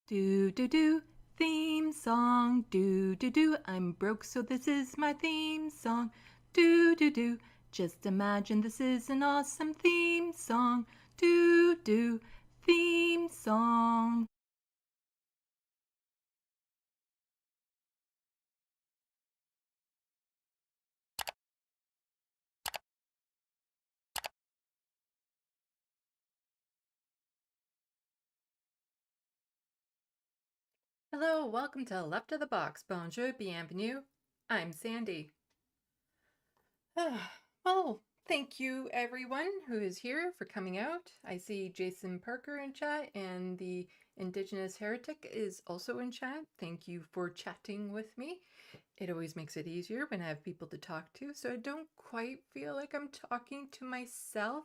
Do do do, theme song. Do do do, I'm broke, so this is my theme song. Do do do, just imagine this is an awesome theme song. Do do, theme song. Hello, welcome to Left of the Box. Bonjour, bienvenue. I'm Sandy. Well, thank you everyone who is here for coming out. I see Jason Parker in chat, and the Indigenous Heretic is also in chat. Thank you for chatting with me. It always makes it easier when I have people to talk to, so I don't quite feel like I'm talking to myself,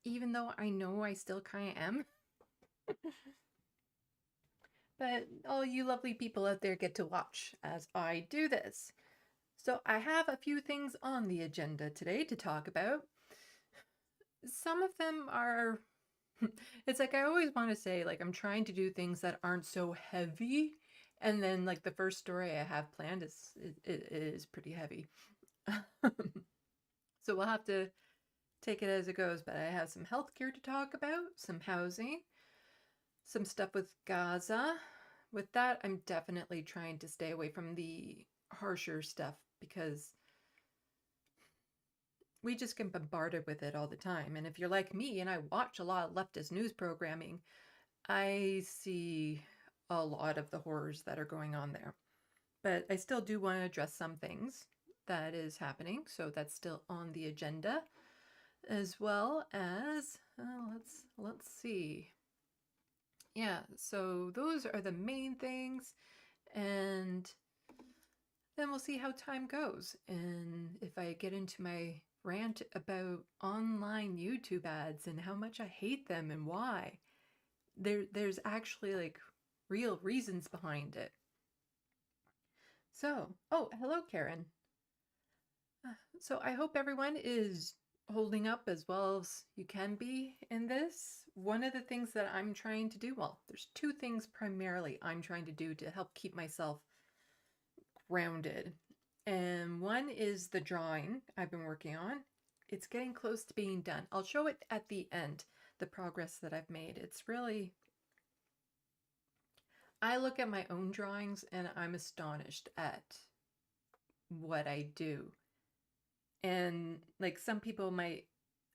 even though I know I still kind of am. But all you lovely people out there get to watch as I do this. So I have a few things on the agenda today to talk about. Some of them are, it's like I always want to say, like, I'm trying to do things that aren't so heavy. And then, like, the first story I have planned is pretty heavy. So we'll have to take it as it goes. But I have some healthcare to talk about, some housing, some stuff with Gaza. With that, I'm definitely trying to stay away from the harsher stuff because we just get bombarded with it all the time. And if you're like me and I watch a lot of leftist news programming, I see a lot of the horrors that are going on there. But I still do want to address some things that is happening. So that's still on the agenda, as well as let's see. Yeah, so those are the main things, and then we'll see how time goes. And if I get into my rant about online YouTube ads and how much I hate them and why, there's actually like real reasons behind it. So, oh, hello, Karen. So I hope everyone is holding up as well as you can be in this. One of the things that I'm trying to do, well, there's two things primarily I'm trying to do to help keep myself grounded. And one is the drawing I've been working on. It's getting close to being done. I'll show it at the end, the progress that I've made. It's really, I look at my own drawings and I'm astonished at what I do. And like some people might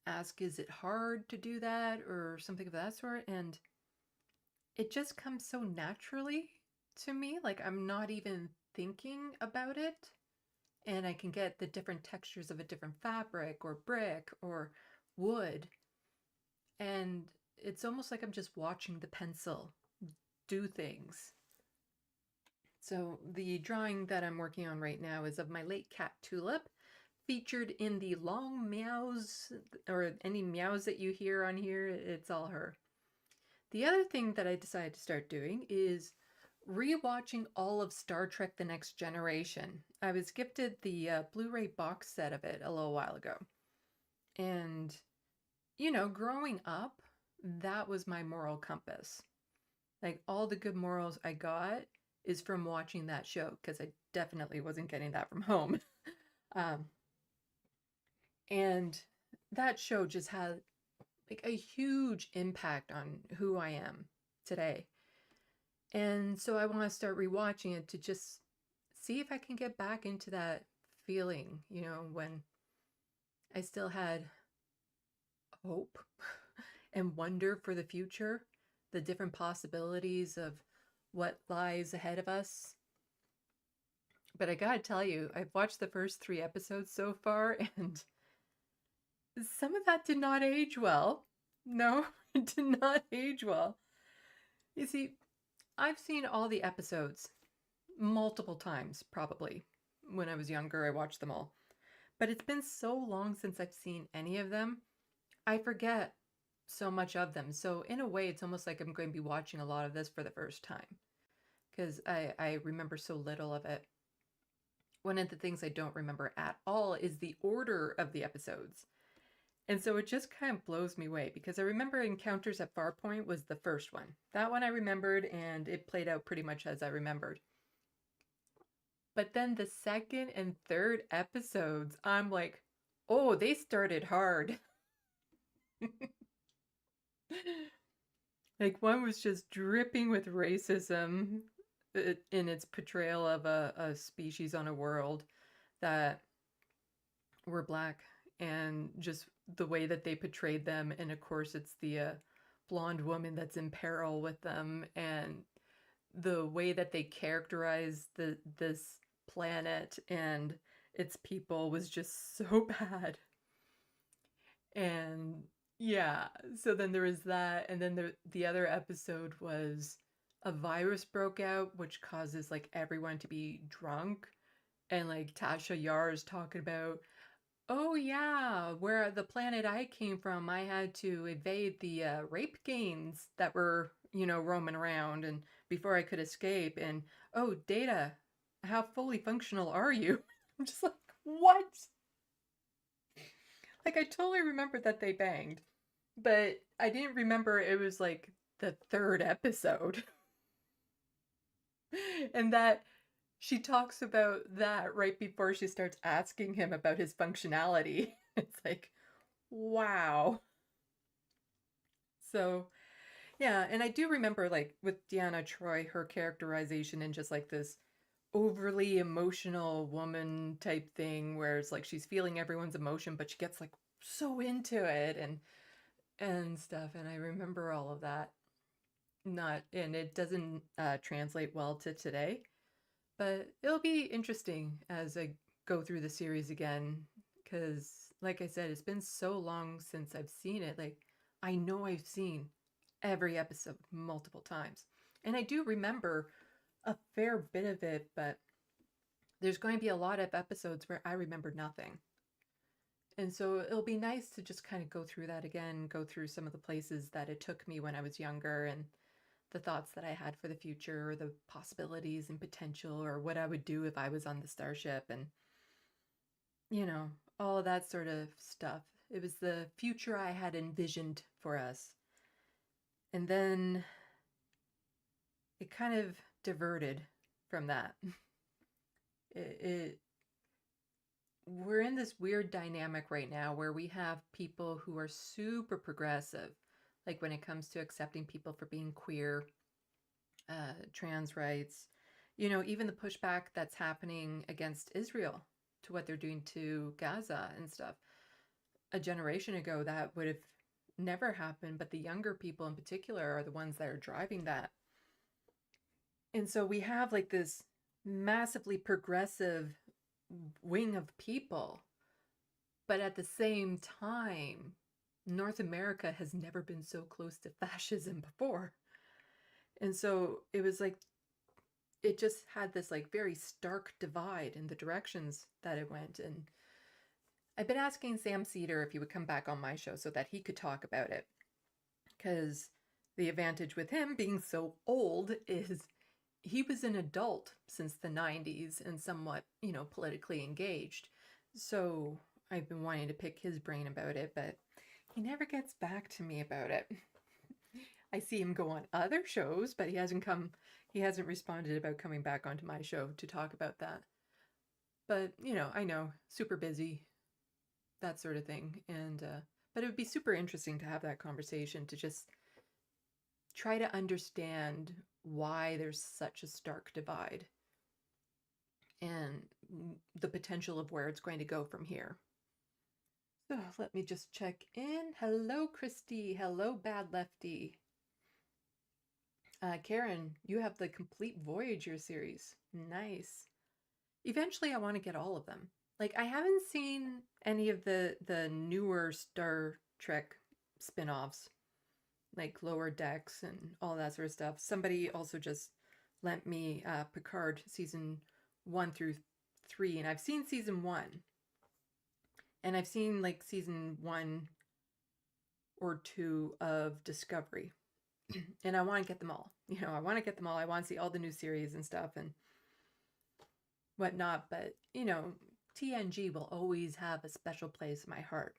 ask, is it hard to do that or something of that sort? And it just comes so naturally to me. Like I'm not even thinking about it. And I can get the different textures of a different fabric or brick or wood. And it's almost like I'm just watching the pencil do things. So the drawing that I'm working on right now is of my late cat Tulip, featured in the long meows, or any meows that you hear on here, it's all her. The other thing that I decided to start doing is rewatching all of Star Trek The Next Generation. I was gifted the Blu-ray box set of it a little while ago. And, you know, growing up, that was my moral compass. Like all the good morals I got is from watching that show, because I definitely wasn't getting that from home. um, and that show just had like a huge impact on who I am today. And so I want to start rewatching it to just see if I can get back into that feeling, you know, when I still had hope and wonder for the future, the different possibilities of what lies ahead of us. But I gotta tell you, I've watched the first 3 episodes so far, and some of that did not age well. No, it did not age well. You see, I've seen all the episodes multiple times, probably. When I was younger, I watched them all. But it's been so long since I've seen any of them, I forget so much of them. So in a way, it's almost like I'm going to be watching a lot of this for the first time, because I remember so little of it. One of the things I don't remember at all is the order of the episodes. And so it just kind of blows me away because I remember Encounters at Farpoint was the first one. That one I remembered, and it played out pretty much as I remembered. But then the second and third episodes, I'm like, oh, they started hard. Like one was just dripping with racism in its portrayal of a species on a world that were black, and just the way that they portrayed them. And of course, it's the blonde woman that's in peril with them, and the way that they characterize this planet and its people was just so bad. And yeah, so then there was that, and then the other episode was a virus broke out, which causes like everyone to be drunk, and like Tasha Yar is talking about, oh yeah, where the planet I came from, I had to evade the rape gangs that were, roaming around, and before I could escape. And oh, Data, how fully functional are you? I'm just like, what? Like I totally remember that they banged, but I didn't remember it was like the third episode. And that she talks about that right before she starts asking him about his functionality. It's like, wow. So, yeah, and I do remember like with Deanna Troy, her characterization in just like this overly emotional woman type thing where it's like she's feeling everyone's emotion, but she gets like so into it and stuff. And I remember all of that. Not and it doesn't translate well to today, but it'll be interesting as I go through the series again, because like I said, it's been so long since I've seen it. Like I know I've seen every episode multiple times, and I do remember a fair bit of it, but there's going to be a lot of episodes where I remember nothing. And so it'll be nice to just kind of go through that again, go through some of the places that it took me when I was younger, and the thoughts that I had for the future, or the possibilities and potential, or what I would do if I was on the starship, and, all of that sort of stuff. It was the future I had envisioned for us. And then it kind of diverted from that. We're in this weird dynamic right now where we have people who are super progressive, like when it comes to accepting people for being queer, trans rights, even the pushback that's happening against Israel to what they're doing to Gaza and stuff. A generation ago, that would have never happened, but the younger people in particular are the ones that are driving that. And so we have like this massively progressive wing of people, but at the same time, North America has never been so close to fascism before. And so it was like, it just had this like very stark divide in the directions that it went. And I've been asking Sam Cedar if he would come back on my show so that he could talk about it. Because the advantage with him being so old is he was an adult since the 90s and somewhat, politically engaged. So I've been wanting to pick his brain about it, but he never gets back to me about it. I see him go on other shows, but he hasn't responded about coming back onto my show to talk about that. But, I know, super busy, that sort of thing. And, but it would be super interesting to have that conversation, to just try to understand why there's such a stark divide and the potential of where it's going to go from here. So let me just check in. Hello, Christy. Hello, Bad Lefty. Karen, you have the complete Voyager series. Nice. Eventually, I want to get all of them. Like, I haven't seen any of the newer Star Trek spin-offs, like Lower Decks and all that sort of stuff. Somebody also just lent me Picard season 1 through 3, and I've seen season 1. And I've seen like season 1 or 2 of Discovery. And I want to get them all. I want to get them all. I want to see all the new series and stuff and whatnot. But, TNG will always have a special place in my heart.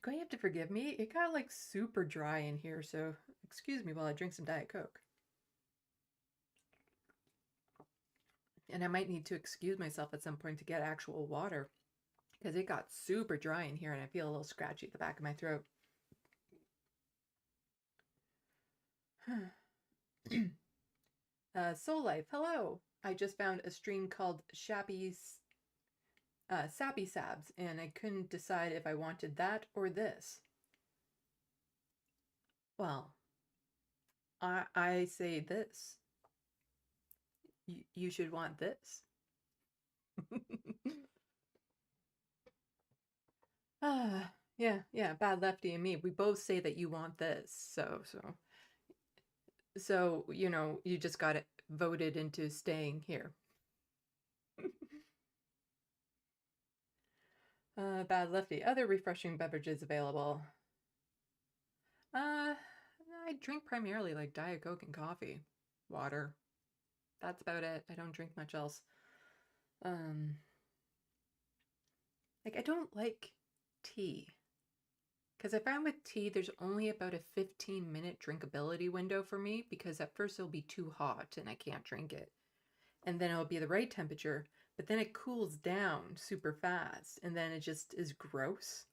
going to have to forgive me. It got like super dry in here, so excuse me while I drink some Diet Coke. And I might need to excuse myself at some point to get actual water because it got super dry in here and I feel a little scratchy at the back of my throat. Soul Life, hello. I just found a stream called Sappy Sabs, and I couldn't decide if I wanted that or this. Well, I say this. You should want this. Yeah, bad lefty and me. We both say that you want this. So, you know, you just got it voted into staying here. Bad lefty. Other refreshing beverages available. I drink primarily like Diet Coke and coffee. Water. That's about it. I don't drink much else. Like I don't like tea. Because I found with tea, there's only about a 15-minute drinkability window for me because at first it'll be too hot and I can't drink it. And then it'll be the right temperature, but then it cools down super fast and then it just is gross.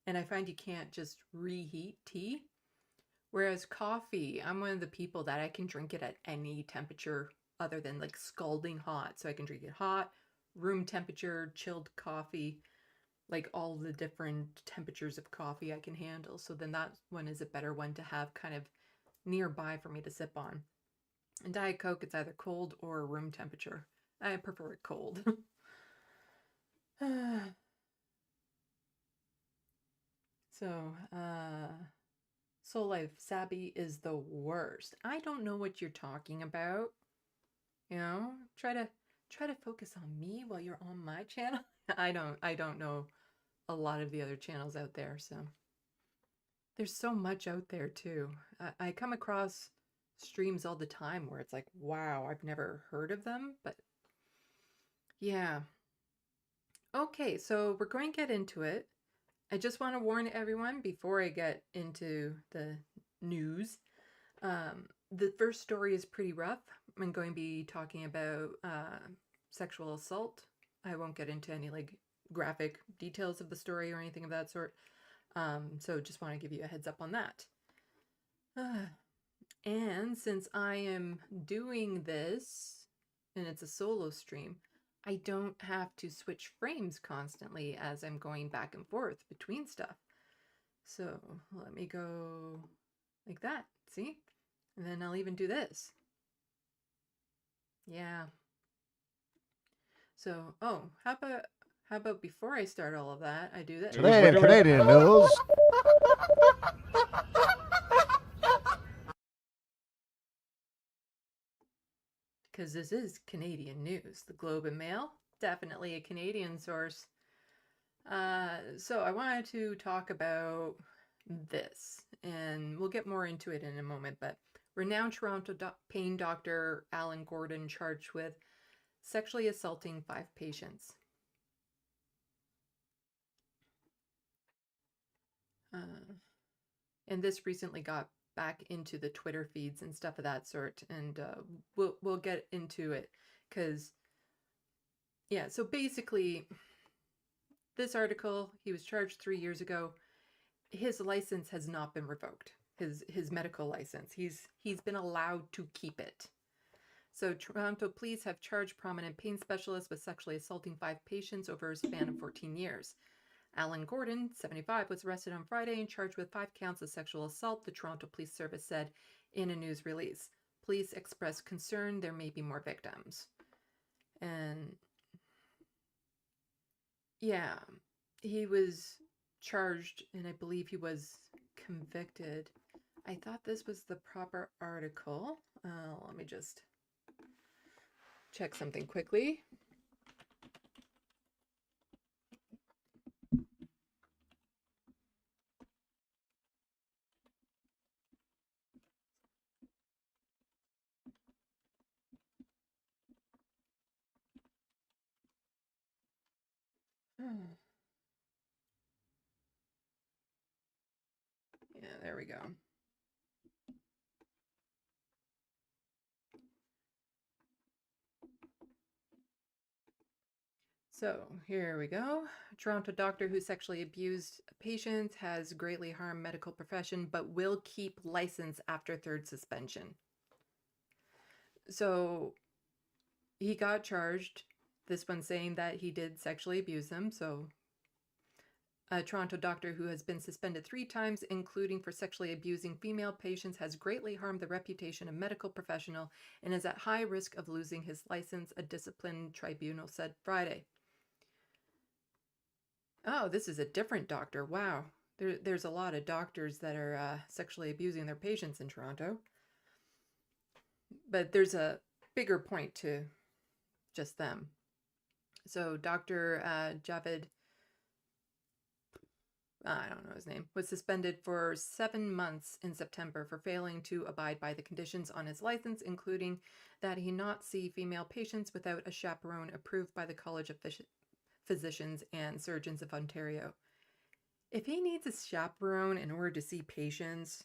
And I find you can't just reheat tea. Whereas coffee, I'm one of the people that I can drink it at any temperature other than like scalding hot. So I can drink it hot, room temperature, chilled coffee, like all the different temperatures of coffee I can handle. So then that one is a better one to have kind of nearby for me to sip on. And Diet Coke, it's either cold or room temperature. I prefer it cold. So, Soul Life, Sabby is the worst. I don't know what you're talking about. You know, try to focus on me while you're on my channel. I don't know a lot of the other channels out there, so there's so much out there too. I come across streams all the time where it's like, wow, I've never heard of them, but yeah. Okay, so we're going to get into it. I just want to warn everyone before I get into the news. The first story is pretty rough. I'm going to be talking about sexual assault. I won't get into any like graphic details of the story or anything of that sort. So just want to give you a heads up on that. And since I am doing this and it's a solo stream, I don't have to switch frames constantly as I'm going back and forth between stuff. So let me go like that, see? And then I'll even do this. Yeah. So, oh, how about before I start all of that, I do this. Today in Canadian news. Because this is Canadian news. The Globe and Mail, definitely a Canadian source. So I wanted to talk about this, and we'll get more into it in a moment, but renowned Toronto pain doctor Alan Gordon charged with sexually assaulting 5 patients. And this recently got back into the Twitter feeds and stuff of that sort, and we'll get into it because yeah, so basically this article, he was charged 3 years ago. His license has not been revoked. His medical license. He's been allowed to keep it. So Toronto police have charged prominent pain specialists with sexually assaulting 5 patients over a span of 14 years. Alan Gordon, 75, was arrested on Friday and charged with 5 counts of sexual assault, the Toronto Police Service said in a news release. Police expressed concern there may be more victims. And yeah, he was charged and I believe he was convicted. I thought this was the proper article. Let me just check something quickly. there we go. So here we go. Toronto doctor who sexually abused patients has greatly harmed medical profession, but will keep license after third suspension. So he got charged. This one saying that he did sexually abuse them. So a Toronto doctor who has been suspended 3 times, including for sexually abusing female patients, has greatly harmed the reputation of medical professional and is at high risk of losing his license, a discipline tribunal said Friday. Oh, this is a different doctor. Wow. There's a lot of doctors that are sexually abusing their patients in Toronto. But there's a bigger point to just them. So Dr. Javed, I don't know his name, was suspended for 7 months in September for failing to abide by the conditions on his license, including that he not see female patients without a chaperone approved by the College of Physicians and Surgeons of Ontario. If he needs a chaperone in order to see patients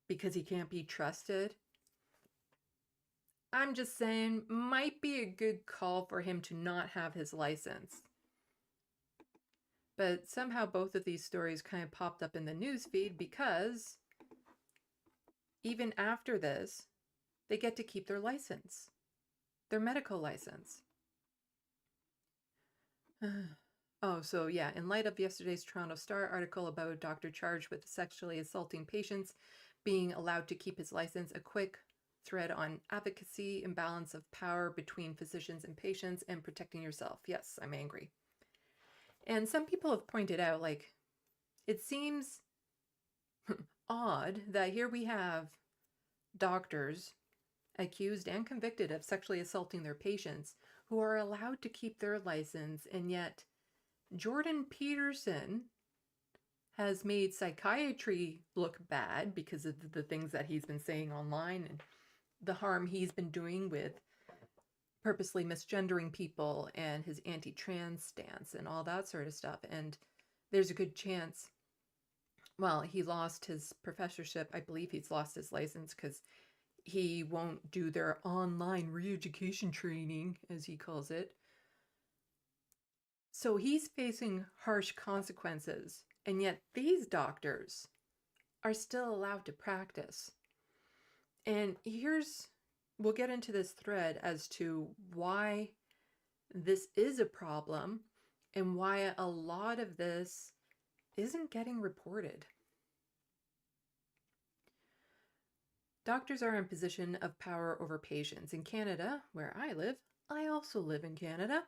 because he can't be trusted, I'm just saying, might be a good call for him to not have his license. But somehow both of these stories kind of popped up in the news feed because even after this, they get to keep their license, their medical license. Oh, so yeah, in light of yesterday's Toronto Star article about a doctor charged with sexually assaulting patients being allowed to keep his license, a quick thread on advocacy, imbalance of power between physicians and patients, and protecting yourself. Yes, I'm angry. And some people have pointed out, like, it seems odd that here we have doctors accused and convicted of sexually assaulting their patients who are allowed to keep their license, and yet Jordan Peterson has made psychiatry look bad because of the things that he's been saying online and the harm he's been doing with purposely misgendering people and his anti-trans stance and all that sort of stuff. And there's a good chance, well, he lost his professorship. I believe he's lost his license because he won't do their online re-education training, as he calls it. So he's facing harsh consequences, and yet these doctors are still allowed to practice. And we'll get into this thread as to why this is a problem and why a lot of this isn't getting reported. Doctors are in position of power over patients. In Canada, where I live, I also live in Canada,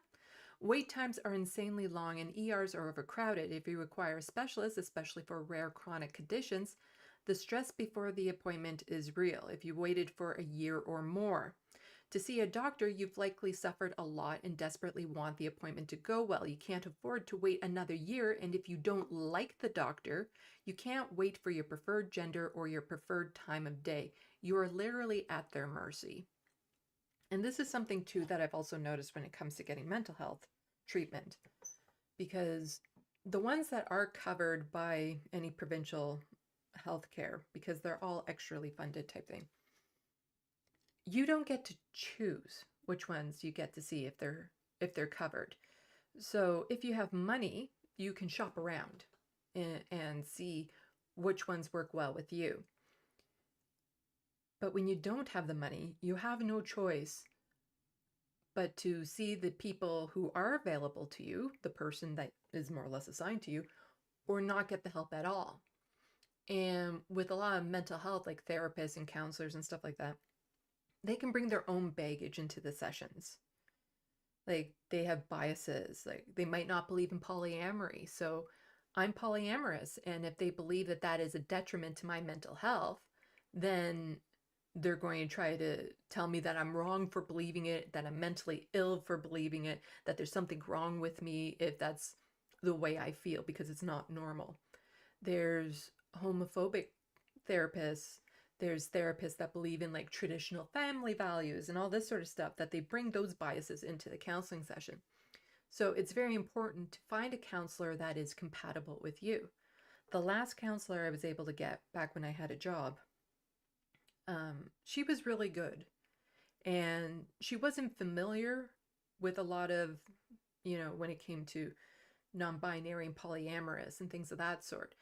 wait times are insanely long and ERs are overcrowded. If you require a specialist, especially for rare chronic conditions, the stress before the appointment is real. If you waited for a year or more to see a doctor, you've likely suffered a lot and desperately want the appointment to go well. You can't afford to wait another year, and if you don't like the doctor, you can't wait for your preferred gender or your preferred time of day. You are literally at their mercy. And this is something too that I've also noticed when it comes to getting mental health treatment, because the ones that are covered by any provincial healthcare, because they're all extrally funded type thing, you don't get to choose which ones you get to see if they're covered. So if you have money, you can shop around and see which ones work well with you. But when you don't have the money, you have no choice but to see the people who are available to you, the person that is more or less assigned to you, or not get the help at all. And with a lot of mental health, like therapists and counselors and stuff like that, they can bring their own baggage into the sessions. Like, they have biases, like they might not believe in polyamory. So I'm polyamorous, and if they believe that that is a detriment to my mental health, then they're going to try to tell me that I'm wrong for believing it, that I'm mentally ill for believing it, that there's something wrong with me if that's the way I feel, because it's not normal. There's homophobic therapists. There's therapists that believe in like traditional family values and all this sort of stuff, that they bring those biases into the counseling session. So it's very important to find a counselor that is compatible with you. The last counselor I was able to get back when I had a job, she was really good. And she wasn't familiar with a lot of, when it came to non-binary and polyamorous and things of that sort.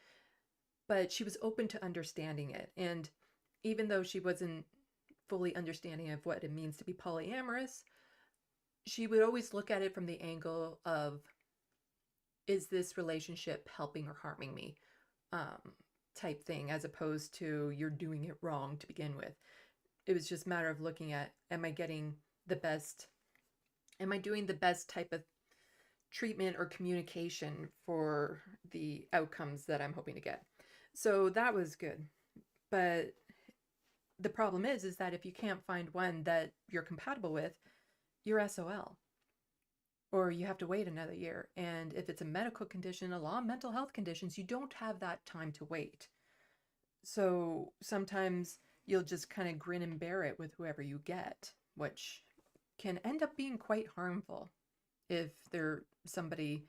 But she was open to understanding it. And even though she wasn't fully understanding of what it means to be polyamorous, she would always look at it from the angle of, is this relationship helping or harming me? Type thing, as opposed to you're doing it wrong to begin with. It was just a matter of looking at, am I doing the best type of treatment or communication for the outcomes that I'm hoping to get? So that was good. But the problem is that if you can't find one that you're compatible with, you're SOL. Or you have to wait another year. And if it's a medical condition, a lot of mental health conditions, you don't have that time to wait. So sometimes you'll just kind of grin and bear it with whoever you get, which can end up being quite harmful if they're somebody,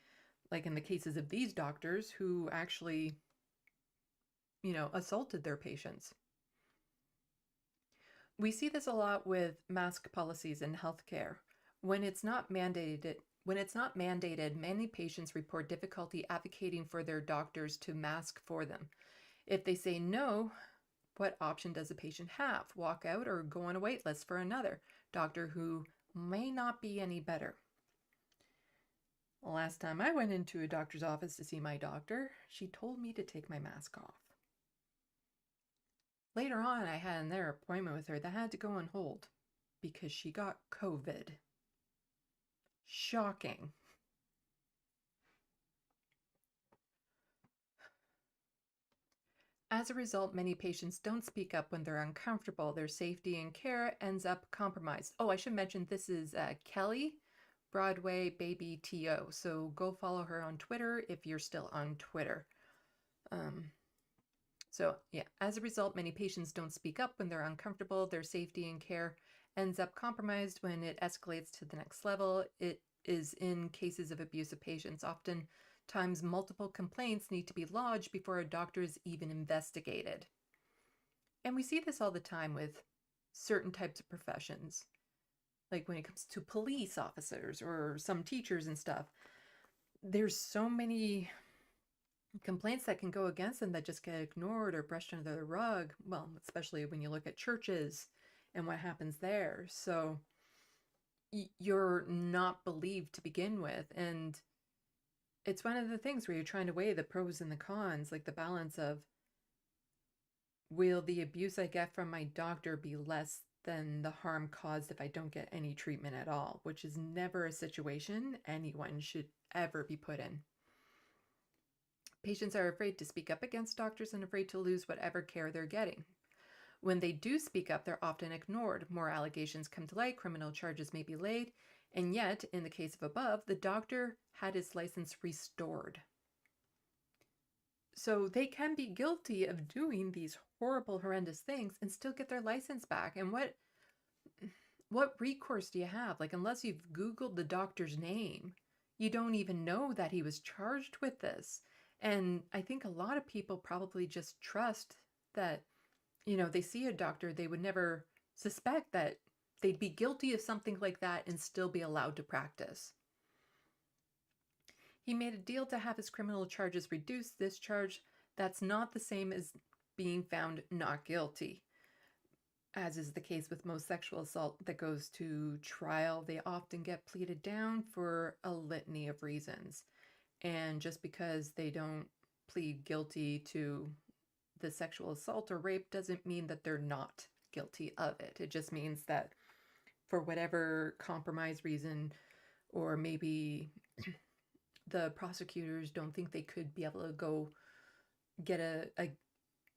like in the cases of these doctors, who actually, assaulted their patients. We see this a lot with mask policies in healthcare. When it's not mandated, many patients report difficulty advocating for their doctors to mask for them. If they say no, what option does the patient have? Walk out or go on a wait list for another doctor who may not be any better? The last time I went into a doctor's office to see my doctor, she told me to take my mask off. Later on, I had another appointment with her that had to go on hold because she got COVID. Shocking. As a result, many patients don't speak up when they're uncomfortable. Their safety and care ends up compromised. Oh, I should mention this is Kelly, Broadway Baby TO. So go follow her on Twitter if you're still on Twitter. As a result, many patients don't speak up when they're uncomfortable. Their safety and care ends up compromised when it escalates to the next level. It is in cases of abusive patients. Oftentimes, multiple complaints need to be lodged before a doctor is even investigated. And we see this all the time with certain types of professions, like when it comes to police officers or some teachers and stuff. There's so many complaints that can go against them that just get ignored or brushed under the rug. Well, especially when you look at churches and what happens there. So you're not believed to begin with. And it's one of the things where you're trying to weigh the pros and the cons, like the balance of, will the abuse I get from my doctor be less than the harm caused if I don't get any treatment at all, which is never a situation anyone should ever be put in. Patients are afraid to speak up against doctors and afraid to lose whatever care they're getting. When they do speak up, they're often ignored. More allegations come to light, criminal charges may be laid, and yet, in the case of above, the doctor had his license restored. So they can be guilty of doing these horrible, horrendous things and still get their license back. And what recourse do you have? Like, unless you've Googled the doctor's name, you don't even know that he was charged with this. And I think a lot of people probably just trust that, they see a doctor, they would never suspect that they'd be guilty of something like that and still be allowed to practice. He made a deal to have his criminal charges reduced. This charge, that's not the same as being found not guilty. As is the case with most sexual assault that goes to trial, they often get pleaded down for a litany of reasons. And just because they don't plead guilty to the sexual assault or rape doesn't mean that they're not guilty of it. It just means that for whatever compromise reason, or maybe the prosecutors don't think they could be able to go get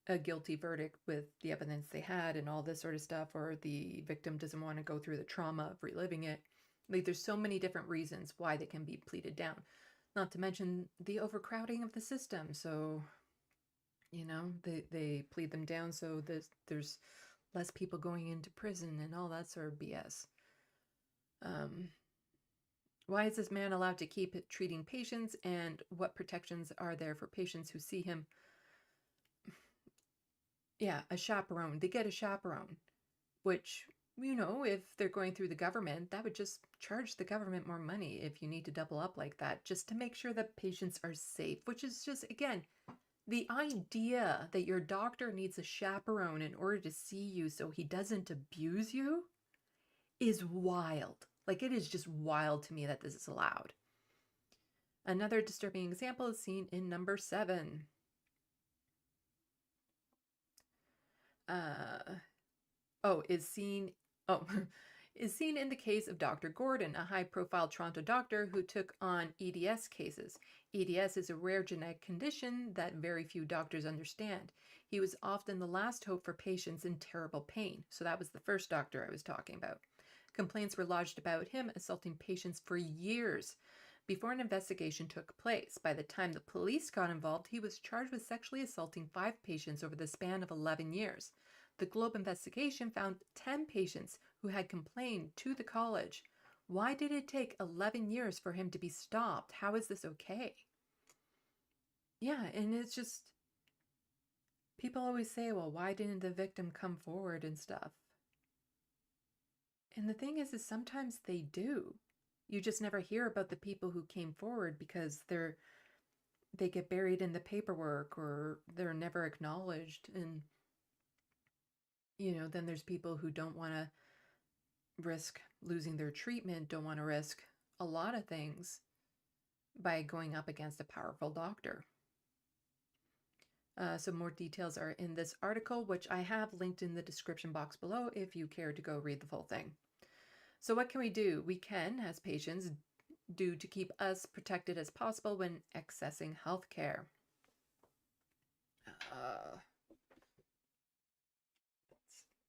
a guilty verdict with the evidence they had and all this sort of stuff, or the victim doesn't want to go through the trauma of reliving it. Like, there's so many different reasons why they can be pleaded down. Not to mention the overcrowding of the system. So, they plead them down so there's less people going into prison and all that sort of BS. Why is this man allowed to keep treating patients, and what protections are there for patients who see him Yeah, a chaperone. They get a chaperone, which, you know, if they're going through the government, that would just charge the government more money if you need to double up like that, just to make sure that patients are safe, which is just, again, the idea that your doctor needs a chaperone in order to see you so he doesn't abuse you is wild. Like, it is just wild to me that this is allowed. Another disturbing example is seen in number 7. Is seen is seen in the case of Dr. Gordon, a high-profile Toronto doctor who took on EDS cases. EDS is a rare genetic condition that very few doctors understand. He was often the last hope for patients in terrible pain. So that was the first doctor I was talking about. Complaints were lodged about him assaulting patients for years before an investigation took place. By the time the police got involved, he was charged with sexually assaulting 5 patients over the span of 11 years. The Globe investigation found 10 patients who had complained to the college. Why did it take 11 years for him to be stopped? How is this okay? Yeah, and it's just, people always say, well, why didn't the victim come forward and stuff? And the thing is sometimes they do. You just never hear about the people who came forward because they get buried in the paperwork or they're never acknowledged. And, you know, then there's people who don't want to risk losing their treatment, don't want to risk a lot of things by going up against a powerful doctor. So more details are in this article, which I have linked in the description box below if you care to go read the full thing. So what can we do? We can, as patients, do to keep us protected as possible when accessing healthcare.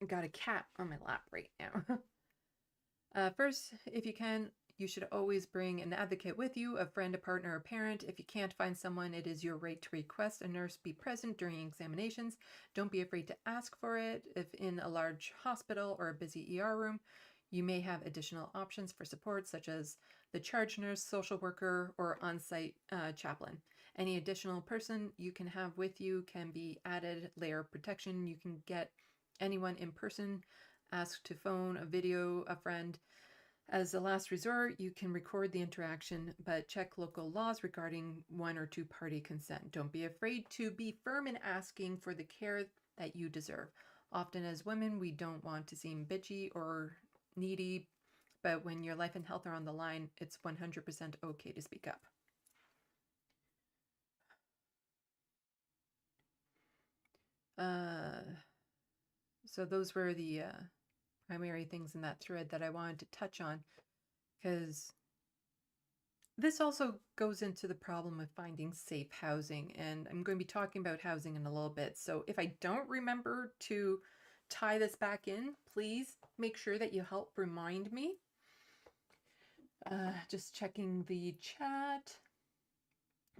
Got a cat on my lap right now. First, if you can, you should always bring an advocate with you, a friend, a partner, or parent. If you can't find someone, it is your right to request a nurse be present during examinations. Don't be afraid to ask for it. If in a large hospital or a busy ER room, you may have additional options for support, such as the charge nurse, social worker, or on-site chaplain. Any additional person you can have with you can be added layer of protection. You can get anyone in person, ask to phone, a video, a friend. As a last resort, you can record the interaction, but check local laws regarding 1 or 2 party consent. Don't be afraid to be firm in asking for the care that you deserve. Often as women, we don't want to seem bitchy or needy, but when your life and health are on the line, it's 100% okay to speak up. So those were the primary things in that thread that I wanted to touch on, because this also goes into the problem of finding safe housing, and I'm going to be talking about housing in a little bit. So if I don't remember to tie this back in, please make sure that you help remind me. Just checking the chat.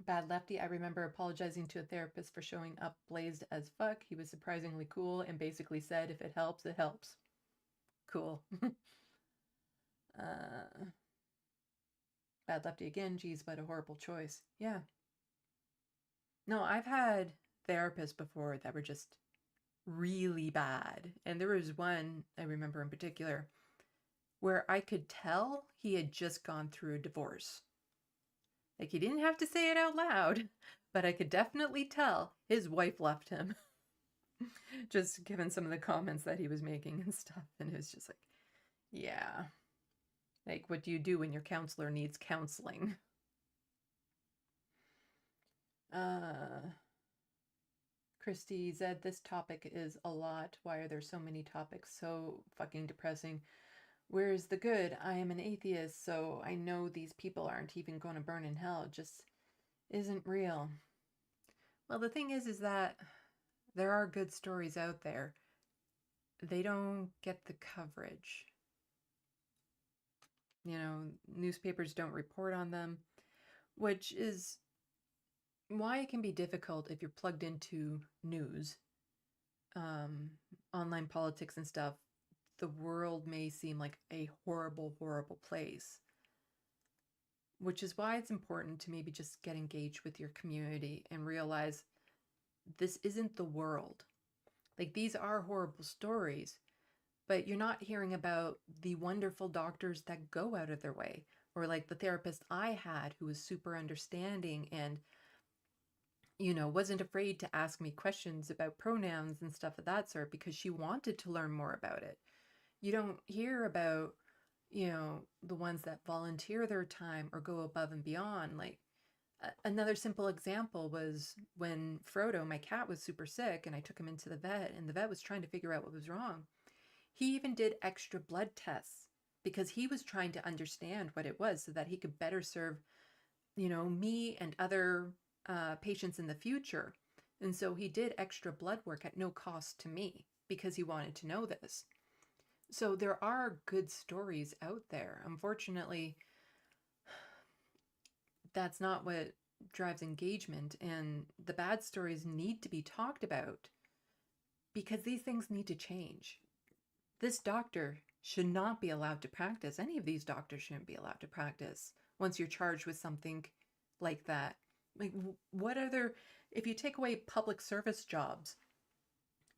Bad Lefty, I remember apologizing to a therapist for showing up blazed as fuck. He was surprisingly cool and basically said, if it helps, it helps. Cool. Bad Lefty again, geez, what a horrible choice. Yeah. No, I've had therapists before that were just really bad. And there was one I remember in particular where I could tell he had just gone through a divorce. Like, he didn't have to say it out loud, but I could definitely tell his wife left him. Just given some of the comments that he was making and stuff. And it was just like, yeah. Like, what do you do when your counselor needs counseling? Christy said, this topic is a lot. Why are there so many topics? So fucking depressing. Where's the good? I am an atheist, so I know these people aren't even going to burn in hell. It just isn't real. Well, the thing is that there are good stories out there. They don't get the coverage. You know, newspapers don't report on them, which is why it can be difficult if you're plugged into news, online politics and stuff. The world may seem like a horrible, horrible place, which is why it's important to maybe just get engaged with your community and realize this isn't the world. Like, these are horrible stories, but you're not hearing about the wonderful doctors that go out of their way, or like the therapist I had who was super understanding and, wasn't afraid to ask me questions about pronouns and stuff of that sort because she wanted to learn more about it. You don't hear about, the ones that volunteer their time or go above and beyond. Like, another simple example was when Frodo, my cat, was super sick and I took him into the vet, and the vet was trying to figure out what was wrong. He even did extra blood tests because he was trying to understand what it was so that he could better serve, me and other patients in the future. And so he did extra blood work at no cost to me because he wanted to know this. So there are good stories out there. Unfortunately, that's not what drives engagement, and the bad stories need to be talked about because these things need to change. This doctor should not be allowed to practice. Any of these doctors shouldn't be allowed to practice once you're charged with something like that. Like, what other, if you take away public service jobs,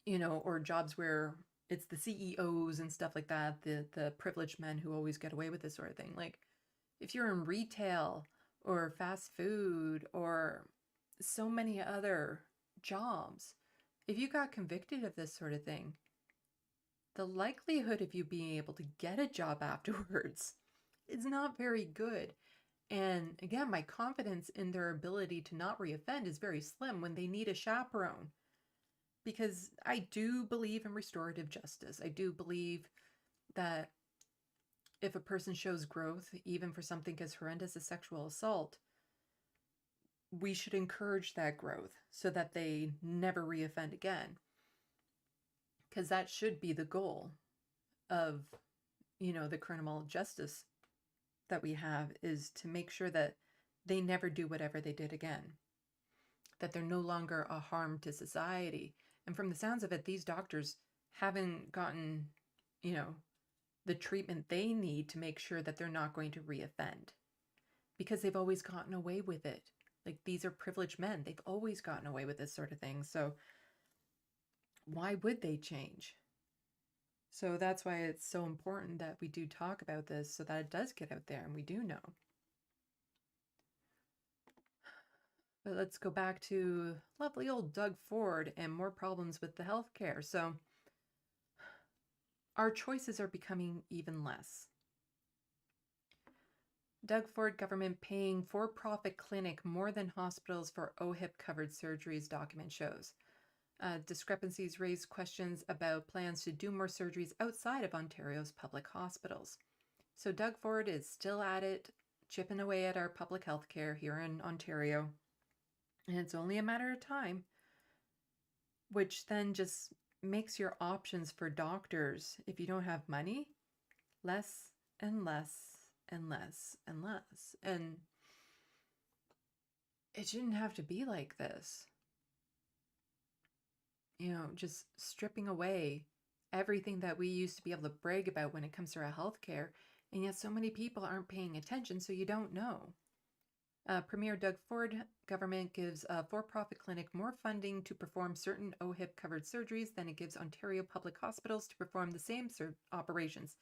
or jobs where it's the CEOs and stuff like that, the privileged men who always get away with this sort of thing. Like, if you're in retail or fast food or so many other jobs, if you got convicted of this sort of thing, the likelihood of you being able to get a job afterwards is not very good. And again, my confidence in their ability to not reoffend is very slim when they need a chaperone. Because I do believe in restorative justice. I do believe that if a person shows growth, even for something as horrendous as sexual assault, we should encourage that growth so that they never reoffend again. Because that should be the goal of, the criminal justice that we have, is to make sure that they never do whatever they did again, that they're no longer a harm to society. And from the sounds of it, these doctors haven't gotten, the treatment they need to make sure that they're not going to reoffend, because they've always gotten away with it. Like, these are privileged men. They've always gotten away with this sort of thing. So why would they change? So that's why it's so important that we do talk about this so that it does get out there and we do know. But let's go back to lovely old Doug Ford and more problems with the healthcare. So our choices are becoming even less. Doug Ford government paying for-profit clinic more than hospitals for OHIP-covered surgeries, document shows. Discrepancies raise questions about plans to do more surgeries outside of Ontario's public hospitals. So Doug Ford is still at it, chipping away at our public health care here in Ontario. And it's only a matter of time, which then just makes your options for doctors, if you don't have money, less and less and less and less. And it shouldn't have to be like this. Just stripping away everything that we used to be able to brag about when it comes to our healthcare, and yet so many people aren't paying attention, so you don't know. Premier Doug Ford government gives a for-profit clinic more funding to perform certain OHIP-covered surgeries than it gives Ontario public hospitals to perform the same operations,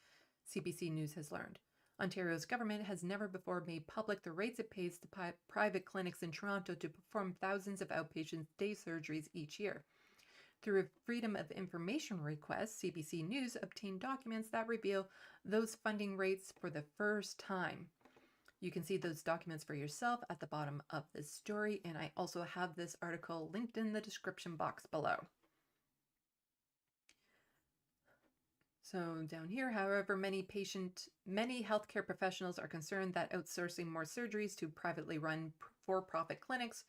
CBC News has learned. Ontario's government has never before made public the rates it pays to private clinics in Toronto to perform thousands of outpatient day surgeries each year. Through a Freedom of Information request, CBC News obtained documents that reveal those funding rates for the first time. You can see those documents for yourself at the bottom of this story, and I also have this article linked in the description box below. So down here, however, many healthcare professionals are concerned that outsourcing more surgeries to privately run for-profit clinics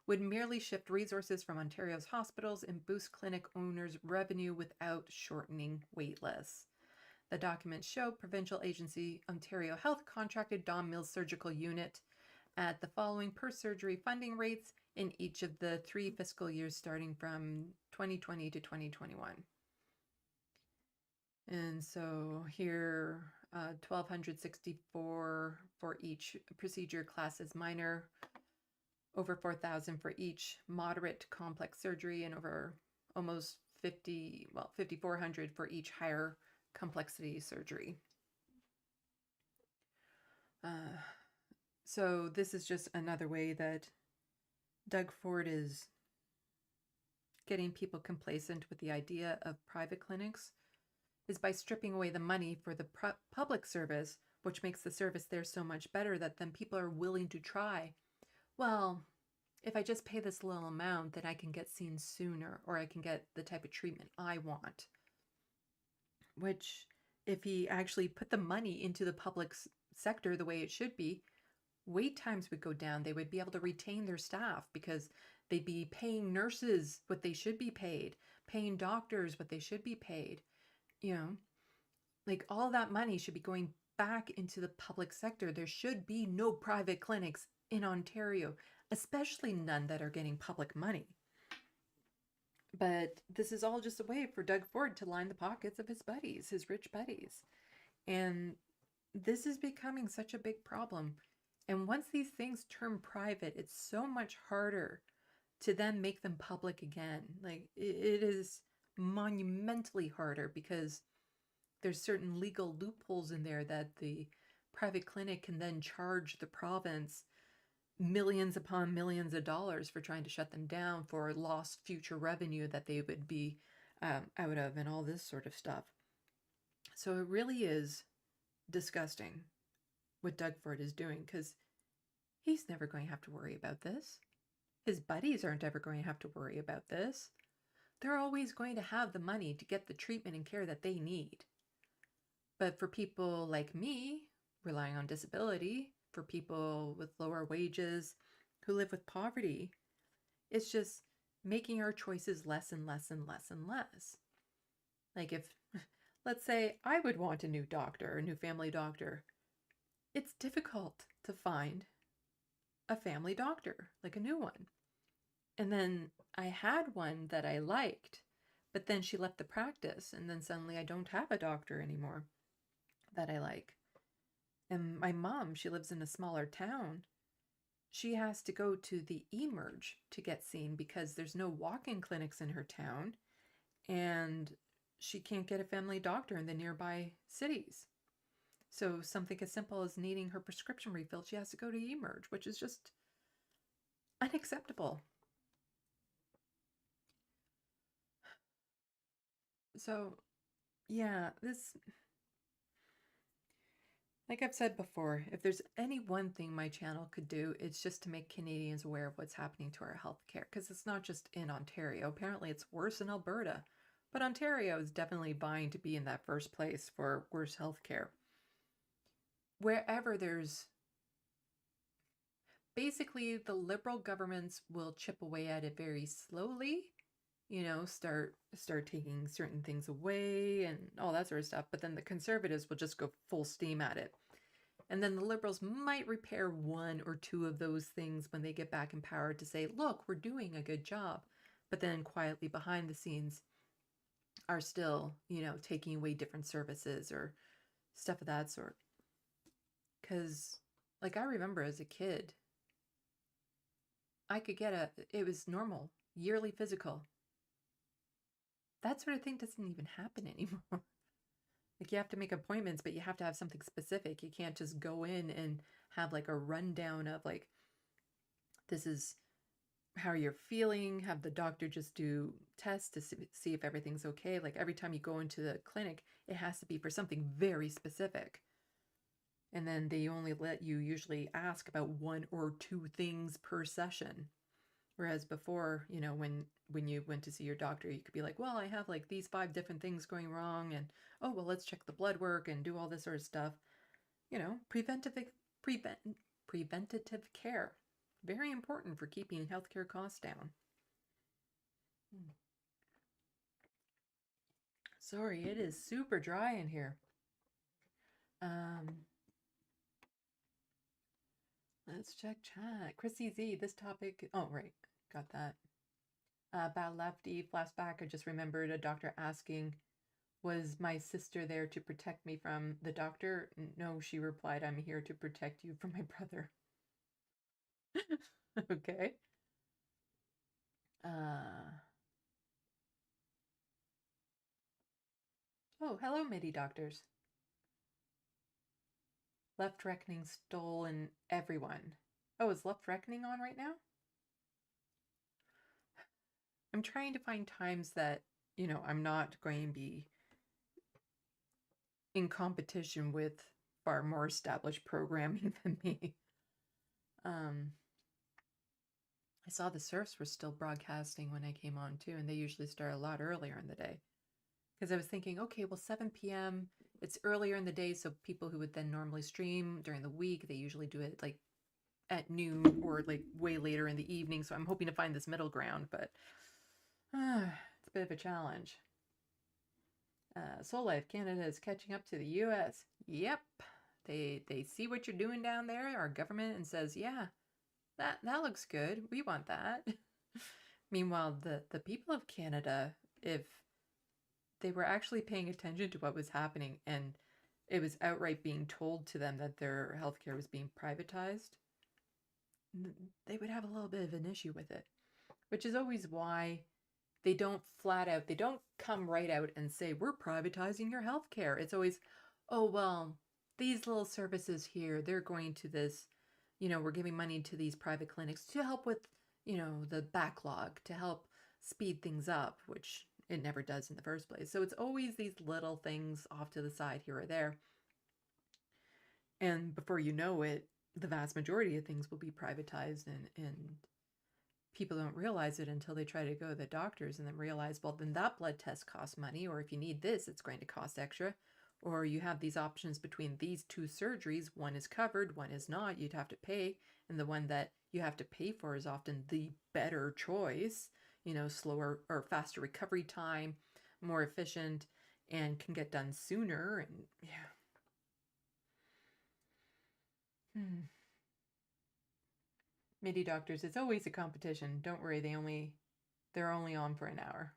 would merely shift resources from Ontario's hospitals and boost clinic owners' revenue without shortening wait lists. The documents show provincial agency Ontario Health contracted Don Mills Surgical Unit at the following per-surgery funding rates in each of the 3 fiscal years starting from 2020 to 2021. And so here, $1,264 for each procedure class as minor, over $4,000 for each moderate complex surgery, and over almost $5,400 for each higher complexity surgery. So this is just another way that Doug Ford is getting people complacent with the idea of private clinics, is by stripping away the money for the public service, which makes the service there so much better that then people are willing to try. Well, if I just pay this little amount, then I can get seen sooner, or I can get the type of treatment I want. Which, if he actually put the money into the public sector the way it should be, wait times would go down. They would be able to retain their staff because they'd be paying nurses what they should be paid, paying doctors what they should be paid. Like all that money should be going back into the public sector. There should be no private clinics in Ontario, especially none that are getting public money. But this is all just a way for Doug Ford to line the pockets of his buddies, his rich buddies. And this is becoming such a big problem. And once these things turn private, it's so much harder to then make them public again. Like it is monumentally harder because there's certain legal loopholes in there that the private clinic can then charge the province millions upon millions of dollars for trying to shut them down for lost future revenue that they would be out of and all this sort of stuff. So it really is disgusting what Doug Ford is doing, because he's never going to have to worry about this. His buddies aren't ever going to have to worry about this. They're always going to have the money to get the treatment and care that they need. But for people like me, relying on disability, for people with lower wages who live with poverty, it's just making our choices less and less and less and less. Like if, let's say I would want a new doctor, a new family doctor, it's difficult to find a family doctor, like a new one. And then I had one that I liked, but then she left the practice, and then suddenly I don't have a doctor anymore that I like. And my mom, she lives in a smaller town. She has to go to the eMERGE to get seen because there's no walk-in clinics in her town, and she can't get a family doctor in the nearby cities. So something as simple as needing her prescription refilled, she has to go to eMERGE, which is just unacceptable. So, yeah, this, like I've said before, if there's any one thing my channel could do, it's just to make Canadians aware of what's happening to our healthcare, because it's not just in Ontario. Apparently it's worse in Alberta, but Ontario is definitely vying to be in that first place for worse healthcare. Wherever there's, basically the Liberal governments will chip away at it very slowly, start taking certain things away and all that sort of stuff. But then the Conservatives will just go full steam at it. And then the Liberals might repair one or two of those things when they get back in power to say, look, we're doing a good job. But then quietly behind the scenes are still, taking away different services or stuff of that sort. Because, like, I remember as a kid, I could get it was normal, yearly physical. That sort of thing doesn't even happen anymore. Like, you have to make appointments, but you have to have something specific. You can't just go in and have like a rundown of like, this is how you're feeling, have the doctor just do tests to see if everything's okay. Like every time you go into the clinic, it has to be for something very specific. And then they only let you usually ask about one or two things per session. Whereas before, when you went to see your doctor, you could be like, well, I have like these 5 different things going wrong, and oh, well, let's check the blood work and do all this sort of stuff. Preventative care. Very important for keeping healthcare costs down. Sorry, it is super dry in here. Let's check chat. Chrissy Z, this topic. Oh, right. Got that. About Lefty flashback. I just remembered a doctor asking, was my sister there to protect me from the doctor? No, she replied, I'm here to protect you from my brother. Okay. Oh, hello, MIDI doctors. Left Reckoning stolen everyone. Oh, is Left Reckoning on right now? I'm trying to find times that, I'm not going to be in competition with far more established programming than me. I saw the Surfs were still broadcasting when I came on too, and they usually start a lot earlier in the day. Because I was thinking, okay, well, 7 p.m., it's earlier in the day, so people who would then normally stream during the week, they usually do it like at noon or like way later in the evening. So I'm hoping to find this middle ground, but it's a bit of a challenge. Soul Life Canada is catching up to the U.S. Yep, they see what you're doing down there, our government, and says, yeah, that looks good. We want that. Meanwhile, the people of Canada, if they were actually paying attention to what was happening and it was outright being told to them that their healthcare was being privatized, they would have a little bit of an issue with it, which is always why they don't they don't come right out and say, we're privatizing your healthcare. It's always, oh, well, these little services here, they're going to this, we're giving money to these private clinics to help with, the backlog, to help speed things up, which it never does in the first place. So it's always these little things off to the side here or there. And before you know it, the vast majority of things will be privatized, and people don't realize it until they try to go to the doctors and then realize, well, then that blood test costs money, or if you need this, it's going to cost extra. Or you have these options between these two surgeries. One is covered, one is not. You'd have to pay. And the one that you have to pay for is often the better choice, slower or faster recovery time, more efficient, and can get done sooner. And yeah. MIDI doctors, it's always a competition. Don't worry, they're only on for an hour.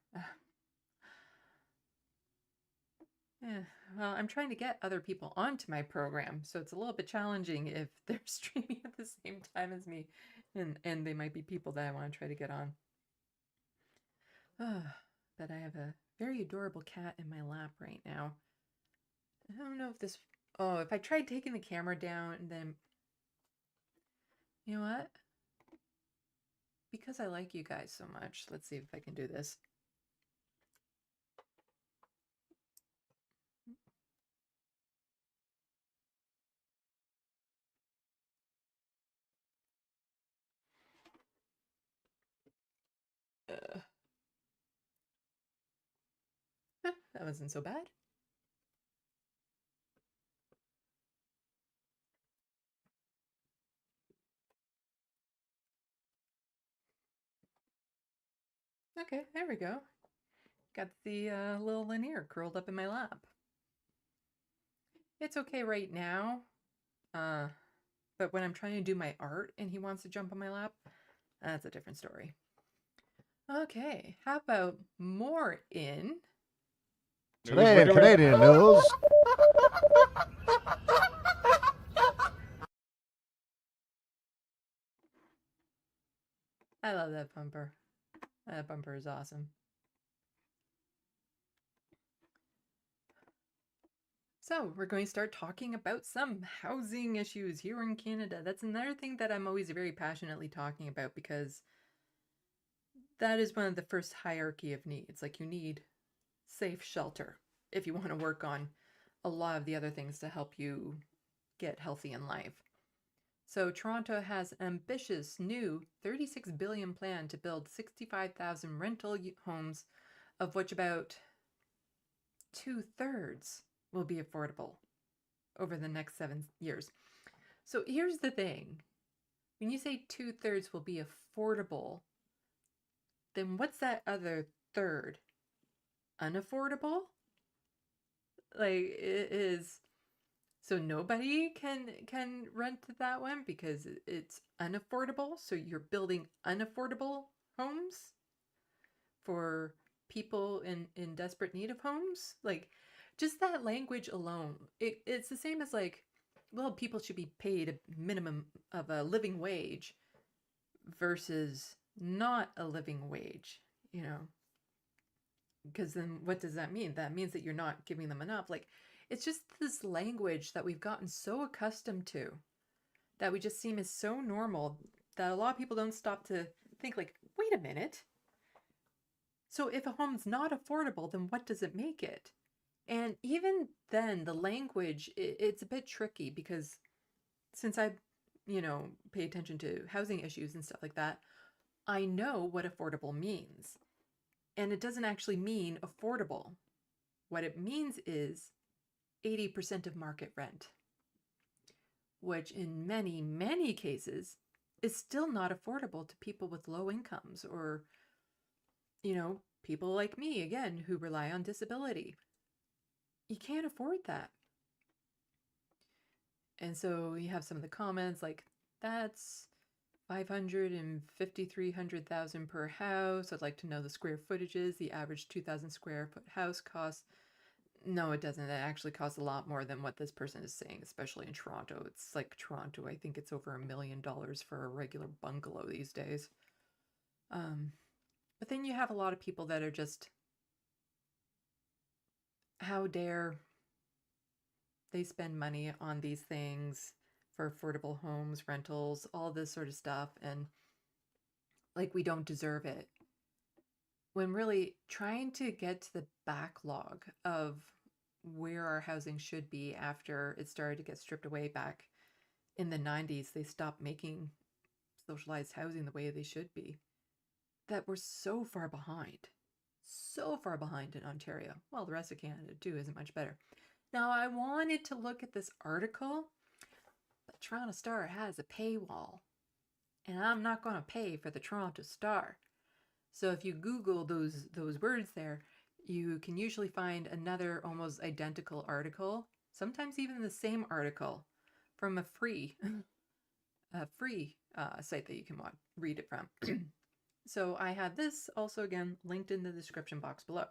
Yeah, well, I'm trying to get other people onto my program, so it's a little bit challenging if they're streaming at the same time as me, and they might be people that I want to try to get on. But I have a very adorable cat in my lap right now. I don't know if this... Oh, if I tried taking the camera down and then... You know what? Because I like you guys so much, let's see if I can do this. That wasn't so bad. Okay, there we go. Got the little Lanier curled up in my lap. It's okay right now, but when I'm trying to do my art and he wants to jump on my lap, that's a different story. Okay, how about more in... Today in Canadian news... I love that bumper. That bumper is awesome. So we're going to start talking about some housing issues here in Canada. That's another thing that I'm always very passionately talking about, because that is one of the first hierarchy of needs. Like, you need safe shelter if you want to work on a lot of the other things to help you get healthy in life. So Toronto has an ambitious new $36 billion plan to build 65,000 rental homes, of which about 2/3 will be affordable over the next 7 years. So here's the thing. When you say 2/3 will be affordable, then what's that other third? Unaffordable? Like, it is... So nobody can rent that one because it's unaffordable. So you're building unaffordable homes for people in desperate need of homes. Like, just that language alone, it's the same as like, well, people should be paid a minimum of a living wage versus not a living wage. Because then what does that mean? That means that you're not giving them enough. Like, it's just this language that we've gotten so accustomed to that we just seem as so normal that a lot of people don't stop to think like, wait a minute. So if a home's not affordable, then what does it make it? And even then, the language, it's a bit tricky because since I, pay attention to housing issues and stuff like that, I know what affordable means. And it doesn't actually mean affordable. What it means is 80% of market rent, which in many, many cases is still not affordable to people with low incomes or, people like me, again, who rely on disability. You can't afford that. And so you have some of the comments like, that's 500 and 300,000 per house. I'd like to know the square footages. The average 2,000 square foot house costs. No, it doesn't. It actually costs a lot more than what this person is saying, especially in Toronto. It's like Toronto. I think it's over $1 million for a regular bungalow these days. But then you have a lot of people that are just, how dare they spend money on these things for affordable homes, rentals, all this sort of stuff, and like we don't deserve it. When really trying to get to the backlog of where our housing should be after it started to get stripped away back in the 90s, they stopped making socialized housing the way they should be. That we're so far behind in Ontario. Well, the rest of Canada too isn't much better. Now, I wanted to look at this article, but Toronto Star has a paywall, and I'm not going to pay for the Toronto Star. So if you Google those words there, you can usually find another almost identical article, sometimes even the same article, from a free site that you can read it from. So I have this also, again, linked in the description box below.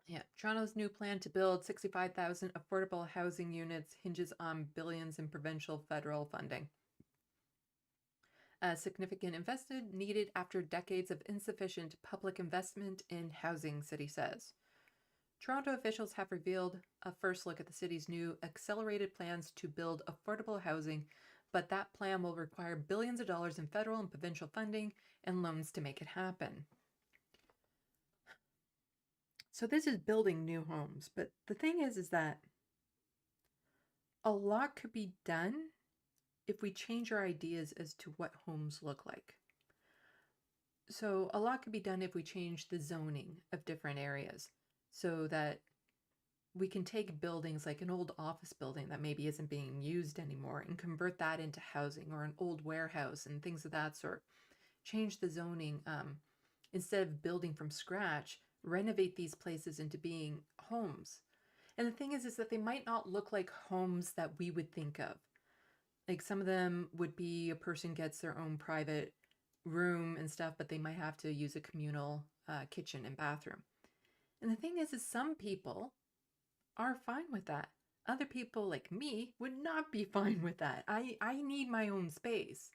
Yeah, Toronto's new plan to build 65,000 affordable housing units hinges on billions in provincial federal funding. A significant investment needed after decades of insufficient public investment in housing, city says. Toronto officials have revealed a first look at the city's new accelerated plans to build affordable housing, but that plan will require billions of dollars in federal and provincial funding and loans to make it happen. So this is building new homes, but the thing is that a lot could be done if we change our ideas as to what homes look like. So a lot could be done if we change the zoning of different areas so that we can take buildings like an old office building that maybe isn't being used anymore and convert that into housing, or an old warehouse and things of that sort. Change the zoning. Instead of building from scratch, renovate these places into being homes. And the thing is that they might not look like homes that we would think of. Like some of them would be a person gets their own private room and stuff, but they might have to use a communal kitchen and bathroom. And the thing is some people are fine with that. Other people like me would not be fine with that. I need my own space.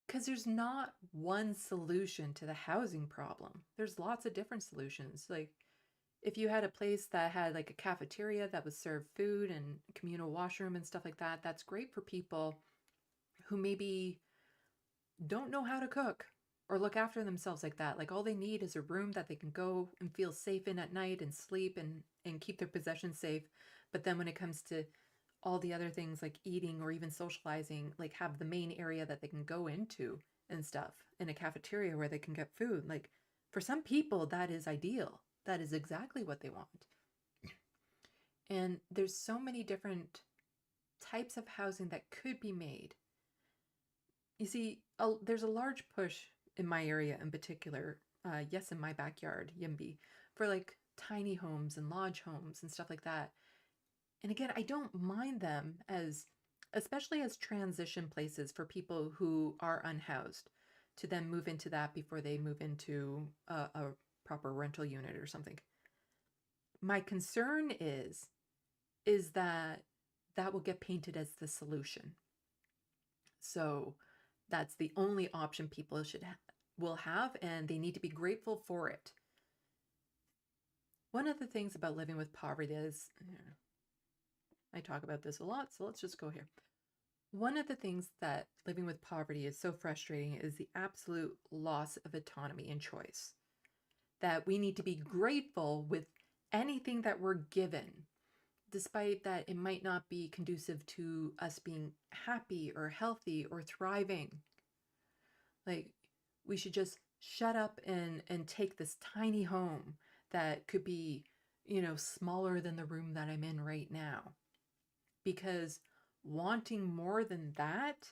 Because there's not one solution to the housing problem. There's lots of different solutions. Like if you had a place that had like a cafeteria that would serve food and communal washroom and stuff like that, that's great for people who maybe don't know how to cook or look after themselves like that. Like all they need is a room that they can go and feel safe in at night and sleep and keep their possessions safe. But then when it comes to all the other things like eating or even socializing, like have the main area that they can go into and stuff in a cafeteria where they can get food. Like for some people, that is ideal. That is exactly what they want. And there's so many different types of housing that could be made. You see, there's a large push in my area in particular, yes, in my backyard, Yimby, for like tiny homes and lodge homes and stuff like that. And again, I don't mind them especially as transition places for people who are unhoused to then move into that before they move into a proper rental unit or something. My concern is that will get painted as the solution. So That's the only option people will have, and they need to be grateful for it. One of the things about living with poverty is, I talk about this a lot, so let's just go here. One of the things that living with poverty is so frustrating is the absolute loss of autonomy and choice. That we need to be grateful with anything that we're given, despite that it might not be conducive to us being happy or healthy or thriving. Like, we should just shut up and take this tiny home that could be, smaller than the room that I'm in right now. Because wanting more than that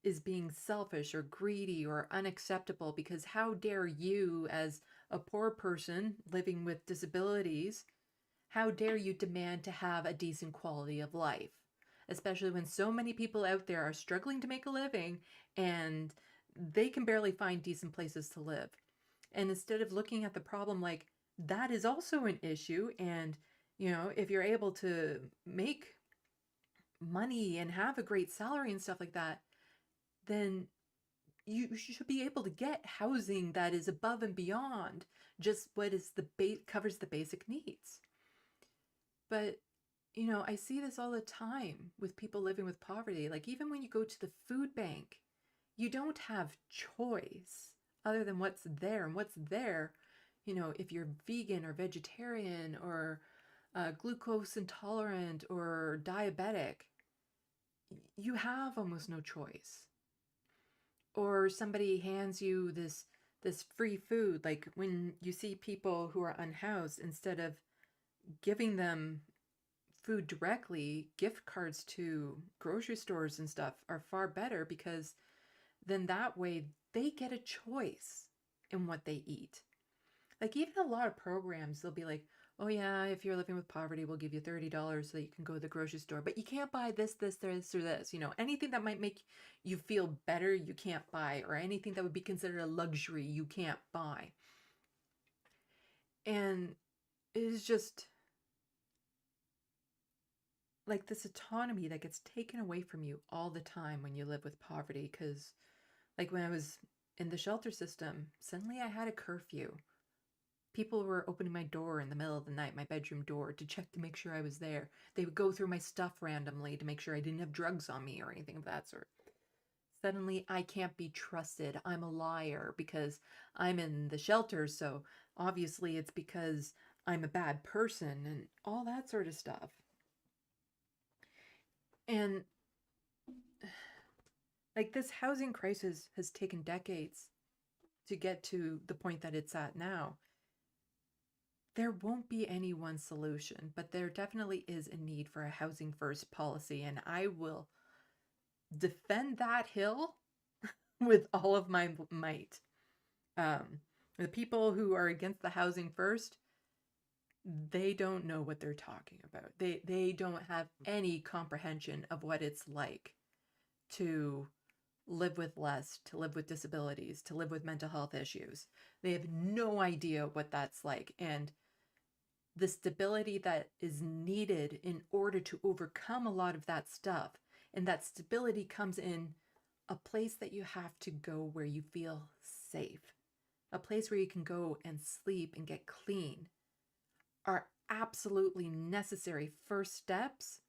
is being selfish or greedy or unacceptable, because how dare you, as a poor person living with disabilities, how dare you demand to have a decent quality of life, especially when so many people out there are struggling to make a living and they can barely find decent places to live. And instead of looking at the problem like that is also an issue, and if you're able to make money and have a great salary and stuff like that, then you should be able to get housing that is above and beyond just what is covers the basic needs. But I see this all the time with people living with poverty. Like, even when you go to the food bank, you don't have choice other than what's there. And what's there, if you're vegan or vegetarian or glucose intolerant or diabetic, you have almost no choice. Or somebody hands you this free food. Like, when you see people who are unhoused, instead of giving them food directly, gift cards to grocery stores and stuff are far better, because then that way they get a choice in what they eat. Like, even a lot of programs, they'll be like, oh yeah, if you're living with poverty, we'll give you $30 so that you can go to the grocery store, but you can't buy this, or this. Anything that might make you feel better, you can't buy, or anything that would be considered a luxury, you can't buy. And it is just like this autonomy that gets taken away from you all the time when you live with poverty. Because, like, when I was in the shelter system, suddenly I had a curfew. People were opening my door in the middle of the night, my bedroom door, to check to make sure I was there. They would go through my stuff randomly to make sure I didn't have drugs on me or anything of that sort. Suddenly, I can't be trusted. I'm a liar because I'm in the shelter, so obviously it's because I'm a bad person and all that sort of stuff. And like, this housing crisis has taken decades to get to the point that it's at now. There won't be any one solution, but there definitely is a need for a housing first policy, and I will defend that hill with all of my might. The people who are against the housing first, they don't know what they're talking about. They don't have any comprehension of what it's like to live with less, to live with disabilities, to live with mental health issues. They have no idea what that's like. And the stability that is needed in order to overcome a lot of that stuff. And that stability comes in a place that you have to go where you feel safe, a place where you can go and sleep and get clean, are absolutely necessary first steps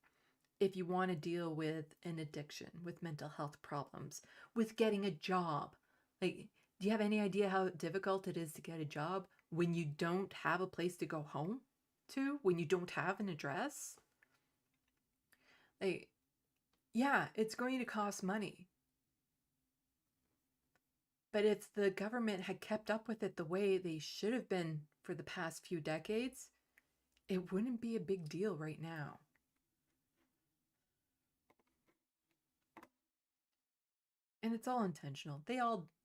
if you want to deal with an addiction, with mental health problems, with getting a job. Like, do you have any idea how difficult it is to get a job when you don't have a place to go home to, when you don't have an address? Like, yeah, it's going to cost money. But if the government had kept up with it the way they should have been for the past few decades, it wouldn't be a big deal right now. And it's all intentional.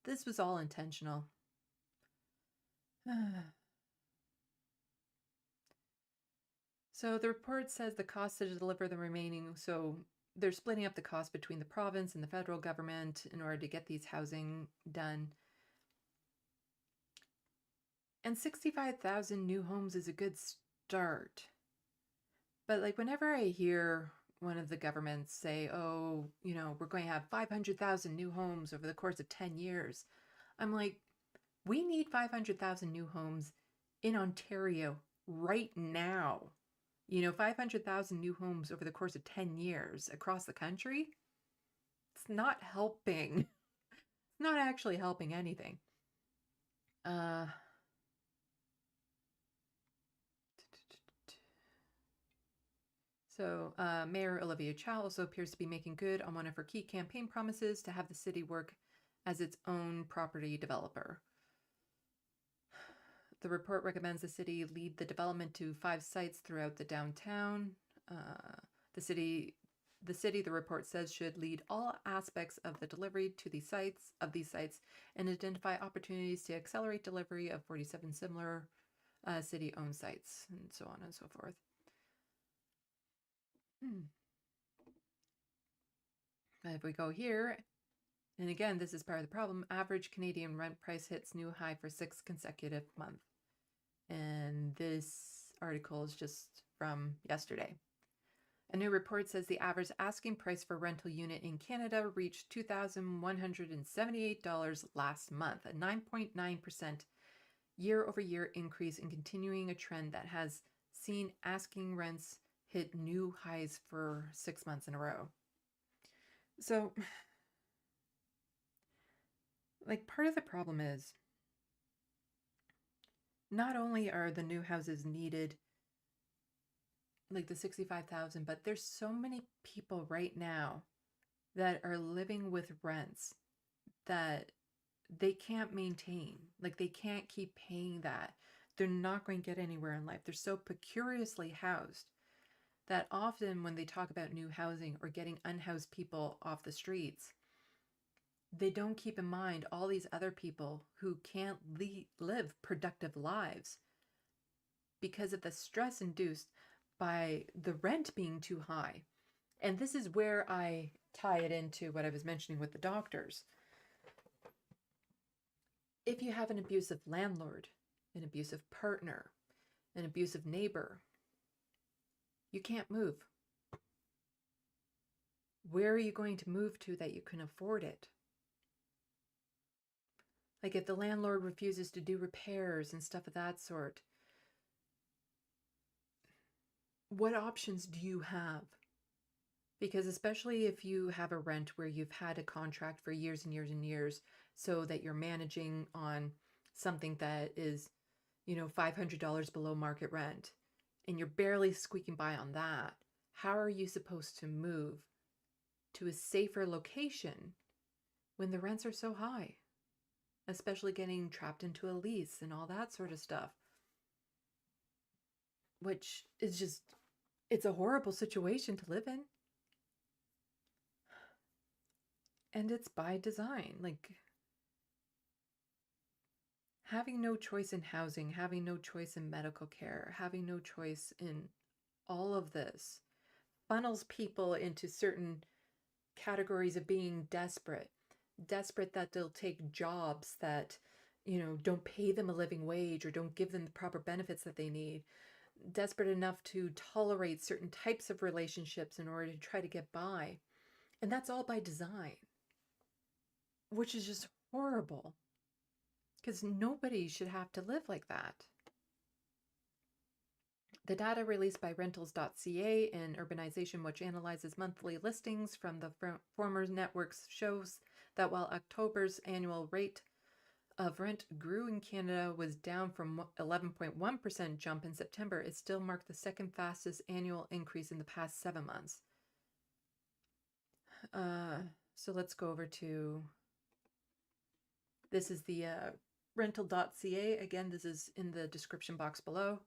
This was all intentional. So the report says the cost to deliver the remaining, so they're splitting up the cost between the province and the federal government in order to get these housing done. And 65,000 new homes is a good start. But like, whenever I hear one of the governments say, oh, we're going to have 500,000 new homes over the course of 10 years. I'm like, we need 500,000 new homes in Ontario right now. 500,000 new homes over the course of 10 years across the country. It's not helping. It's not actually helping anything. So Mayor Olivia Chow also appears to be making good on one of her key campaign promises to have the city work as its own property developer. The report recommends the city lead the development to 5 sites throughout the downtown. The report says, should lead all aspects of the delivery to these sites and identify opportunities to accelerate delivery of 47 similar city-owned sites, and so on and so forth. If we go here, and again, this is part of the problem, average Canadian rent price hits new high for 6th consecutive month. And this article is just from yesterday. A new report says the average asking price for a rental unit in Canada reached $2,178 last month, a 9.9% year-over-year increase, and continuing a trend that has seen asking rents hit new highs for 6 months in a row. So, part of the problem is not only are the new houses needed, the 65,000, but there's so many people right now that are living with rents that they can't maintain. They can't keep paying that. They're not going to get anywhere in life. They're so precariously housed that often when they talk about new housing or getting unhoused people off the streets, they don't keep in mind all these other people who can't live productive lives because of the stress induced by the rent being too high. And this is where I tie it into what I was mentioning with the doctors. If you have an abusive landlord, an abusive partner, an abusive neighbor, you can't move. Where are you going to move to that you can afford it? If the landlord refuses to do repairs and stuff of that sort, what options do you have? Because especially if you have a rent where you've had a contract for years and years and years, so that you're managing on something that is, $500 below market rent, and you're barely squeaking by on that, how are you supposed to move to a safer location when the rents are so high? Especially getting trapped into a lease and all that sort of stuff. Which is just, it's a horrible situation to live in. And it's by design. Having no choice in housing, having no choice in medical care, having no choice in all of this funnels people into certain categories of being desperate that they'll take jobs that, don't pay them a living wage or don't give them the proper benefits that they need, desperate enough to tolerate certain types of relationships in order to try to get by. And that's all by design, which is just horrible, because nobody should have to live like that. The data released by rentals.ca and Urbanization, which analyzes monthly listings from the former networks, shows that while October's annual rate of rent grew in Canada was down from 11.1% jump in September, it still marked the second fastest annual increase in the past 7 months. So let's go over to, this is the rental.ca. Again, this is in the description box below.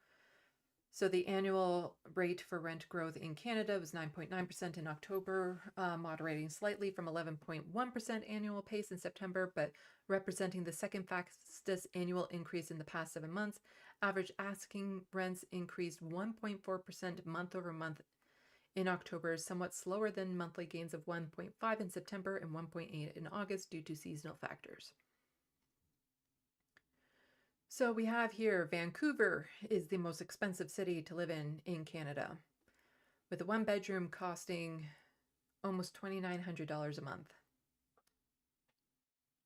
So the annual rate for rent growth in Canada was 9.9% in October, moderating slightly from 11.1% annual pace in September, but representing the second fastest annual increase in the past 7 months. Average asking rents increased 1.4% month over month in October, somewhat slower than monthly gains of 1.5 in September and 1.8 in August due to seasonal factors. So we have here, Vancouver is the most expensive city to live in Canada. with a 1-bedroom costing almost $2,900 a month.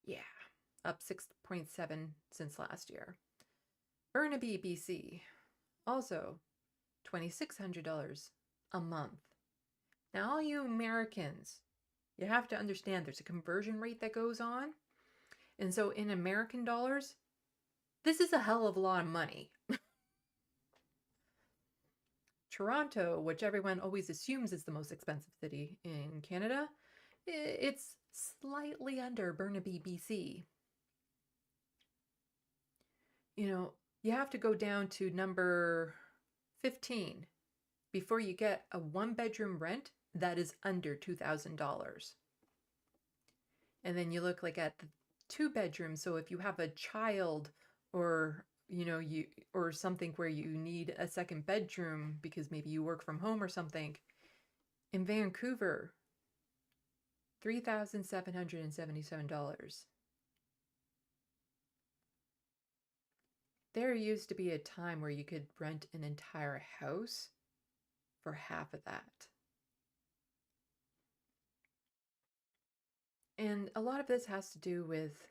Yeah, up 6.7 since last year. Burnaby, BC, also $2,600 a month. Now, all you Americans, you have to understand there's a conversion rate that goes on. And so in American dollars, this is a hell of a lot of money. Toronto, which everyone always assumes is the most expensive city in Canada, it's slightly under Burnaby, BC. You know, you have to go down to number 15 before you get a 1-bedroom rent that is under $2,000. And then you look like at the 2-bedroom. So if you have a child or or something where you need a second bedroom because maybe you work from home or something, in Vancouver, $3,777. There used to be a time where you could rent an entire house for half of that. And a lot of this has to do with,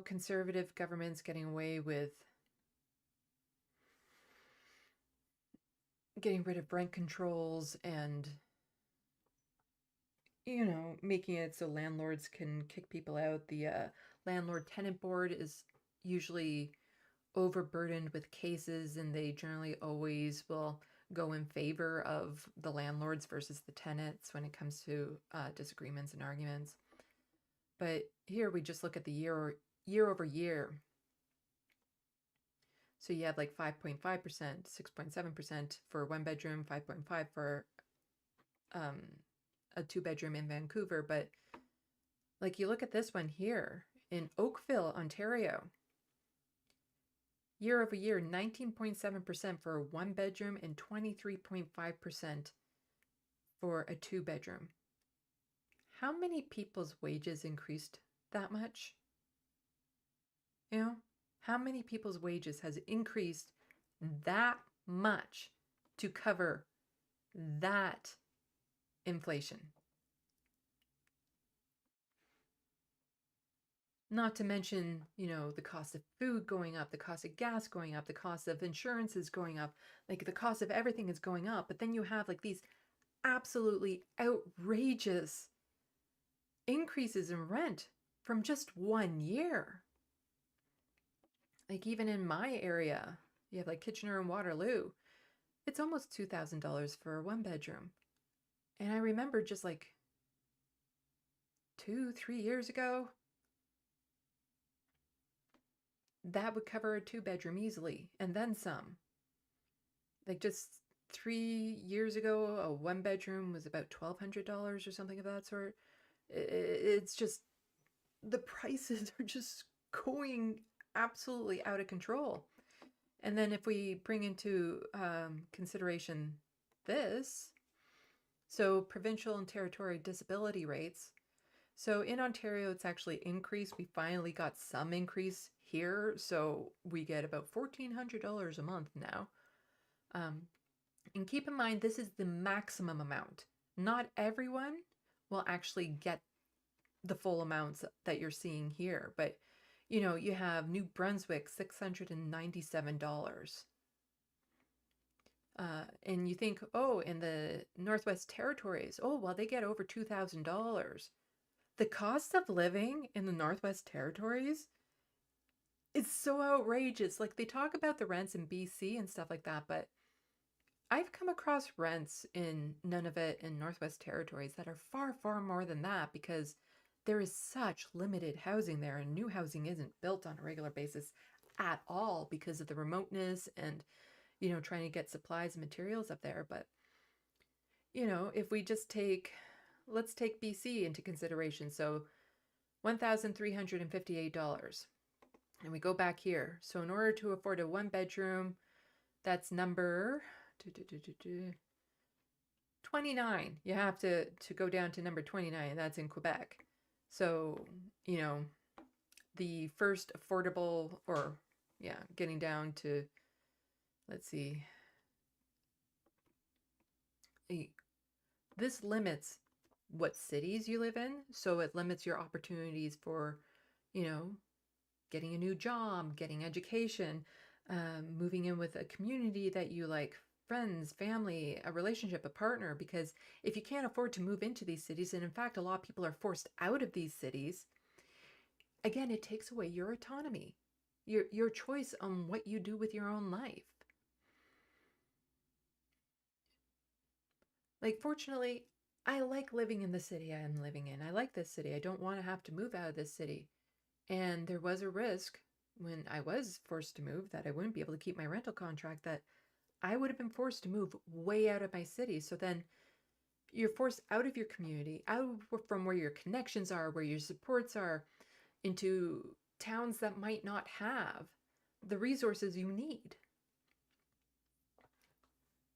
conservative governments getting away with getting rid of rent controls and, making it so landlords can kick people out. The landlord-tenant board is usually overburdened with cases, and they generally always will go in favor of the landlords versus the tenants when it comes to disagreements and arguments. But here we just look at the year over year. So you have like 5.5%, 6.7% for a 1-bedroom, 5.5% for a 2-bedroom in Vancouver. But like you look at this one here in Oakville, Ontario, year over year, 19.7% for a 1-bedroom and 23.5% for a 2-bedroom. How many people's wages increased that much? How many people's wages has increased that much to cover that inflation? Not to mention, the cost of food going up, the cost of gas going up, the cost of insurance is going up, like the cost of everything is going up. But then you have like these absolutely outrageous increases in rent from just 1 year. Like even in my area, you have like Kitchener and Waterloo, it's almost $2,000 for a 1-bedroom. And I remember just like 2-3 years ago, that would cover a 2-bedroom easily, and then some. Like just 3 years ago, a 1-bedroom was about $1,200 or something of that sort. It's just, the prices are just going absolutely out of control. And then if we bring into consideration this, so provincial and territory disability rates. So in Ontario, it's actually increased. We finally got some increase here. So we get about $1,400 a month now. And keep in mind, this is the maximum amount. Not everyone will actually get the full amounts that you're seeing here. But, you have New Brunswick, $697. And you think, in the Northwest Territories, well, they get over $2,000. The cost of living in the Northwest Territories is so outrageous. Like they talk about the rents in BC and stuff like that, but I've come across rents in Nunavut and Northwest Territories that are far, far more than that because there is such limited housing there, and new housing isn't built on a regular basis at all because of the remoteness and, trying to get supplies and materials up there. But, if we just let's take BC into consideration. So $1,358. And we go back here. So in order to afford a 1-bedroom, that's number 29. You have to go down to number 29, and that's in Quebec. So, the first affordable, getting down to, let's see, This limits what cities you live in, so it limits your opportunities for, you know, getting a new job, getting education, moving in with a community that you like, friends, family, a relationship, a partner. Because if you can't afford to move into these cities, and in fact, a lot of people are forced out of these cities, again, it takes away your autonomy, your choice on what you do with your own life. Like, fortunately, I like living in the city I'm living in. I like this city. I don't want to have to move out of this city. And there was a risk when I was forced to move that I wouldn't be able to keep my rental contract, that I would have been forced to move way out of my city. So then you're forced out of your community, out from where your connections are, where your supports are, into towns that might not have the resources you need.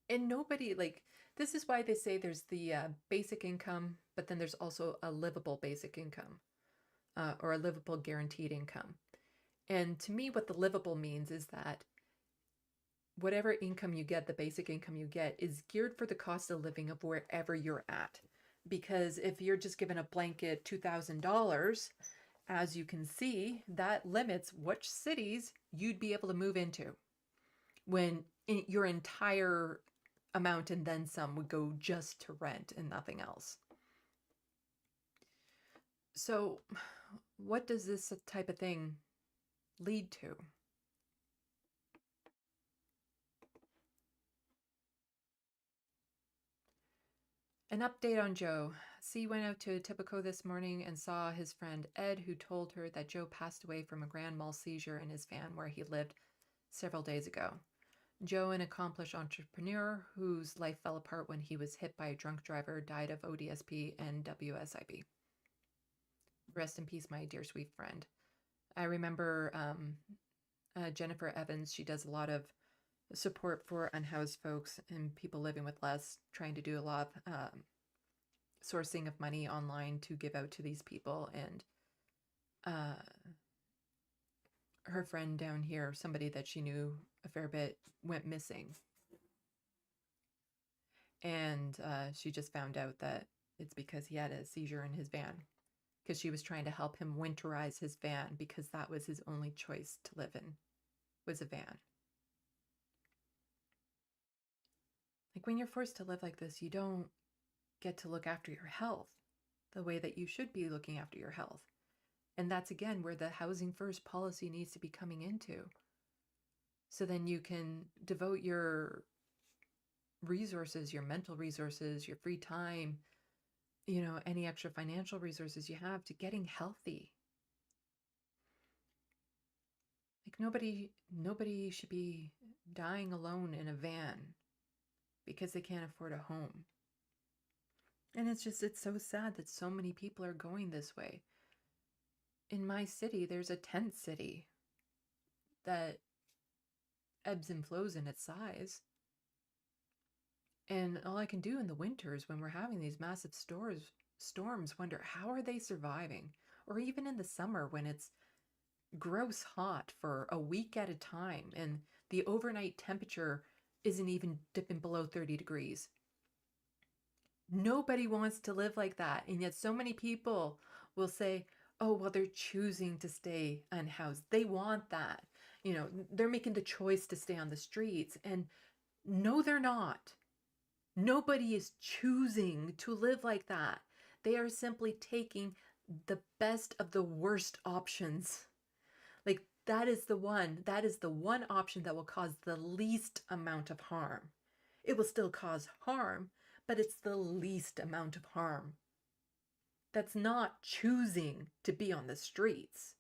And nobody, like, this is why they say there's the basic income, but then there's also a livable basic income, or a livable guaranteed income. And to me, what the livable means is that whatever income you get, the basic income you get, is geared for the cost of living of wherever you're at. Because if you're just given a blanket $2,000, as you can see, that limits which cities you'd be able to move into, when your entire amount and then some would go just to rent and nothing else. So what does this type of thing lead to? An update on Joe. C went out to Tipico this morning and saw his friend Ed, who told her that Joe passed away from a grand mal seizure in his van where he lived several days ago. Joe, an accomplished entrepreneur whose life fell apart when he was hit by a drunk driver, died of ODSP and WSIB. Rest in peace, my dear sweet friend. I remember Jennifer Evans. She does a lot of support for unhoused folks and people living with less, trying to do a lot of sourcing of money online to give out to these people. And her friend down here, somebody that she knew a fair bit, went missing. And she just found out that it's because he had a seizure in his van, because she was trying to help him winterize his van, because that was his only choice to live in, was a van. Like, when you're forced to live like this, you don't get to look after your health the way that you should be looking after your health. And that's, again, where the housing first policy needs to be coming into. So then you can devote your resources, your mental resources, your free time, any extra financial resources you have, to getting healthy. Like, nobody should be dying alone in a van because they can't afford a home. And it's so sad that so many people are going this way. In my city, there's a tent city that ebbs and flows in its size. And all I can do in the winters, when we're having these massive storms, wonder, how are they surviving? Or even in the summer, when it's gross hot for a week at a time and the overnight temperature isn't even dipping below 30 degrees. Nobody wants to live like that. And yet so many people will say, oh, well, they're choosing to stay unhoused. They want that. They're making the choice to stay on the streets. And no, they're not. Nobody is choosing to live like that. They are simply taking the best of the worst options. Like, that is the one option that will cause the least amount of harm. It will still cause harm, but it's the least amount of harm. That's not choosing to be on the streets.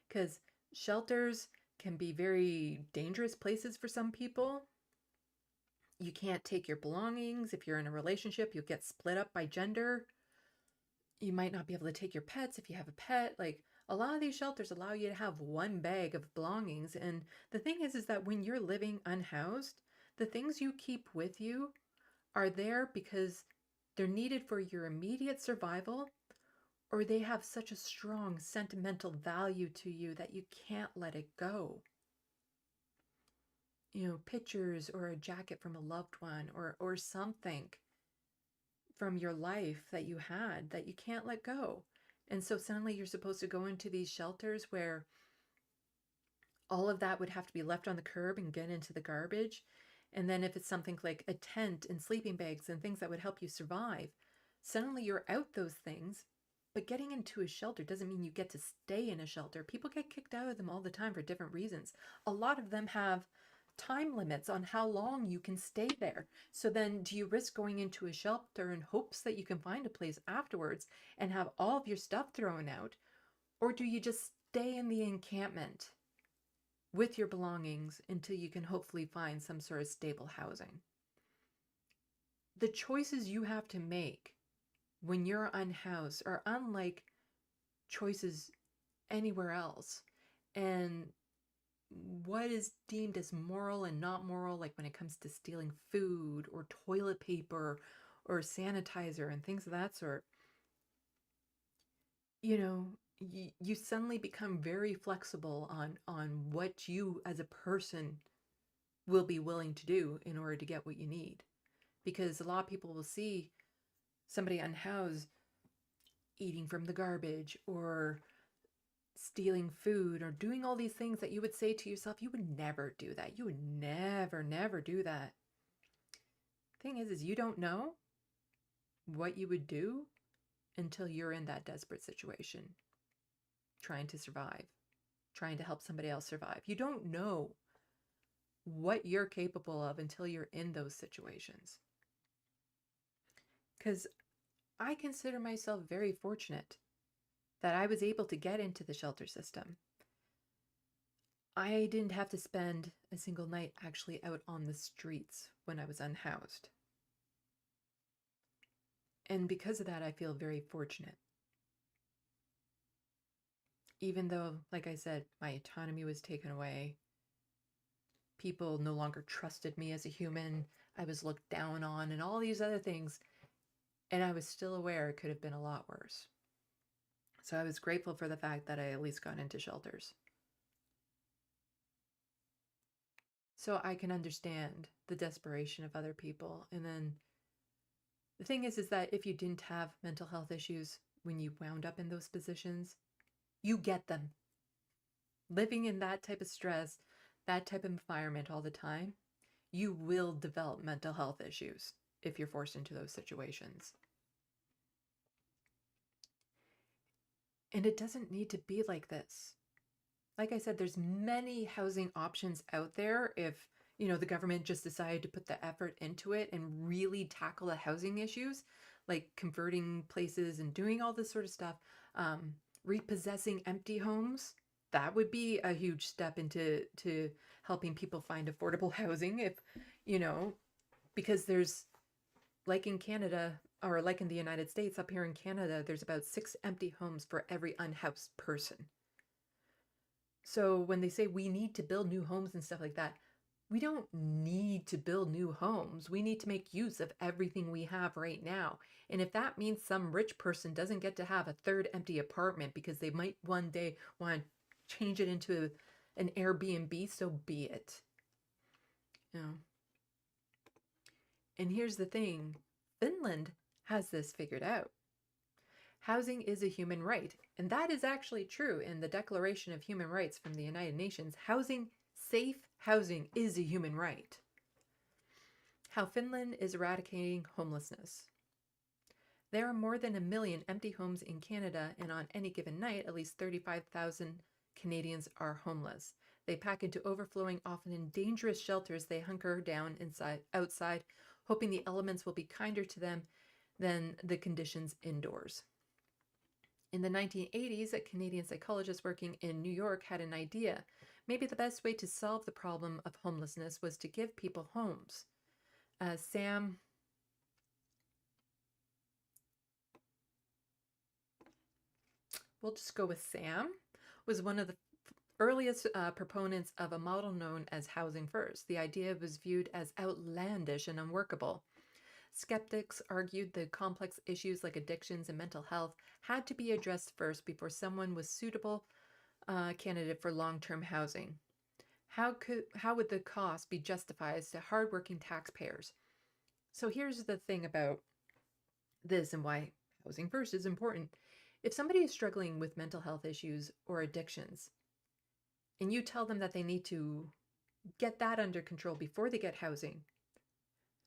Because shelters can be very dangerous places for some people. You can't take your belongings. If you're in a relationship, you'll get split up by gender. You might not be able to take your pets if you have a pet. Like, a lot of these shelters allow you to have one bag of belongings. And the thing is that when you're living unhoused, the things you keep with you are there because they're needed for your immediate survival, or they have such a strong sentimental value to you that you can't let it go. pictures or a jacket from a loved one or something from your life that you had that you can't let go. And so suddenly you're supposed to go into these shelters where all of that would have to be left on the curb and get into the garbage. And then if it's something like a tent and sleeping bags and things that would help you survive, suddenly you're out those things. But getting into a shelter doesn't mean you get to stay in a shelter. People get kicked out of them all the time for different reasons. A lot of them have time limits on how long you can stay there. So then do you risk going into a shelter in hopes that you can find a place afterwards and have all of your stuff thrown out? Or do you just stay in the encampment with your belongings until you can hopefully find some sort of stable housing? The choices you have to make when you're unhoused are unlike choices anywhere else. And what is deemed as moral and not moral, like when it comes to stealing food or toilet paper or sanitizer and things of that sort, you suddenly become very flexible on what you as a person will be willing to do in order to get what you need. Because a lot of people will see somebody unhoused eating from the garbage or stealing food or doing all these things that you would say to yourself, you would never do that. You would never do that. Thing is you don't know what you would do until you're in that desperate situation, trying to survive, trying to help somebody else survive. You don't know what you're capable of until you're in those situations. Because I consider myself very fortunate that I was able to get into the shelter system. I didn't have to spend a single night actually out on the streets when I was unhoused. And because of that, I feel very fortunate. Even though, like I said, my autonomy was taken away, people no longer trusted me as a human, I was looked down on, and all these other things, and I was still aware it could have been a lot worse. So I was grateful for the fact that I at least got into shelters. So I can understand the desperation of other people. And then the thing is that if you didn't have mental health issues when you wound up in those positions, you get them. Living in that type of stress, that type of environment all the time, you will develop mental health issues if you're forced into those situations. And it doesn't need to be like this. Like I said, there's many housing options out there if, the government just decided to put the effort into it and really tackle the housing issues, like converting places and doing all this sort of stuff, repossessing empty homes. That would be a huge step into helping people find affordable housing if, because there's, like in Canada, or like in the United States, up here in Canada, there's about 6 empty homes for every unhoused person. So when they say we need to build new homes and stuff like that, we don't need to build new homes. We need to make use of everything we have right now. And if that means some rich person doesn't get to have a third empty apartment because they might one day want to change it into an Airbnb, so be it. And here's the thing, Finland has this figured out. Housing is a human right, and that is actually true in the Declaration of Human Rights from the United Nations. Safe housing is a human right. How Finland is eradicating homelessness. There are more than 1 million empty homes in Canada, and on any given night, at least 35,000 Canadians are homeless. They pack into overflowing, often in dangerous shelters. They hunker down outside, hoping the elements will be kinder to them than the conditions indoors. In the 1980s, a Canadian psychologist working in New York had an idea. Maybe the best way to solve the problem of homelessness was to give people homes. We'll just go with Sam, was one of the earliest proponents of a model known as Housing First. The idea was viewed as outlandish and unworkable. Skeptics argued the complex issues like addictions and mental health had to be addressed first before someone was suitable candidate for long-term housing. How would the cost be justified to hardworking taxpayers? So here's the thing about this and why housing first is important. If somebody is struggling with mental health issues or addictions, and you tell them that they need to get that under control before they get housing,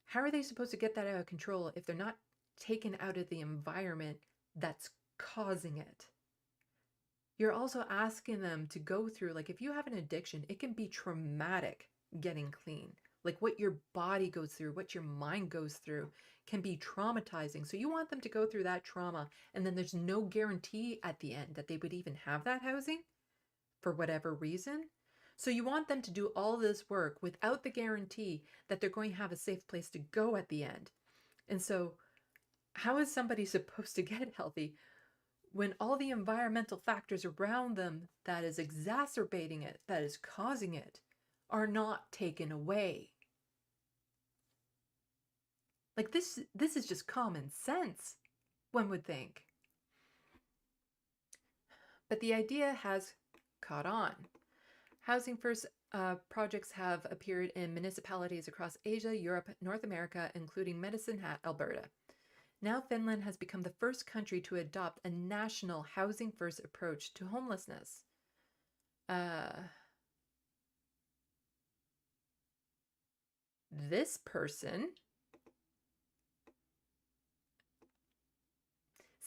how are they supposed to get that out of control if they're not taken out of the environment that's causing it? You're also asking them to go through, like, if you have an addiction, it can be traumatic getting clean. Like, what your body goes through, what your mind goes through can be traumatizing. So you want them to go through that trauma, and then there's no guarantee at the end that they would even have that housing for whatever reason. So you want them to do all this work without the guarantee that they're going to have a safe place to go at the end. And so how is somebody supposed to get healthy when all the environmental factors around them that is exacerbating it, that is causing it, are not taken away? Like, this is just common sense, one would think. But the idea has caught on. Housing First projects have appeared in municipalities across Asia, Europe, North America, including Medicine Hat, Alberta. Now Finland has become the first country to adopt a national housing first approach to homelessness. This person,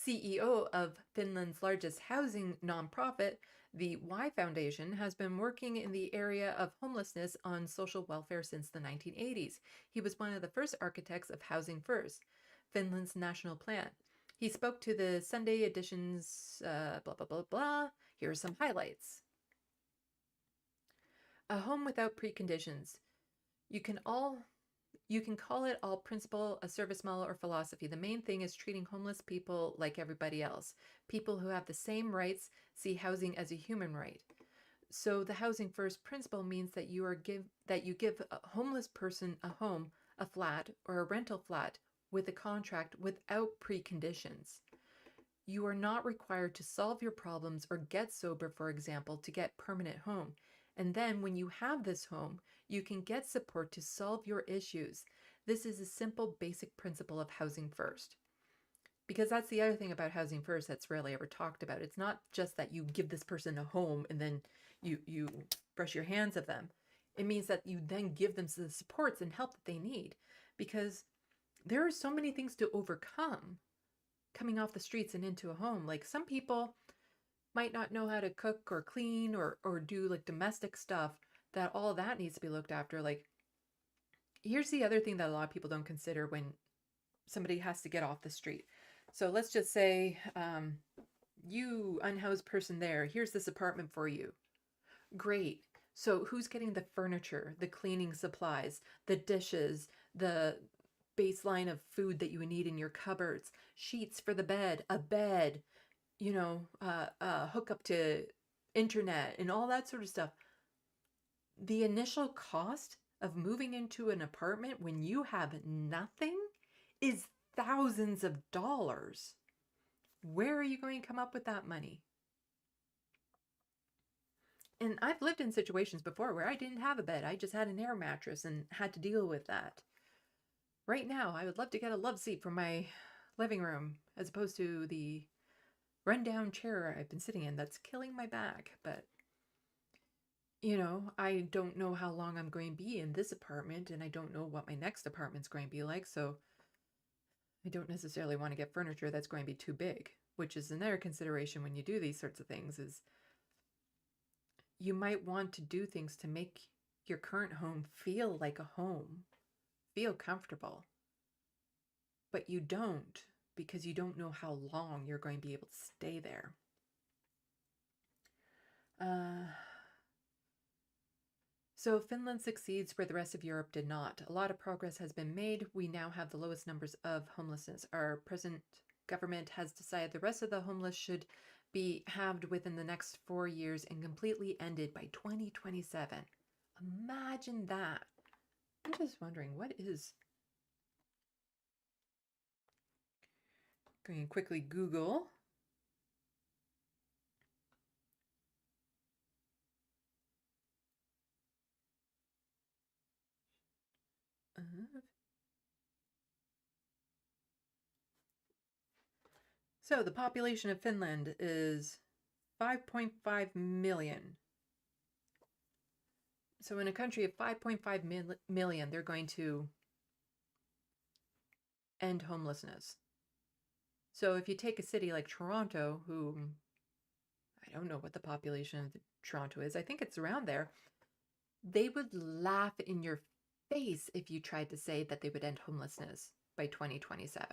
CEO of Finland's largest housing nonprofit, the Y Foundation, has been working in the area of homelessness on social welfare since the 1980s. He was one of the first architects of Housing First, Finland's national plan. He spoke to the Sunday edition's blah, blah, blah, blah. Here are some highlights. A home without preconditions. You can call it all principle, a service model, or philosophy. The main thing is treating homeless people like everybody else. People who have the same rights see housing as a human right. So the housing first principle means that you give a homeless person a home, a flat, or a rental flat with a contract without preconditions. You are not required to solve your problems or get sober, for example, to get permanent home. And then when you have this home, you can get support to solve your issues. This is a simple, basic principle of Housing First. Because that's the other thing about Housing First that's rarely ever talked about. It's not just that you give this person a home and then you brush your hands of them. It means that you then give them the supports and help that they need. Because there are so many things to overcome coming off the streets and into a home. Like, some people might not know how to cook or clean or do like domestic stuff, that all that needs to be looked after. Like, here's the other thing that a lot of people don't consider when somebody has to get off the street. So let's just say, you unhoused person there, here's this apartment for you. Great. So who's getting the furniture, the cleaning supplies, the dishes, the baseline of food that you would need in your cupboards, sheets for the bed, a bed, hook up to internet and all that sort of stuff. The initial cost of moving into an apartment when you have nothing is thousands of dollars. Where are you going to come up with that money? And I've lived in situations before where I didn't have a bed. I just had an air mattress and had to deal with that. Right now, I would love to get a love seat for my living room as opposed to the rundown chair I've been sitting in that's killing my back. But, I don't know how long I'm going to be in this apartment, and I don't know what my next apartment's going to be like. So I don't necessarily want to get furniture that's going to be too big, which is another consideration when you do these sorts of things. Is you might want to do things to make your current home feel like a home, feel comfortable, but you don't, because you don't know how long you're going to be able to stay there. So Finland succeeds where the rest of Europe did not. A lot of progress has been made. We now have the lowest numbers of homelessness. Our present government has decided the rest of the homeless should be halved within the next 4 years and completely ended by 2027. Imagine that. I'm just wondering, what is... Going to quickly Google. So the population of Finland is 5.5 million. So in a country of 5.5 million, they're going to end homelessness. So if you take a city like Toronto, who I don't know what the population of Toronto is, I think it's around there, they would laugh in your face if you tried to say that they would end homelessness by 2027.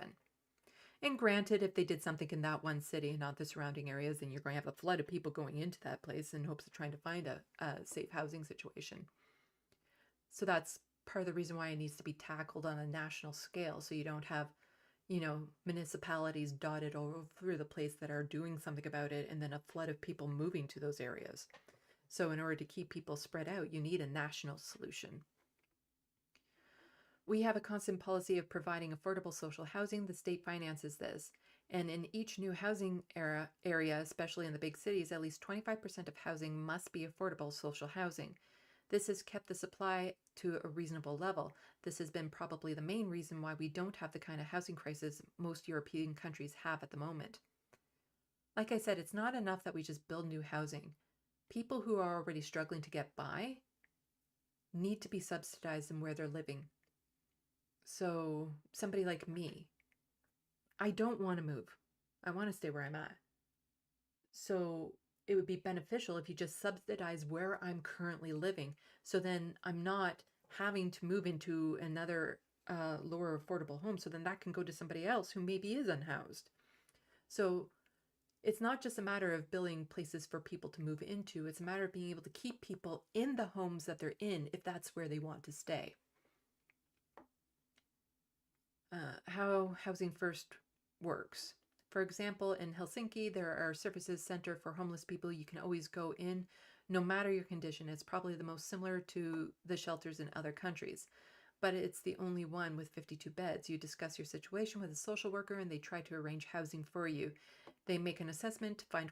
And granted, if they did something in that one city and not the surrounding areas, then you're going to have a flood of people going into that place in hopes of trying to find a safe housing situation. So that's part of the reason why it needs to be tackled on a national scale, so you don't have, municipalities dotted all over the place that are doing something about it and then a flood of people moving to those areas. So in order to keep people spread out, you need a national solution. We have a constant policy of providing affordable social housing. The state finances this. And in each new housing area, especially in the big cities, at least 25% of housing must be affordable social housing. This has kept the supply to a reasonable level. This has been probably the main reason why we don't have the kind of housing crisis most European countries have at the moment. Like I said, it's not enough that we just build new housing. People who are already struggling to get by need to be subsidized in where they're living. So somebody like me, I don't want to move. I want to stay where I'm at. So it would be beneficial if you just subsidize where I'm currently living. So then I'm not having to move into another lower affordable home. So then that can go to somebody else who maybe is unhoused. So it's not just a matter of building places for people to move into. It's a matter of being able to keep people in the homes that they're in if that's where they want to stay. How Housing First works. For example, in Helsinki, there are services center for homeless people. You can always go in, no matter your condition. It's probably the most similar to the shelters in other countries, but it's the only one with 52 beds. You discuss your situation with a social worker, and they try to arrange housing for you. They make an assessment to find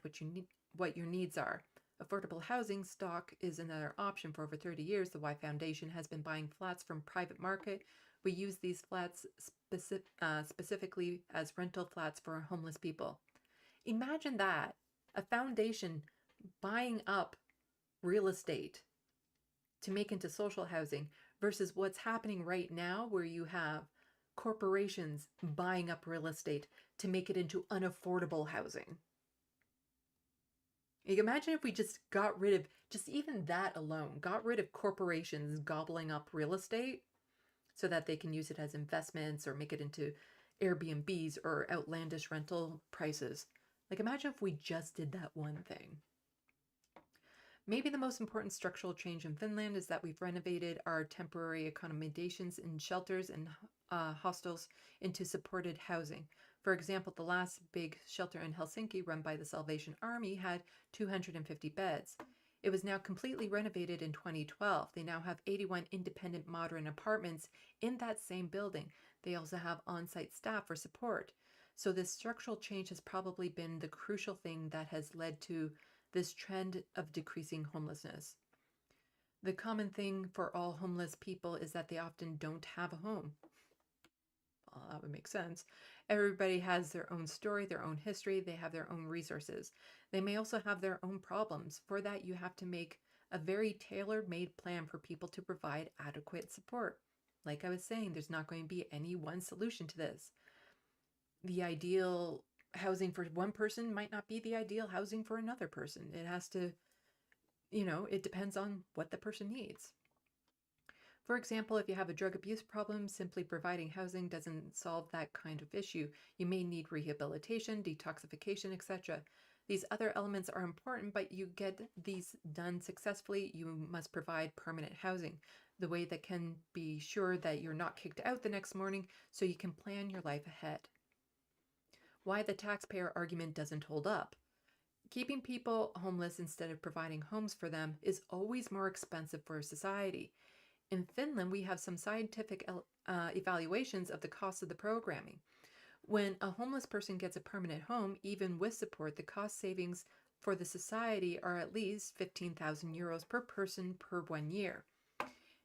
what your needs are. Affordable housing stock is another option. For over 30 years, the Y Foundation has been buying flats from private market. We use these flats specifically as rental flats for homeless people. Imagine that, a foundation buying up real estate to make into social housing versus what's happening right now where you have corporations buying up real estate to make it into unaffordable housing. You can imagine if we just got rid of, just even that alone, got rid of corporations gobbling up real estate so that they can use it as investments or make it into Airbnbs or outlandish rental prices. Like, imagine if we just did that one thing. Maybe the most important structural change in Finland is that we've renovated our temporary accommodations in shelters and hostels into supported housing. For example, the last big shelter in Helsinki run by the Salvation Army had 250 beds. It was now completely renovated in 2012. They now have 81 independent modern apartments in that same building. They also have on-site staff for support. So this structural change has probably been the crucial thing that has led to this trend of decreasing homelessness. The common thing for all homeless people is that they often don't have a home. Well, that would make sense. Everybody has their own story, their own history, they have their own resources. They may also have their own problems. For that, you have to make a very tailor-made plan for people to provide adequate support. Like I was saying, there's not going to be any one solution to this. The ideal housing for one person might not be the ideal housing for another person. It has to, it depends on what the person needs. For example, if you have a drug abuse problem, simply providing housing doesn't solve that kind of issue. You may need rehabilitation, detoxification, etc. These other elements are important, but you get these done successfully, you must provide permanent housing. The way that can be sure that you're not kicked out the next morning so you can plan your life ahead. Why the taxpayer argument doesn't hold up. Keeping people homeless instead of providing homes for them is always more expensive for society. In Finland, we have some scientific evaluations of the cost of the programming. When a homeless person gets a permanent home, even with support, the cost savings for the society are at least 15,000 euros per person per 1 year.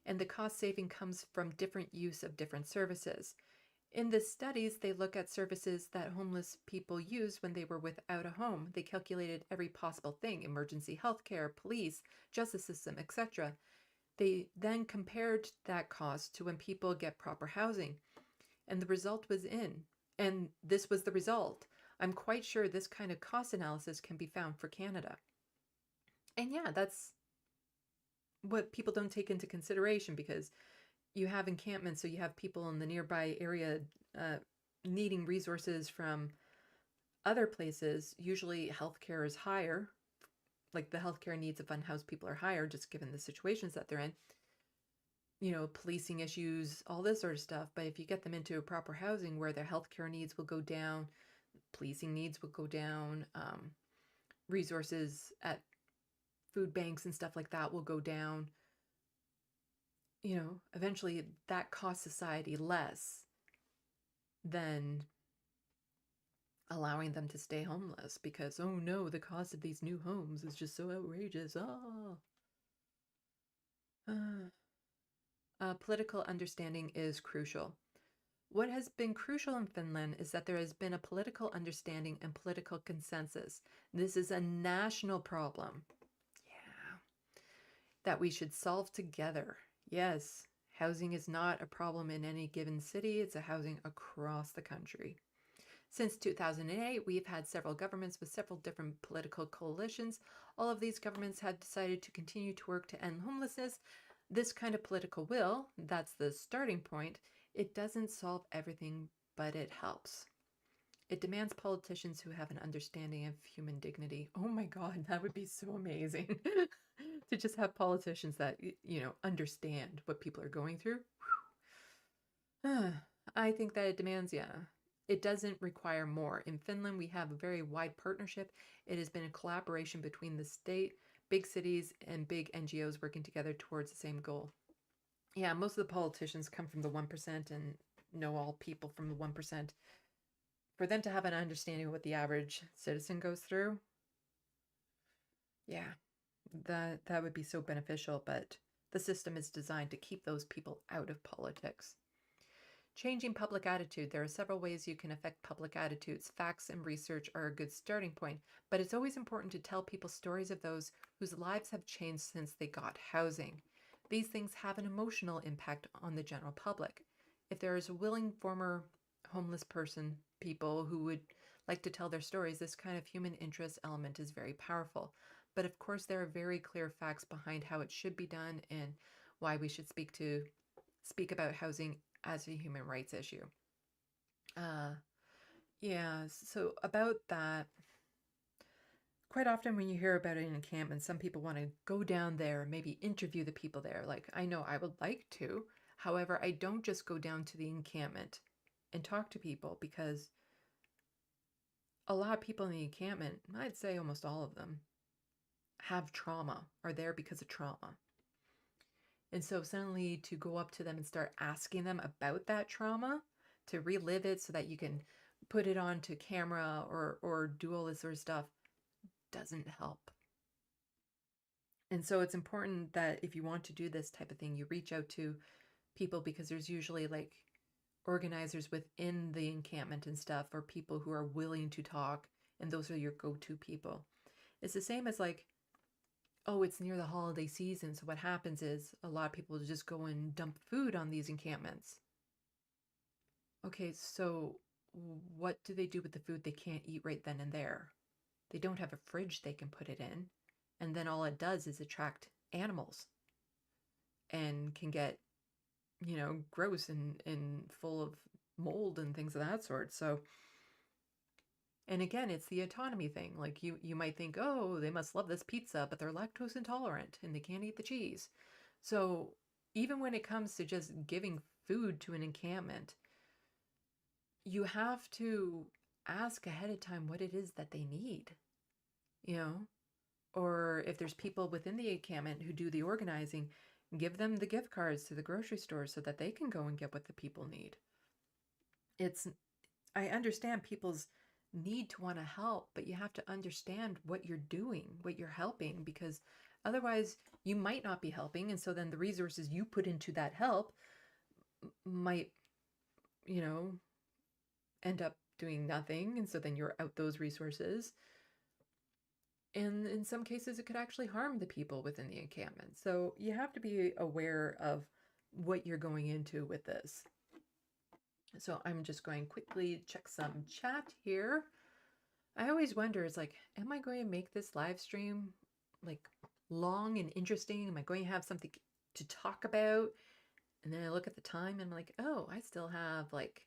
and the cost saving comes from different use of different services. In the studies, they look at services that homeless people used when they were without a home. They calculated every possible thing: emergency healthcare, police, justice system, etc. They then compared that cost to when people get proper housing, and the result was in. And this was the result. I'm quite sure this kind of cost analysis can be found for Canada. And yeah, that's what people don't take into consideration, because you have encampments, so you have people in the nearby area needing resources from other places. Usually healthcare is higher, like the healthcare needs of unhoused people are higher, just given the situations that they're in, policing issues, all this sort of stuff. But if you get them into proper housing where their healthcare needs will go down, policing needs will go down, resources at food banks and stuff like that will go down, eventually that costs society less than allowing them to stay homeless, because, oh no, the cost of these new homes is just so outrageous. Political understanding is crucial. What has been crucial in Finland is that there has been a political understanding and political consensus. This is a national problem. Yeah. That we should solve together. Yes, housing is not a problem in any given city. It's a housing across the country. Since 2008, we've had several governments with several different political coalitions. All of these governments have decided to continue to work to end homelessness. This kind of political will, that's the starting point. It doesn't solve everything, but it helps. It demands politicians who have an understanding of human dignity. Oh my God, that would be so amazing. To just have politicians that, understand what people are going through. I think that it demands, it doesn't require more. In Finland, we have a very wide partnership. It has been a collaboration between the state, big cities, and big NGOs working together towards the same goal. Yeah, most of the politicians come from the 1% and know all people from the 1%. For them to have an understanding of what the average citizen goes through, yeah, that would be so beneficial, but the system is designed to keep those people out of politics. Changing public attitude. There are several ways you can affect public attitudes. Facts and research are a good starting point, but it's always important to tell people stories of those whose lives have changed since they got housing. These things have an emotional impact on the general public. If there is a willing former homeless people who would like to tell their stories, this kind of human interest element is very powerful. But of course, there are very clear facts behind how it should be done and why we should speak about housing as a human rights issue. Yeah, so about that, quite often when you hear about an encampment, some people want to go down there and maybe interview the people there. Like, I know I would like to. However, I don't just go down to the encampment and talk to people, because a lot of people in the encampment, I'd say almost all of them, have trauma, are there because of trauma. And so suddenly to go up to them and start asking them about that trauma, to relive it so that you can put it onto camera or do all this sort of stuff, doesn't help. And so it's important that if you want to do this type of thing, you reach out to people, because there's usually like organizers within the encampment and stuff, or people who are willing to talk, and those are your go-to people. It's the same as like, oh, it's near the holiday season, so what happens is a lot of people just go and dump food on these encampments. Okay, so what do they do with the food they can't eat right then and there? They don't have a fridge they can put it in, and then all it does is attract animals and can get, gross and full of mold and things of that sort. So, and again, it's the autonomy thing. Like you might think, oh, they must love this pizza, but they're lactose intolerant and they can't eat the cheese. So even when it comes to just giving food to an encampment, you have to ask ahead of time what it is that they need, or if there's people within the encampment who do the organizing, give them the gift cards to the grocery store so that they can go and get what the people need. I understand people's need to want to help, but you have to understand what you're doing, what you're helping, because Otherwise, you might not be helping. And so then the resources you put into that help might, you know, end up doing nothing. And so then you're out those resources. And in some cases, it could actually harm the people within the encampment. So you have to be aware of what you're going into with this. So I'm just going quickly check some chat here. I always wonder, it's like, am I going to make this live stream like long and interesting? Am I going to have something to talk about? And then I look at the time and I'm like, oh, I still have like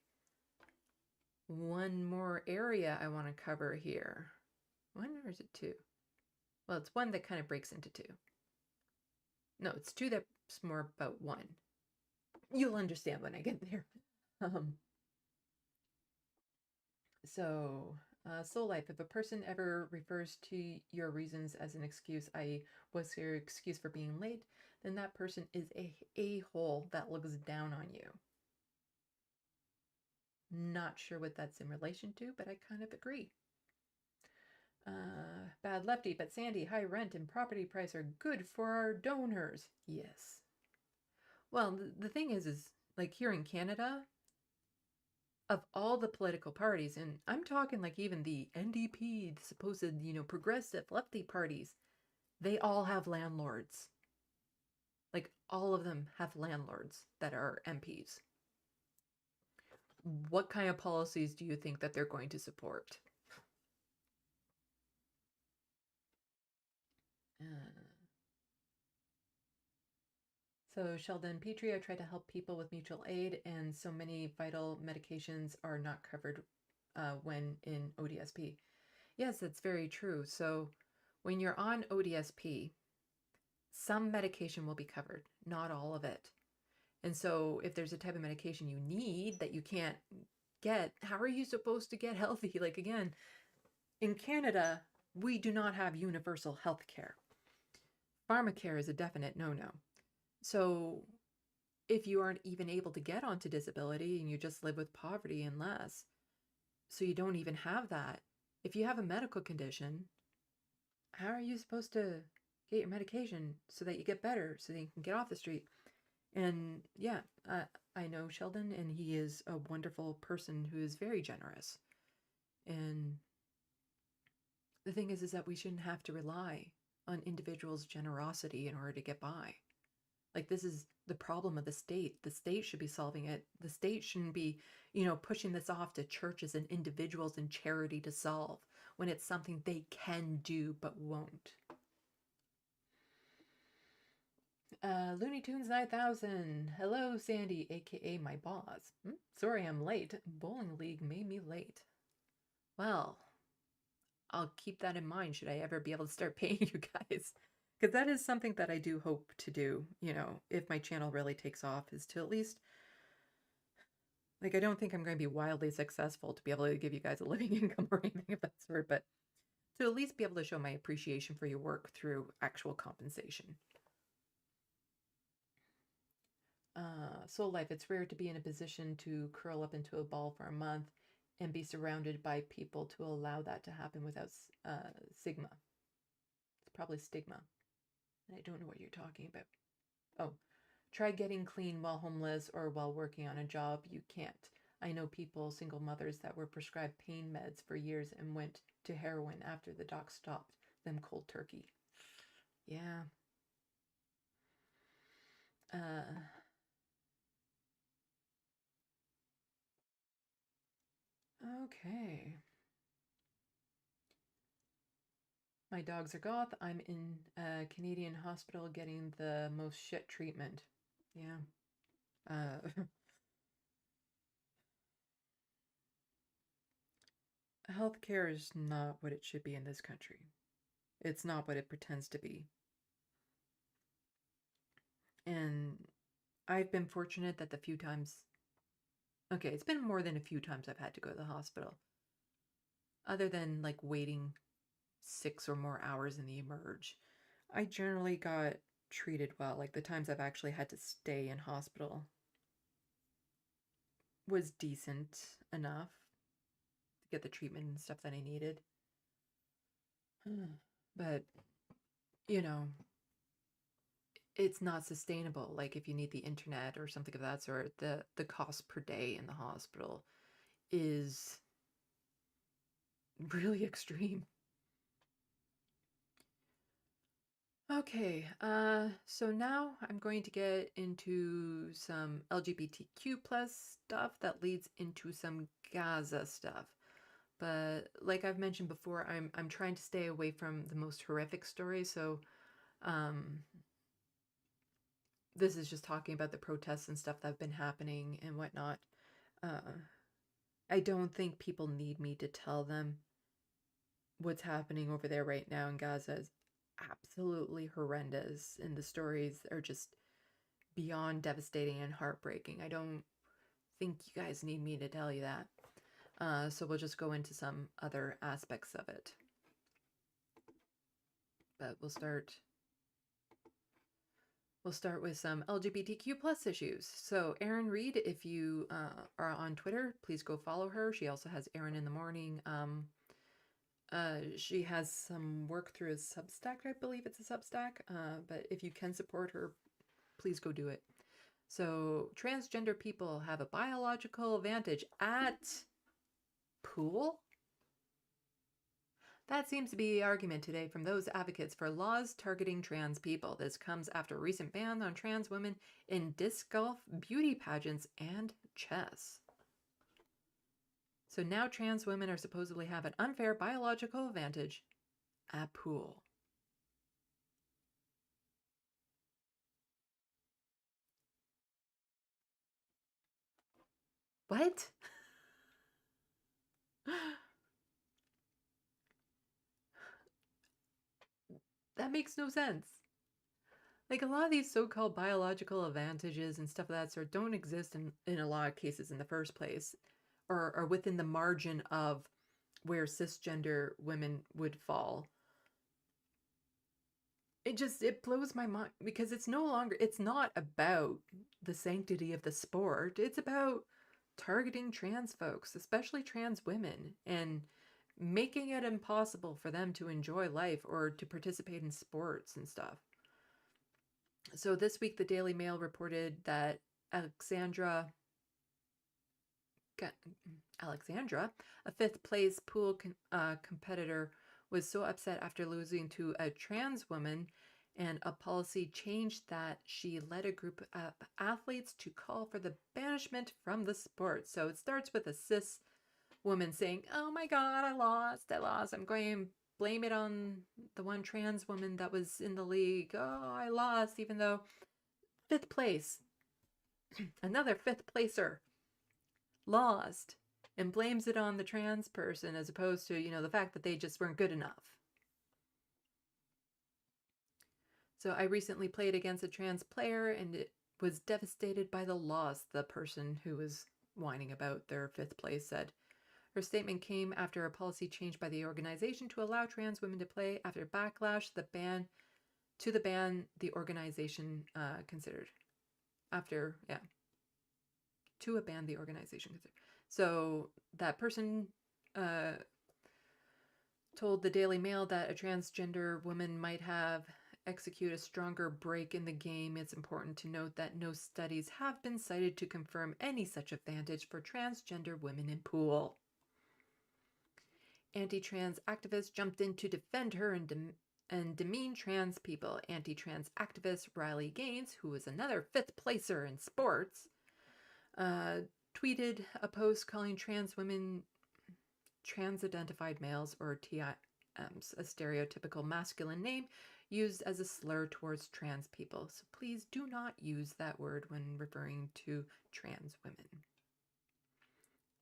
one more area I want to cover here. One, or is it two? Well, it's one that kind of breaks into two. No, it's two that's more about one. You'll understand when I get there. Soul Life, if a person ever refers to your reasons as an excuse, i.e., what's your excuse for being late, then that person is a a-hole that looks down on you. Not sure what that's in relation to, but I kind of agree. Bad Lefty, but Sandy, high rent and property price are good for our donors. Yes. Well, the thing is like here in Canada, of all the political parties, and I'm talking like even the NDP, the supposed, progressive lefty parties, they all have landlords. Like all of them have landlords that are MPs. What kind of policies do you think that they're going to support? So Sheldon Petrie, I try to help people with mutual aid, and so many vital medications are not covered when in ODSP. Yes, that's very true. So when you're on ODSP, some medication will be covered, not all of it. And so if there's a type of medication you need that you can't get, how are you supposed to get healthy? Like again, in Canada, we do not have universal health care. Pharmacare is a definite no-no. So if you aren't even able to get onto disability and you just live with poverty and less, so you don't even have that, if you have a medical condition, how are you supposed to get your medication so that you get better, so that you can get off the street? And yeah, I know Sheldon, and he is a wonderful person who is very generous. And the thing is that we shouldn't have to rely on individuals' generosity in order to get by. Like, this is the problem of the state. The state should be solving it. The state shouldn't be, pushing this off to churches and individuals and charity to solve when it's something they can do but won't. Looney Tunes 9000. Hello, Sandy, aka my boss. Sorry I'm late. Bowling League made me late. Well, I'll keep that in mind should I ever be able to start paying you guys. Because that is something that I do hope to do, if my channel really takes off, is to at least, like, I don't think I'm going to be wildly successful to be able to give you guys a living income or anything of that sort, but to at least be able to show my appreciation for your work through actual compensation. Soul Life, it's rare to be in a position to curl up into a ball for a month and be surrounded by people to allow that to happen without stigma. It's probably stigma. And I don't know what you're talking about. Oh, try getting clean while homeless or while working on a job. You can't. I know people, single mothers, that were prescribed pain meds for years and went to heroin after the doc stopped them cold turkey. Yeah. Okay. My dogs are goth. I'm in a Canadian hospital getting the most shit treatment. Yeah. Healthcare is not what it should be in this country. It's not what it pretends to be. And I've been fortunate that the few times, okay, it's been more than a few times I've had to go to the hospital. Other than like waiting 6 or more hours in the emerge, I generally got treated well. Like the times I've actually had to stay in hospital was decent enough to get the treatment and stuff that I needed. But, it's not sustainable. Like if you need the internet or something of that sort, the cost per day in the hospital is really extreme. Okay, so now I'm going to get into some LGBTQ plus stuff that leads into some Gaza stuff. But like I've mentioned before, I'm trying to stay away from the most horrific stories. So this is just talking about the protests and stuff that have been happening and whatnot. I don't think people need me to tell them what's happening over there right now in Gaza is absolutely horrendous, and the stories are just beyond devastating and heartbreaking. I don't think you guys need me to tell you that. So we'll just go into some other aspects of it. But we'll start with some LGBTQ plus issues. So Erin Reed, if you are on Twitter, please go follow her. She also has Erin in the Morning. She has some work through a Substack. I believe it's a Substack. But if you can support her, please go do it. So transgender people have a biological advantage at pool? That seems to be the argument today from those advocates for laws targeting trans people. This comes after a recent ban on trans women in disc golf, beauty pageants, and chess. So now trans women are supposedly have an unfair biological advantage at pool. What? That makes no sense. Like a lot of these so-called biological advantages and stuff of that sort don't exist in a lot of cases in the first place, or within the margin of where cisgender women would fall. It blows my mind because it's not about the sanctity of the sport. It's about targeting trans folks, especially trans women, and making it impossible for them to enjoy life or to participate in sports and stuff. So this week, the Daily Mail reported that Alexandra, a fifth place pool competitor, was so upset after losing to a trans woman, and a policy changed that she led a group of athletes to call for the banishment from the sport. So it starts with a cis woman saying, "Oh my God, I lost. I'm going to blame it on the one trans woman that was in the league. Oh, I lost, even though fifth place, another fifth placer lost, and blames it on the trans person as opposed to, the fact that they just weren't good enough." So I recently played against a trans player and it was devastated by the loss, the person who was whining about their fifth place said. Her statement came after a policy change by the organization to allow trans women to play after backlash the ban the organization considered. To a ban the organization considered. So that person told the Daily Mail that a transgender woman might have execute a stronger break in the game. It's important to note that no studies have been cited to confirm any such advantage for transgender women in pool. Anti-trans activists jumped in to defend her and demean trans people. Anti-trans activist Riley Gaines, who was another fifth placer in sports, tweeted a post calling trans women trans-identified males, or TIMs, a stereotypical masculine name used as a slur towards trans people. So please do not use that word when referring to trans women.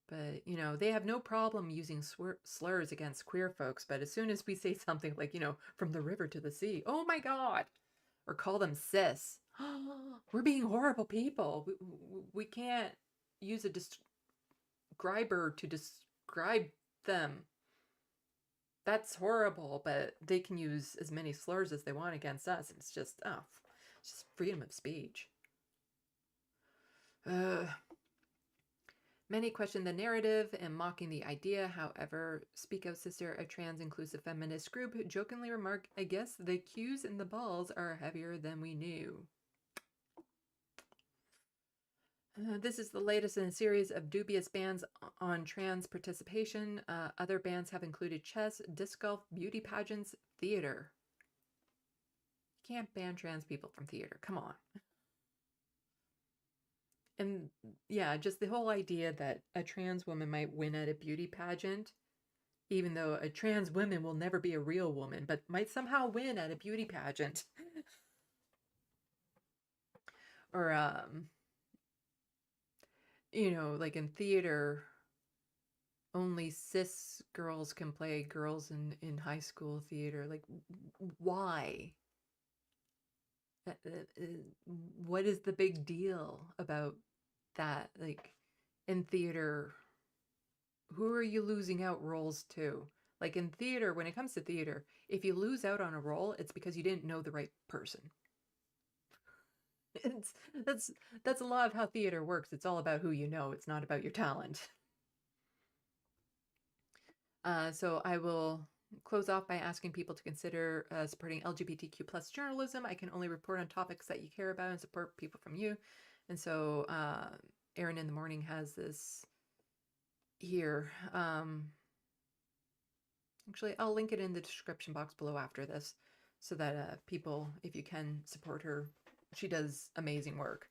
But, they have no problem using slurs against queer folks. But as soon as we say something like, from the river to the sea, oh my God, or call them cis, we're being horrible people. We can't use a describer to describe them. That's horrible, but they can use as many slurs as they want against us. It's just freedom of speech. Many question the narrative and mocking the idea. However, Speak Out Sister, a trans-inclusive feminist group, jokingly remarked, I guess the cues and the balls are heavier than we knew. This is the latest in a series of dubious bans on trans participation. Other bans have included chess, disc golf, beauty pageants, theater. You can't ban trans people from theater. Come on. And yeah, just the whole idea that a trans woman might win at a beauty pageant, even though a trans woman will never be a real woman, but might somehow win at a beauty pageant. Or, you know, like in theater, only cis girls can play girls in high school theater. Like, why? What is the big deal about that? Like, in theater, who are you losing out roles to? Like in theater, when it comes to theater, if you lose out on a role, it's because you didn't know the right person. It's that's a lot of how theater works. It's all about who you know. It's not about your talent. So I will close off by asking people to consider supporting LGBTQ plus journalism. I can only report on topics that you care about and support people from you. And so Erin in the Morning has this here. Actually, I'll link it in the description box below after this so that people, if you can, support her. She does amazing work.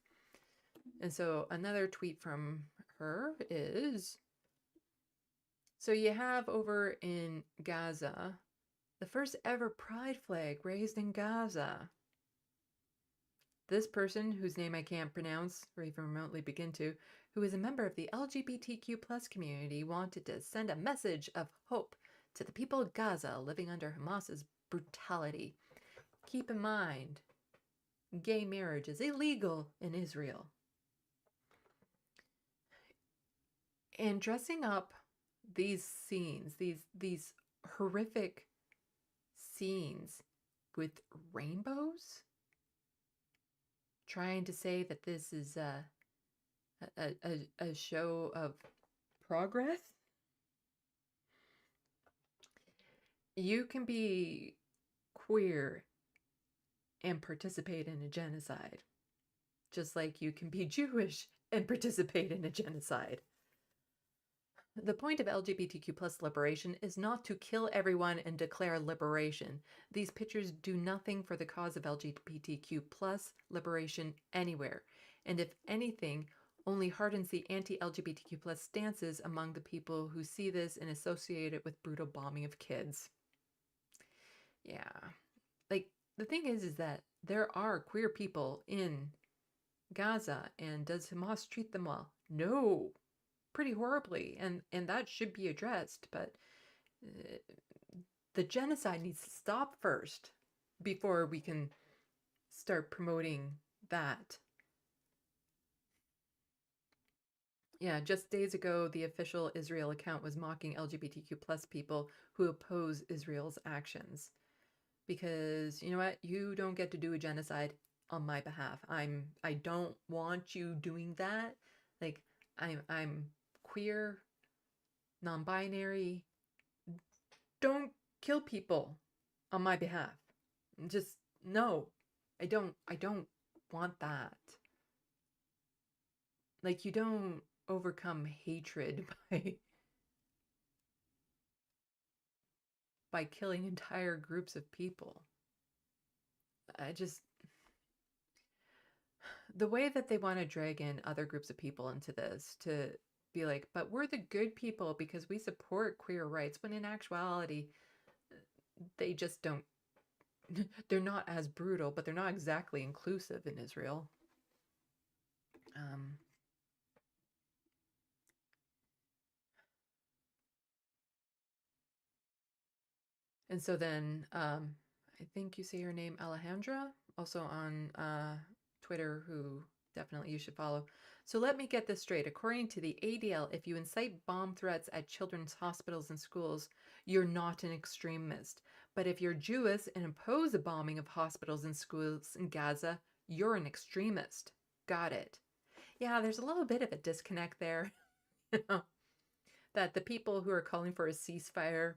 And so another tweet from her is, so you have over in Gaza, the first ever pride flag raised in Gaza. This person, whose name I can't pronounce or even remotely begin to, who is a member of the LGBTQ plus community, wanted to send a message of hope to the people of Gaza living under Hamas's brutality. Keep in mind, gay marriage is illegal in Israel. And dressing up these scenes, these horrific scenes with rainbows, trying to say that this is a show of progress. You can be queer and participate in a genocide, just like you can be Jewish and participate in a genocide. The point of LGBTQ plus liberation is not to kill everyone and declare liberation. These pictures do nothing for the cause of LGBTQ plus liberation anywhere. And if anything, only hardens the anti-LGBTQ plus stances among the people who see this and associate it with brutal bombing of kids. Yeah. Like, the thing is that there are queer people in Gaza, and does Hamas treat them well? No. Pretty horribly, and that should be addressed, but the genocide needs to stop first before we can start promoting that. Yeah, just days ago, the official Israel account was mocking LGBTQ plus people who oppose Israel's actions. Because, you know what? You don't get to do a genocide on my behalf. I don't want you doing that. Like, I'm queer, non-binary. Don't kill people on my behalf. Just no. I don't want that. Like, you don't overcome hatred by killing entire groups of people. The way that they want to drag in other groups of people into this to be like, but we're the good people because we support queer rights, when in actuality, they just don't, they're not as brutal, but they're not exactly inclusive in Israel. And so then, I think you say her name, Alejandra, also on Twitter, who definitely you should follow. So let me get this straight. According to the ADL, if you incite bomb threats at children's hospitals and schools, you're not an extremist. But if you're Jewish and oppose a bombing of hospitals and schools in Gaza, you're an extremist. Got it. Yeah, there's a little bit of a disconnect there. You know, that the people who are calling for a ceasefire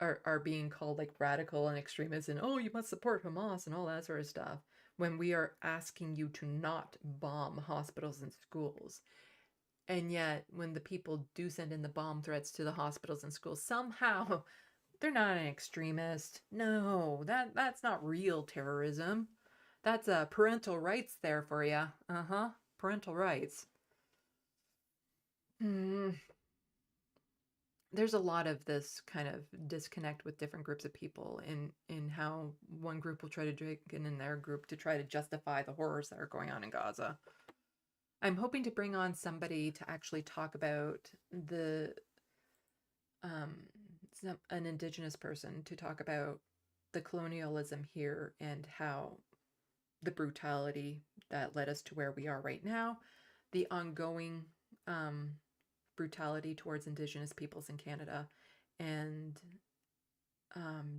are being called like radical and extremists and, oh, you must support Hamas and all that sort of stuff, when we are asking you to not bomb hospitals and schools. And yet, when the people do send in the bomb threats to the hospitals and schools, somehow they're not an extremist. No, that's not real terrorism. That's parental rights there for you. Uh-huh. Parental rights. There's a lot of this kind of disconnect with different groups of people in how one group will try to drink and in their group to try to justify the horrors that are going on in Gaza. I'm hoping to bring on somebody to actually talk about an indigenous person to talk about the colonialism here and how the brutality that led us to where we are right now, the ongoing brutality towards Indigenous peoples in Canada, and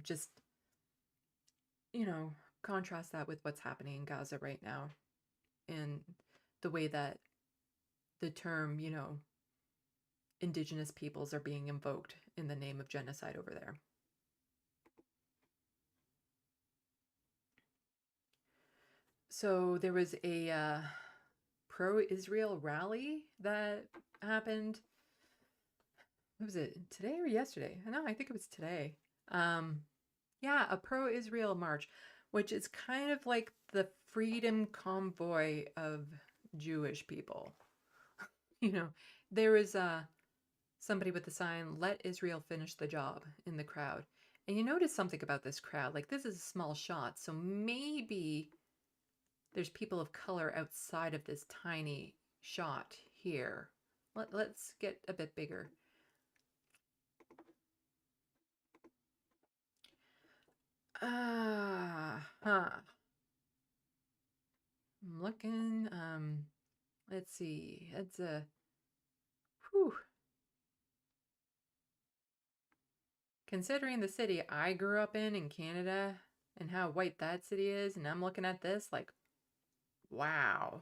just, contrast that with what's happening in Gaza right now, and the way that the term, Indigenous peoples are being invoked in the name of genocide over there. So there was a pro-Israel rally that happened. What was it, today or yesterday? No, I think it was today. Yeah, a pro-Israel march, which is kind of like the freedom convoy of Jewish people. There was somebody with the sign, "Let Israel finish the job," in the crowd. And you notice something about this crowd. Like, this is a small shot, so maybe there's people of color outside of this tiny shot here. Let's get a bit bigger. I'm looking. Let's see. It's a whew. Considering the city I grew up in Canada, and how white that city is, and I'm looking at this like, wow,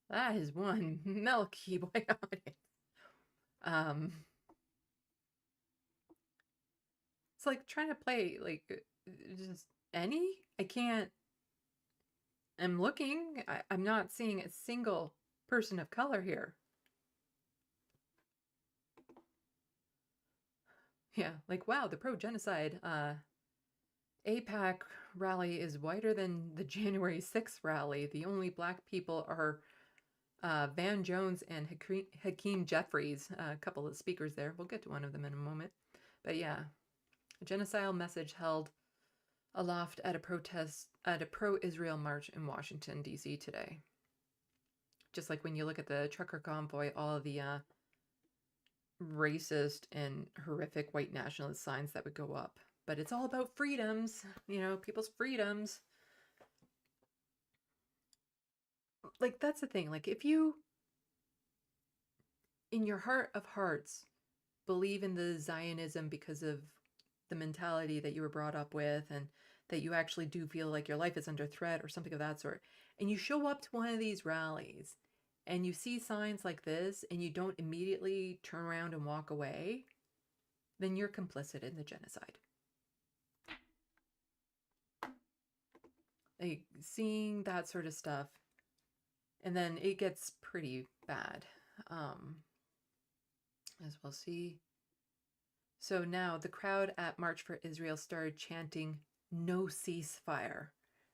that is one milky white audience. It's like trying to play like just any. I can't. I'm looking. I'm not seeing a single person of color here. Yeah, like, wow, the pro-genocide AIPAC rally is whiter than the January 6th rally. The only black people are Van Jones and Hakeem Jeffries, a couple of speakers there. We'll get to one of them in a moment. But yeah, a genocidal message held aloft at a pro-Israel march in Washington, D.C. today. Just like when you look at the trucker convoy, all of the racist and horrific white nationalist signs that would go up. But it's all about freedoms, people's freedoms. Like, that's the thing. Like, if you, in your heart of hearts, believe in the Zionism because of the mentality that you were brought up with, and that you actually do feel like your life is under threat or something of that sort, and you show up to one of these rallies and you see signs like this and you don't immediately turn around and walk away, then you're complicit in the genocide. Like, seeing that sort of stuff, and then it gets pretty bad, as we'll see. So now the crowd at March for Israel started chanting, "No ceasefire."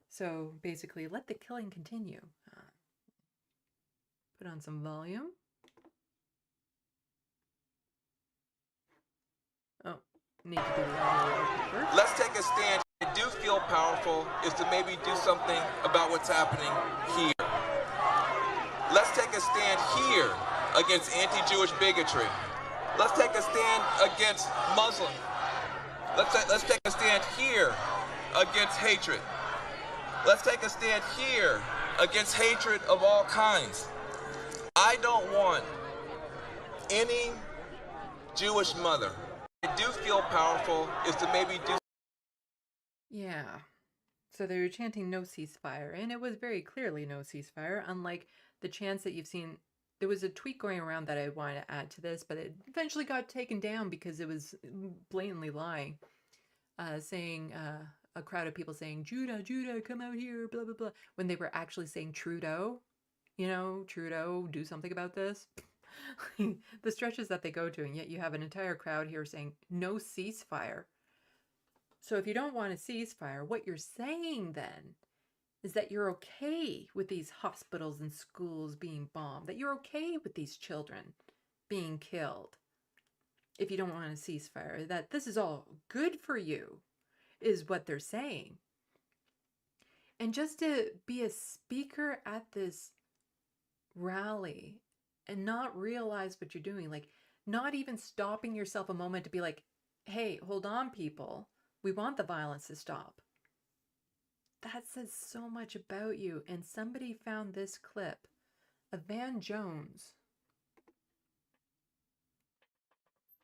So basically, let the killing continue. Put on some volume. Oh, need to do the audio first. Let's take a stand. I do feel powerful is to maybe do something about what's happening here. Let's take a stand here against anti-Jewish bigotry. Let's take a stand against Muslims. Let's take a stand here against hatred. Let's take a stand here against hatred of all kinds. I don't want any Jewish mother. I do feel powerful is to maybe do. Yeah. So they were chanting no ceasefire, and it was very clearly no ceasefire, unlike the chants that you've seen there was a tweet going around that I wanted to add to this, but it eventually got taken down because it was blatantly lying, saying a crowd of people saying, Judah, Judah, come out here, blah, blah, blah, when they were actually saying Trudeau, Trudeau, do something about this. The stretches that they go to, and yet you have an entire crowd here saying no ceasefire. So if you don't want a ceasefire, what you're saying then is that you're okay with these hospitals and schools being bombed, that you're okay with these children being killed. If you don't want a ceasefire, that this is all good for you, is what they're saying. And just to be a speaker at this rally and not realize what you're doing, like not even stopping yourself a moment to be like, hey, hold on, people, we want the violence to stop. That says so much about you. And somebody found this clip of Van Jones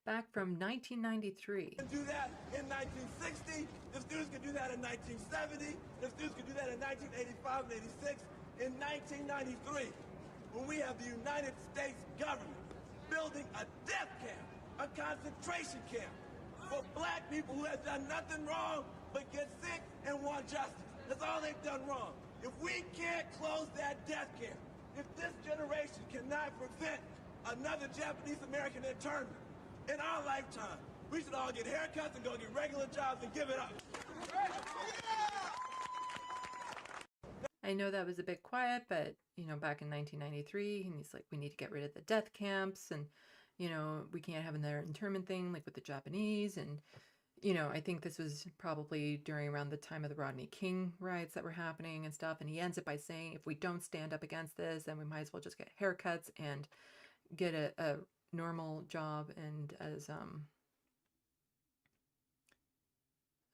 back from 1993. Do that in 1960. The students could do that in 1970. The students could do that in 1985 and 86. In 1993, when we have the United States government building a death camp, a concentration camp for black people who have done nothing wrong but get sick and want justice. That's all they've done wrong. If we can't close that death camp, if this generation cannot prevent another Japanese American internment in our lifetime, we should all get haircuts and go get regular jobs and give it up. I know that was a bit quiet, but, back in 1993, and he's like, we need to get rid of the death camps, and, we can't have another internment thing like with the Japanese. And, I think this was probably during around the time of the Rodney King riots that were happening and stuff. And he ends it by saying, if we don't stand up against this, then we might as well just get haircuts and get a normal job. And as,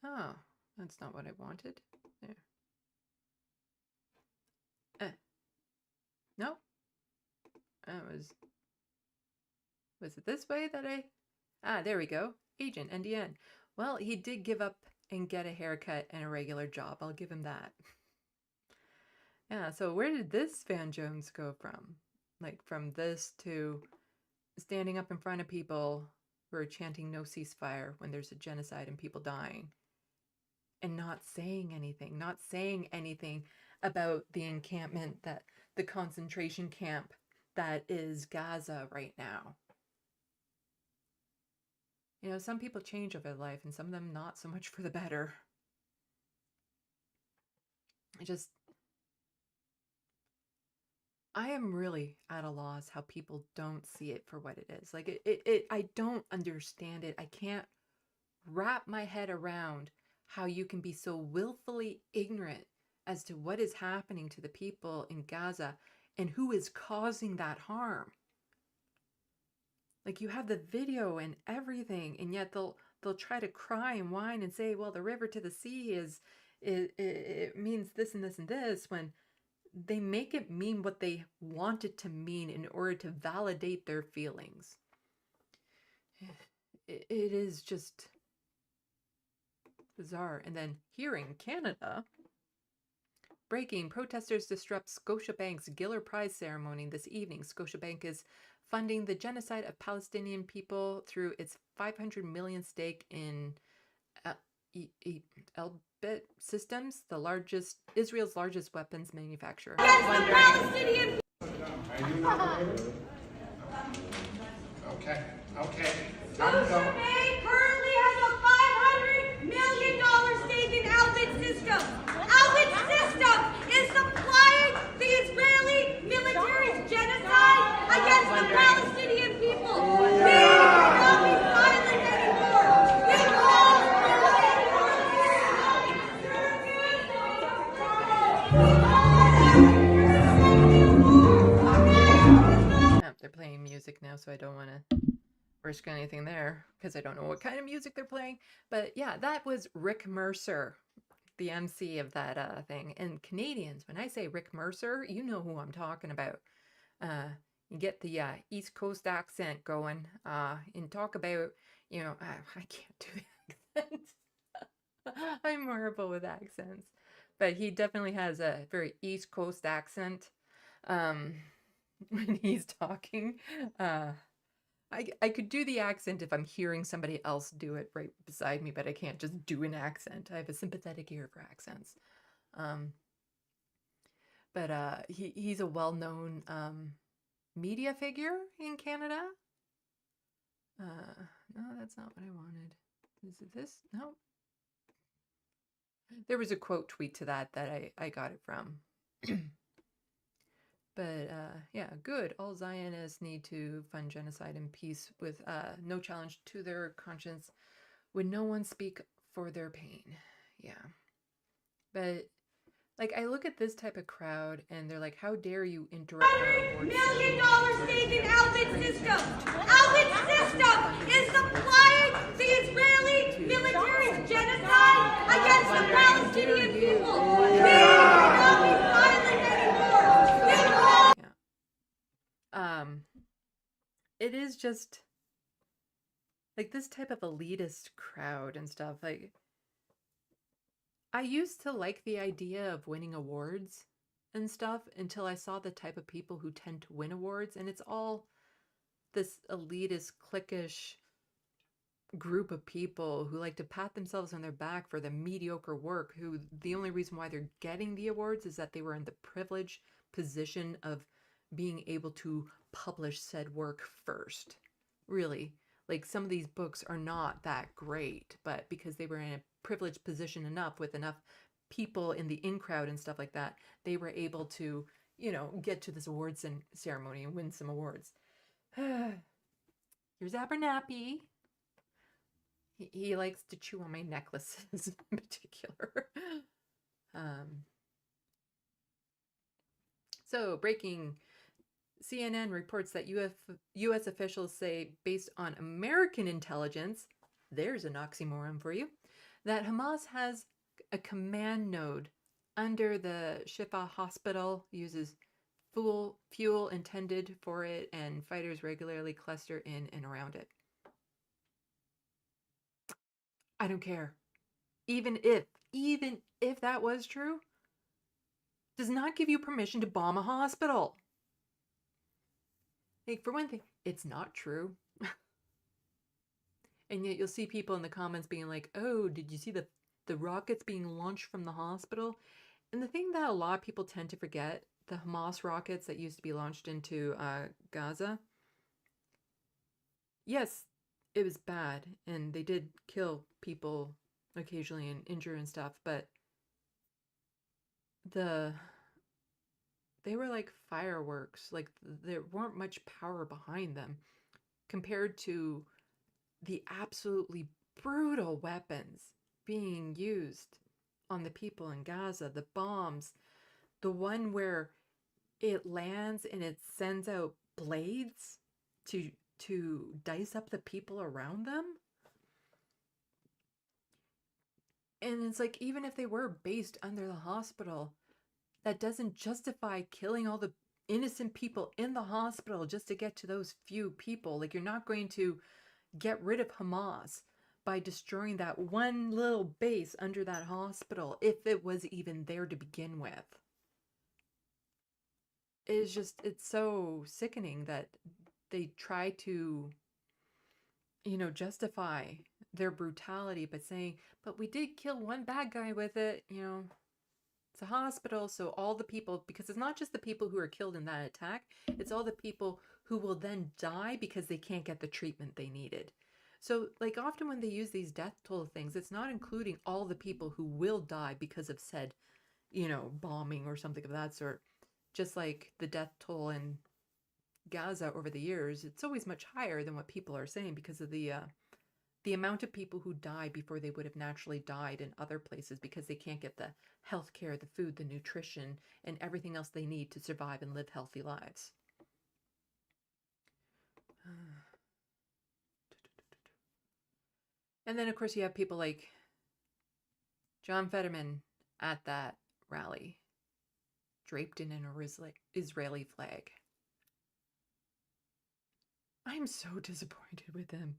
oh, that's not what I wanted. There. No. Was it this way that there we go. Agent, NDN. Well, he did give up and get a haircut and a regular job. I'll give him that. Yeah, so where did this Van Jones go from? Like from this to standing up in front of people who are chanting no ceasefire when there's a genocide and people dying, and not saying anything about the encampment, that the concentration camp that is Gaza right now. Some people change over life, and some of them not so much for the better. I am really at a loss how people don't see it for what it is. Like I don't understand it. I can't wrap my head around how you can be so willfully ignorant as to what is happening to the people in Gaza and who is causing that harm. Like, you have the video and everything, and yet they'll try to cry and whine and say, well, the river to the sea it means this and this and this, when they make it mean what they want it to mean in order to validate their feelings. It is just bizarre. And then here in Canada, breaking, protesters disrupt Scotiabank's Giller Prize ceremony this evening. Scotiabank is funding the genocide of Palestinian people through its $500 million stake in Elbit Systems, Israel's largest weapons manufacturer. Okay. Scotiabank currently has a $500 million stake in Elbit Systems. Elbit Systems is supplying the Israeli military's genocide against the Palestinian people. We cannot be silent anymore. We call They're playing music now, so I don't want to risk anything there because I don't know what kind of music they're playing. But yeah, that was Rick Mercer, the MC of that thing. And Canadians, when I say Rick Mercer, you know who I'm talking about. You get the East Coast accent going, and talk about, I can't do the accent. I'm horrible with accents. But he definitely has a very East Coast accent. when he's talking. I could do the accent if I'm hearing somebody else do it right beside me, but I can't just do an accent. I have a sympathetic ear for accents. Um, but he's a well-known media figure in Canada. No, that's not what I wanted. Is it this? No. There was a quote tweet to that I got it from. But yeah, good. All Zionists need to fund genocide and peace with no challenge to their conscience when no one speak for their pain. Yeah. But like I look at this type of crowd and they're like, how dare you interrupt our $100 award million ceremony? stake in Outfit System. Outfit System is supplying the Israeli military's genocide against the Palestinian people. We cannot be silent anymore. We call. Yeah. It is just like this type of elitist crowd and stuff. Like I used to like the idea of winning awards and stuff until I saw the type of people who tend to win awards, and it's all this elitist, cliquish group of people who like to pat themselves on their back for the mediocre work, who the only reason why they're getting the awards is that they were in the privileged position of being able to publish said work first. Really, like some of these books are not that great, but because they were in a privileged position enough with enough people in the in crowd and stuff like that, they were able to, you know, get to this awards ceremony and win some awards. Here's Abernathy. He likes to chew on my necklaces in particular. So, breaking. CNN reports that U.S. officials say, based on American intelligence, there's an oxymoron for you, that Hamas has a command node under the Shifa hospital, uses fuel intended for it, and fighters regularly cluster in and around it. I don't care. Even if that was true, does not give you permission to bomb a hospital. Like, for one thing, it's not true. And yet you'll see people in the comments being like, oh, did you see the rockets being launched from the hospital? And the thing that a lot of people tend to forget, the Hamas rockets that used to be launched into Gaza, yes, it was bad. And they did kill people occasionally and injure and stuff. But they were like fireworks. Like there weren't much power behind them compared to the absolutely brutal weapons being used on the people in Gaza. The bombs, the one where it lands and it sends out blades to dice up the people around them. And it's like, even if they were based under the hospital, that doesn't justify killing all the innocent people in the hospital just to get to those few people. Like, you're not going to get rid of Hamas by destroying that one little base under that hospital, if it was even there to begin with. It's so sickening that they try to, you know, justify their brutality by saying, but we did kill one bad guy with it, you know. It's a hospital, so all the people, because it's not just the people who are killed in that attack, it's all the people who will then die because they can't get the treatment they needed. So, like, often when they use these death toll things, it's not including all the people who will die because of said, you know, bombing or something of that sort. Just like the death toll in Gaza over the years, it's always much higher than what people are saying because of the amount of people who die before they would have naturally died in other places because they can't get the health care, the food, the nutrition, and everything else they need to survive and live healthy lives. And then, of course, you have people like John Fetterman at that rally, draped in an Israeli flag. I'm so disappointed with him.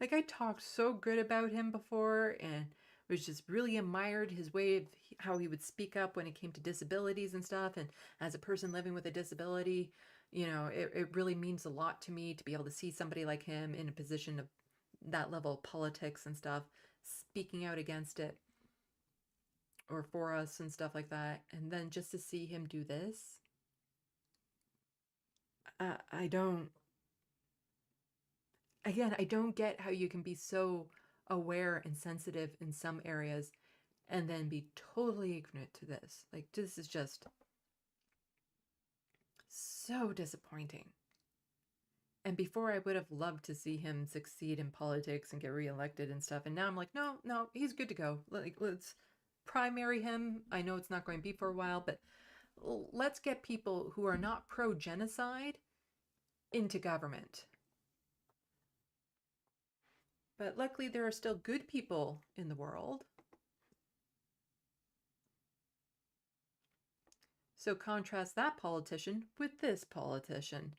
Like, I talked so good about him before and was just really admired his way of how he would speak up when it came to disabilities and stuff. And as a person living with a disability, You know, it really means a lot to me to be able to see somebody like him in a position of that level of politics and stuff, speaking out against it or for us and stuff like that. And then just to see him do this, I don't, again, I don't get how you can be so aware and sensitive in some areas and then be totally ignorant to this. Like, this is just so disappointing. And before, I would have loved to see him succeed in politics and get reelected and stuff. And now I'm like, no, he's good to go. Like, let's primary him. I know it's not going to be for a while, but let's get people who are not pro-genocide into government. But luckily, there are still good people in the world. So contrast that politician with this politician.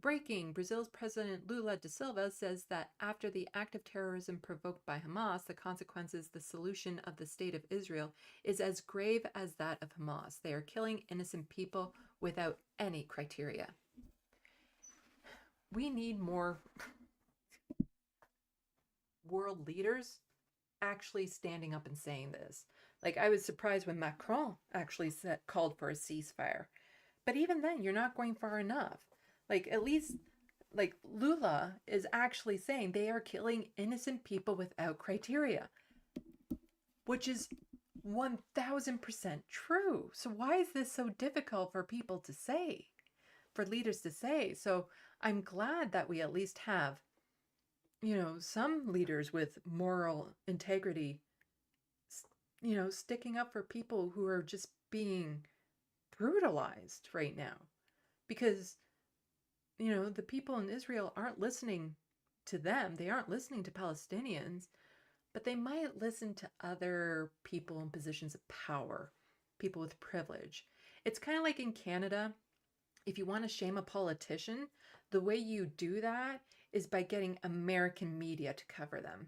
Breaking, Brazil's President Lula da Silva says that after the act of terrorism provoked by Hamas, the consequences, the solution of the state of Israel is as grave as that of Hamas. They are killing innocent people without any criteria. We need more world leaders actually standing up and saying this. Like, I was surprised when Macron actually called for a ceasefire. But even then, you're not going far enough. Like, at least, like, Lula is actually saying they are killing innocent people without criteria, which is 1000% true. So why is this so difficult for people to say, for leaders to say? So I'm glad that we at least have, you know, some leaders with moral integrity, you know, sticking up for people who are just being brutalized right now. Because, you know, the people in Israel aren't listening to them. They aren't listening to Palestinians, but they might listen to other people in positions of power, people with privilege. It's kind of like in Canada, if you want to shame a politician, the way you do that is by getting American media to cover them.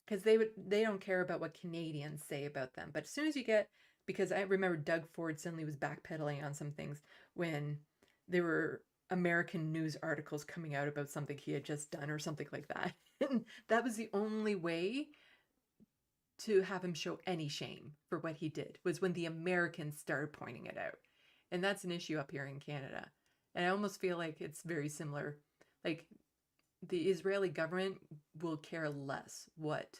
Because they don't care about what Canadians say about them. But as soon as you get, because I remember Doug Ford suddenly was backpedaling on some things when there were American news articles coming out about something he had just done or something like that. And that was the only way to have him show any shame for what he did, was when the Americans started pointing it out. And that's an issue up here in Canada. And I almost feel like it's very similar. Like, the Israeli government will care less what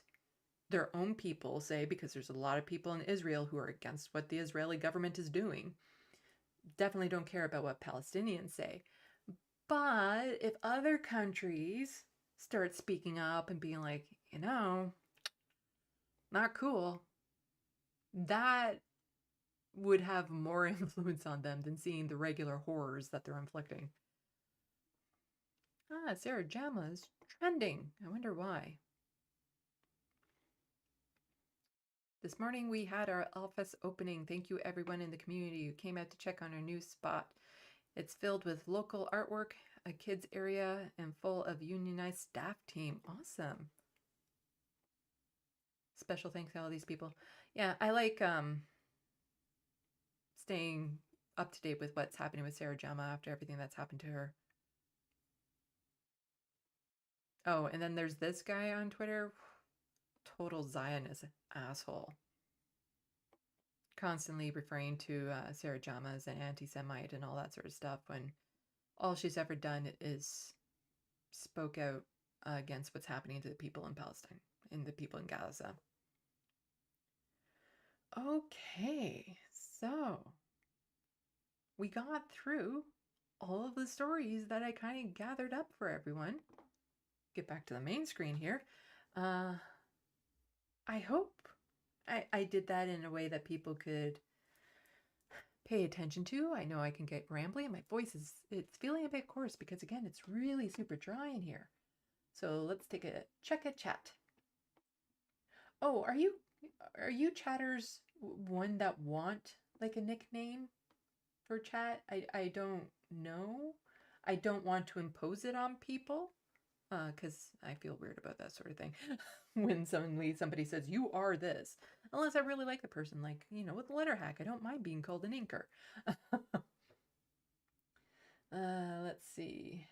their own people say, because there's a lot of people in Israel who are against what the Israeli government is doing. Definitely don't care about what Palestinians say. But if other countries start speaking up and being like, you know, not cool, that would have more influence on them than seeing the regular horrors that they're inflicting. Ah, Sarah Jama is trending. I wonder why. This morning we had our office opening. Thank you everyone in the community who came out to check on our new spot. It's filled with local artwork, a kids area, and full of unionized staff team. Awesome. Special thanks to all these people. Yeah, I like staying up to date with what's happening with Sarah Jama after everything that's happened to her. Oh, and then there's this guy on Twitter. Total Zionist asshole. Constantly referring to Sarah Jama as an anti-Semite and all that sort of stuff, when all she's ever done is spoke out against what's happening to the people in Palestine and the people in Gaza. Okay, so we got through all of the stories that I kind of gathered up for everyone. Get back to the main screen here. I hope I did that in a way that people could pay attention to. I know I can get rambly and my voice it's feeling a bit hoarse because, again, it's really super dry in here. So let's take a check at chat. Oh, are you chatters one that want like a nickname for chat? I don't know. I don't want to impose it on people. Because I feel weird about that sort of thing. When somebody says, you are this. Unless I really like the person, like, you know, with the letter hack, I don't mind being called an inker. Let's see.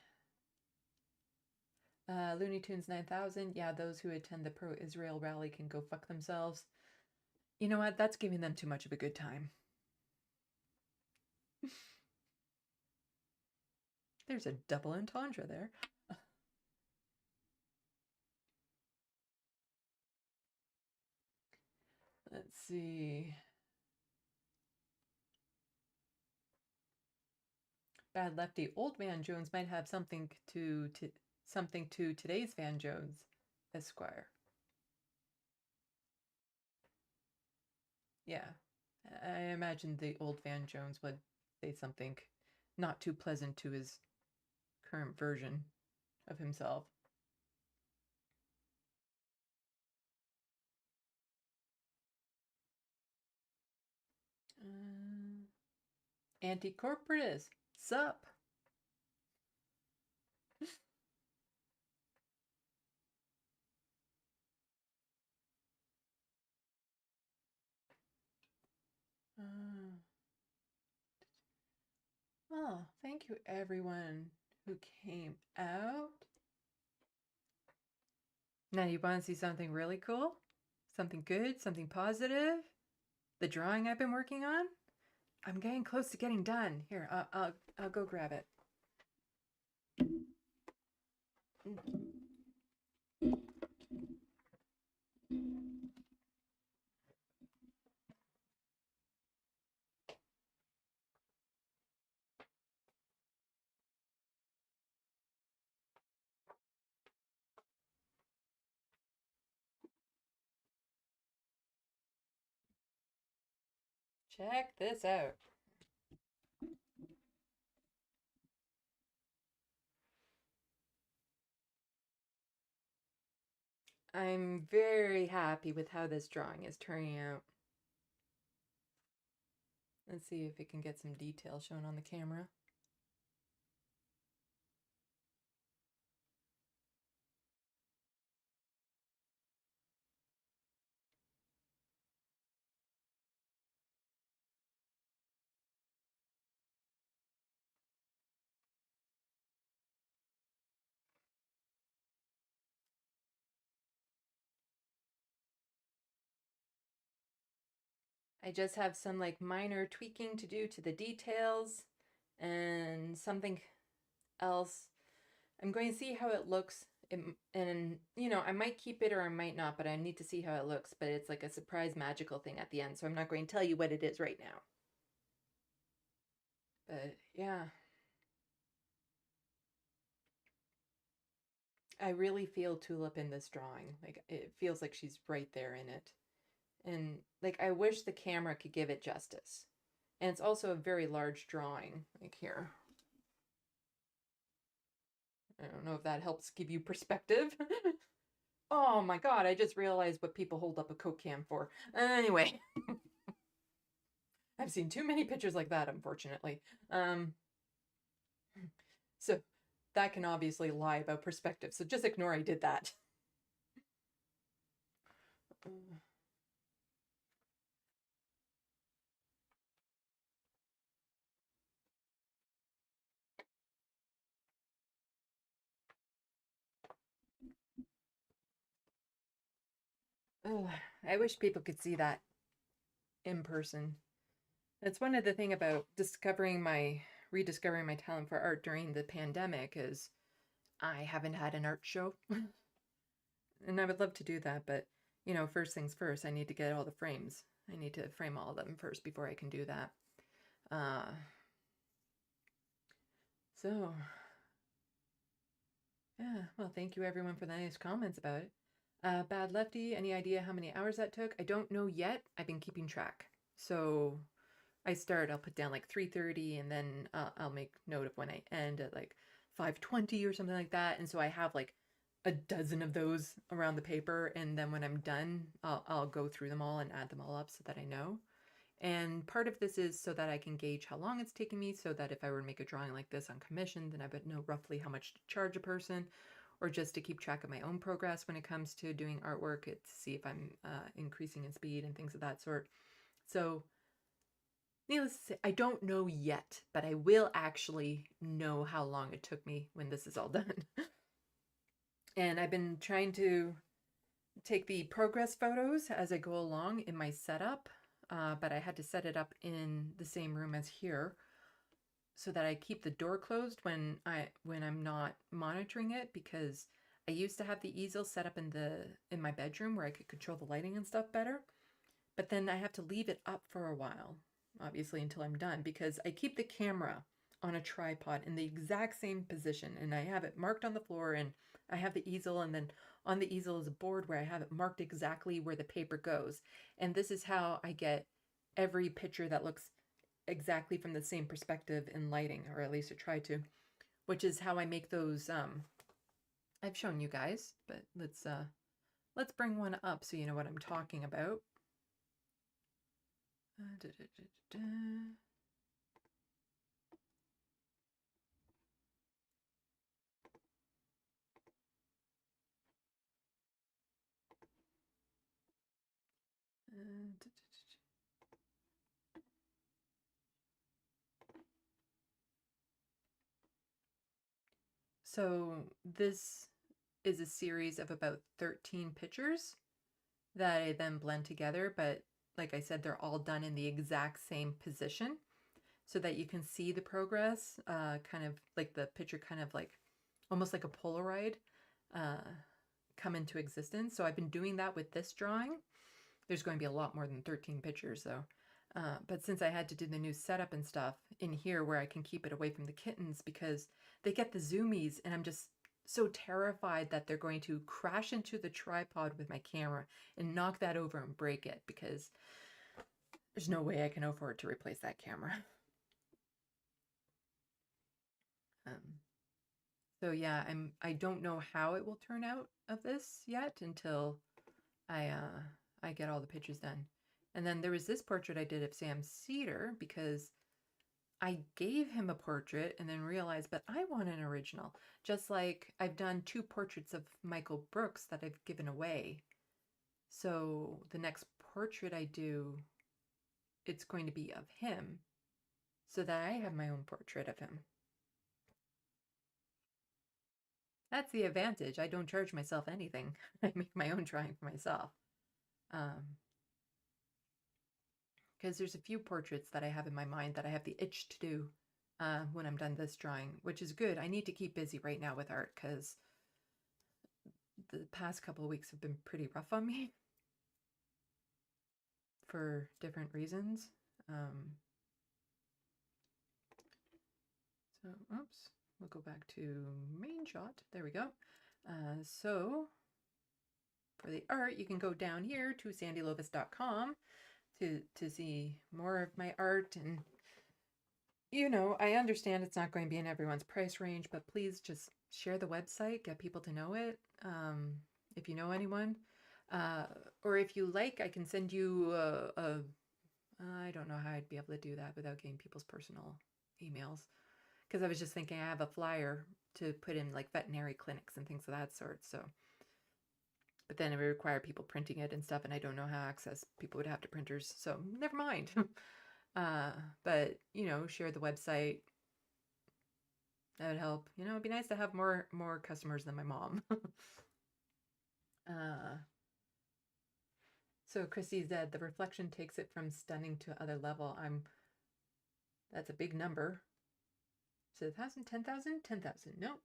Looney Tunes 9000. Yeah, those who attend the pro-Israel rally can go fuck themselves. You know what? That's giving them too much of a good time. There's a double entendre there. Let's see. Bad Lefty. Old Van Jones might have something to today's Van Jones, Esquire. Yeah, I imagine the old Van Jones would say something not too pleasant to his current version of himself. Anti-corporatist, sup? Oh, thank you everyone who came out. Now you want to see something really cool? Something good? Something positive? The drawing I've been working on? I'm getting close to getting done. Here, I'll go grab it. Check this out. I'm very happy with how this drawing is turning out. Let's see if it can get some detail shown on the camera. I just have some like minor tweaking to do to the details and something else. I'm going to see how it looks and you know, I might keep it or I might not, but I need to see how it looks, but it's like a surprise magical thing at the end, so I'm not going to tell you what it is right now. But yeah. I really feel Tulip in this drawing. Like it feels like she's right there in it. And like I wish the camera could give it justice. And it's also a very large drawing, like here. I don't know if that helps give you perspective. Oh my god, I just realized what people hold up a Coke can for. Anyway. I've seen too many pictures like that, unfortunately. So that can obviously lie about perspective, so just ignore I did that. Ugh, I wish people could see that in person. That's one of the thing about rediscovering my talent for art during the pandemic is I haven't had an art show. And I would love to do that, but you know, first things first, I need to get all the frames. I need to frame all of them first before I can do that. So yeah, well, thank you everyone for the nice comments about it. Bad Lefty, any idea how many hours that took? I don't know yet. I've been keeping track. So I'll put down like 3:30 and then I'll make note of when I end at like 5:20 or something like that. And so I have like a dozen of those around the paper. And then when I'm done, I'll go through them all and add them all up so that I know. And part of this is so that I can gauge how long it's taking me, so that if I were to make a drawing like this on commission, then I would know roughly how much to charge a person, or just to keep track of my own progress when it comes to doing artwork, to see if I'm increasing in speed and things of that sort. So needless to say, I don't know yet, but I will actually know how long it took me when this is all done. And I've been trying to take the progress photos as I go along in my setup, but I had to set it up in the same room as here so that I keep the door closed when I'm not monitoring it, because I used to have the easel set up in my bedroom where I could control the lighting and stuff better. But then I have to leave it up for a while, obviously, until I'm done, because I keep the camera on a tripod in the exact same position, and I have it marked on the floor, and I have the easel, and then on the easel is a board where I have it marked exactly where the paper goes. And this is how I get every picture that looks exactly from the same perspective in lighting, or at least I try to, which is how I make those. I've shown you guys, but let's bring one up so you know what I'm talking about. So this is a series of about 13 pictures that I then blend together, but like I said, they're all done in the exact same position so that you can see the progress, kind of like the picture, kind of like almost like a Polaroid, come into existence. So I've been doing that with this drawing. There's going to be a lot more than 13 pictures though. But since I had to do the new setup and stuff in here where I can keep it away from the kittens because they get the zoomies, and I'm just so terrified that they're going to crash into the tripod with my camera and knock that over and break it, because there's no way I can afford to replace that camera. So yeah, I don't know how it will turn out of this yet until I get all the pictures done. And then there was this portrait I did of Sam Cedar because I gave him a portrait and then realized, but I want an original. Just like I've done 2 portraits of Michael Brooks that I've given away. So the next portrait I do, it's going to be of him so that I have my own portrait of him. That's the advantage. I don't charge myself anything. I make my own drawing for myself. Because there's a few portraits that I have in my mind that I have the itch to do when I'm done this drawing, which is good. I need to keep busy right now with art because the past couple of weeks have been pretty rough on me for different reasons. So, oops, we'll go back to main shot. There we go. So for the art, you can go down here to SandeeLovas.com to see more of my art. And you know, I understand it's not going to be in everyone's price range, but please just share the website, get people to know it. If you know anyone, or if you like, I can send you I don't know how I'd be able to do that without getting people's personal emails. Because I was just thinking I have a flyer to put in like veterinary clinics and things of that sort. So, but then it would require people printing it and stuff, and I don't know how access people would have to printers. So never mind. But you know, share the website. That would help. You know, it'd be nice to have more customers than my mom. So Chrissy said the reflection takes it from stunning to other level. That's a big number. So 1,000, 10,000, 10,000. No,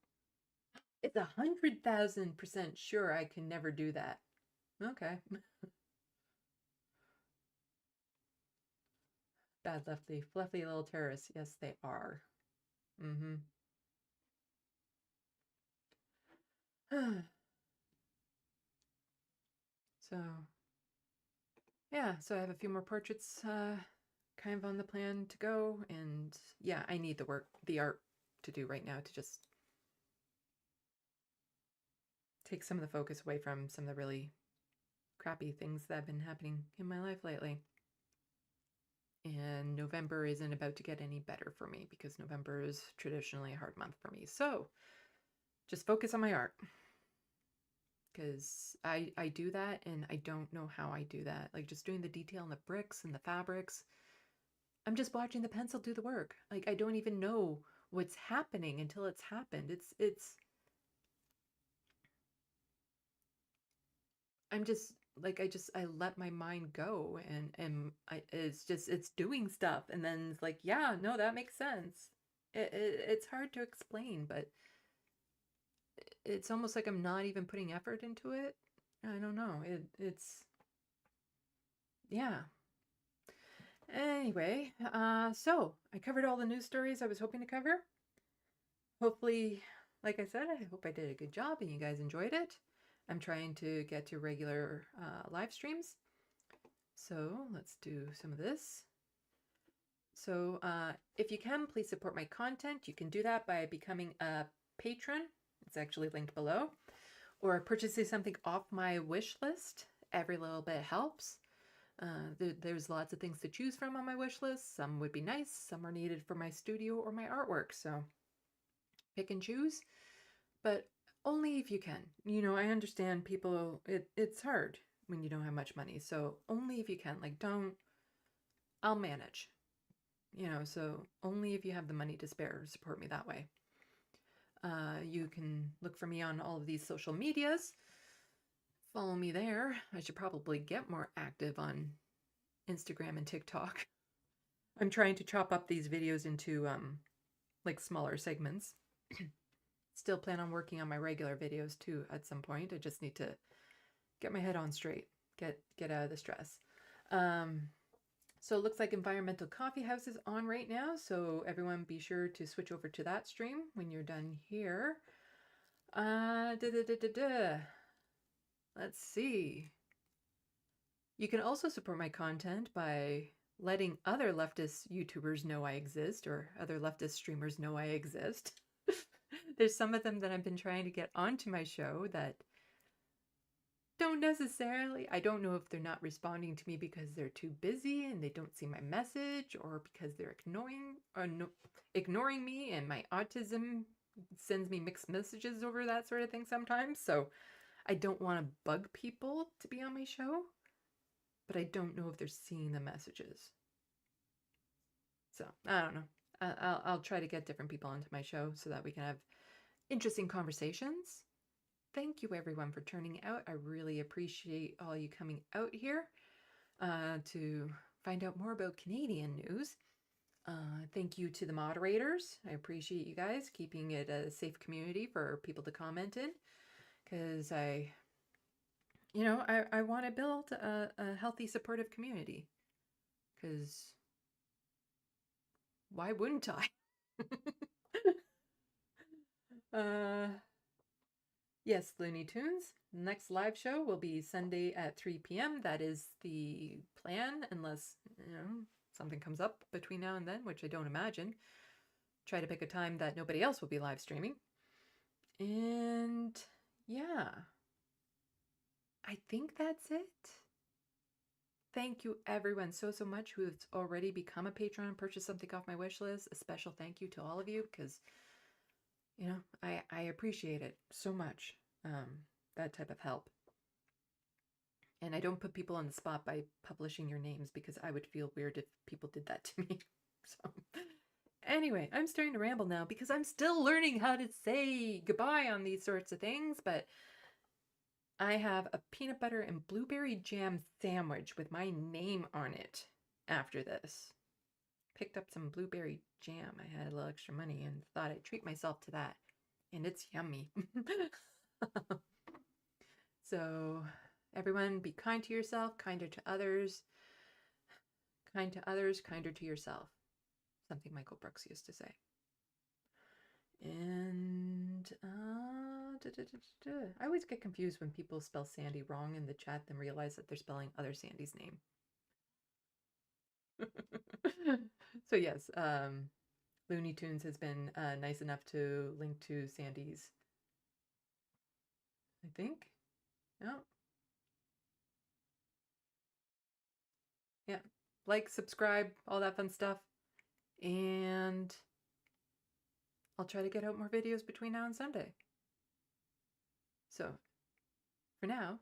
it's 100,000% sure I can never do that. Okay. Bad Lefty, fluffy little terrorists. Yes, they are. So, yeah, so I have a few more portraits kind of on the plan to go, and yeah, I need the art to do right now to just take some of the focus away from some of the really crappy things that have been happening in my life lately. And November isn't about to get any better for me because November is traditionally a hard month for me. So just focus on my art, because I do that and I don't know how I do that. Like just doing the detail in the bricks and the fabrics. I'm just watching the pencil do the work. Like, I don't even know what's happening until it's happened. I'm just like, I let my mind go, and it's doing stuff, and then it's like, yeah, no, that makes sense. It's hard to explain, but it's almost like I'm not even putting effort into it. I don't know. It's yeah. Anyway, so I covered all the news stories I was hoping to cover. Hopefully, like I said, I hope I did a good job and you guys enjoyed it. I'm trying to get to regular live streams. So let's do some of this. So if you can, please support my content. You can do that by becoming a patron. It's actually linked below. Or purchasing something off my wish list. Every little bit helps. There's lots of things to choose from on my wish list. Some would be nice, some are needed for my studio or my artwork, so pick and choose, but only if you can. You know, I understand people, it's hard when you don't have much money, so only if you can. Like, I'll manage, you know, so only if you have the money to spare, support me that way. You can look for me on all of these social medias. Follow me there. I should probably get more active on Instagram and TikTok. I'm trying to chop up these videos into like smaller segments. Still plan on working on my regular videos too at some point. I just need to get my head on straight, get out of the stress. So it looks like Environmental Coffee House is on right now, so everyone be sure to switch over to that stream when you're done here. Let's see. You can also support my content by letting other leftist YouTubers know I exist, or other leftist streamers know I exist. There's some of them that I've been trying to get onto my show that don't necessarily, I don't know if they're not responding to me because they're too busy and they don't see my message, or because they're ignoring me, and my autism sends me mixed messages over that sort of thing sometimes. So I don't want to bug people to be on my show, but I don't know if they're seeing the messages. So I don't know. I'll try to get different people onto my show so that we can have interesting conversations. Thank you everyone for turning out. I really appreciate all you coming out here to find out more about Canadian news. Thank you to the moderators. I appreciate you guys keeping it a safe community for people to comment in, because I want to build a healthy, supportive community, because why wouldn't I? Yes, Looney Tunes. Next live show will be Sunday at 3 p.m. That is the plan, unless, something comes up between now and then, which I don't imagine. Try to pick a time that nobody else will be live streaming. And yeah, I think that's it. Thank you everyone so much who's already become a patron and purchased something off my wish list. A special thank you to all of you, because I appreciate it so much, that type of help. And I don't put people on the spot by publishing your names, because I would feel weird if people did that to me. So anyway, I'm starting to ramble now because I'm still learning how to say goodbye on these sorts of things, but I have a peanut butter and blueberry jam sandwich with my name on it after this. Picked up some blueberry jam. I had a little extra money and thought I'd treat myself to that. And it's yummy. So everyone, be kind to yourself, kinder to others. Kind to others, kinder to yourself. Something Michael Brooks used to say. And I always get confused when people spell Sandy wrong in the chat, then realize that they're spelling other Sandy's name. So yes, Looney Tunes has been nice enough to link to Sandy's, I think. No. Yeah. Like, subscribe, all that fun stuff. And I'll try to get out more videos between now and Sunday. So, for now,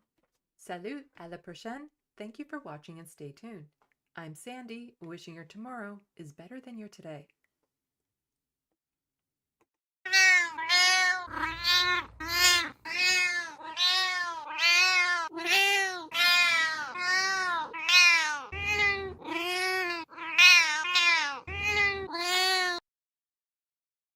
salut, à la prochaine. Thank you for watching and stay tuned. I'm Sandy, wishing your tomorrow is better than your today.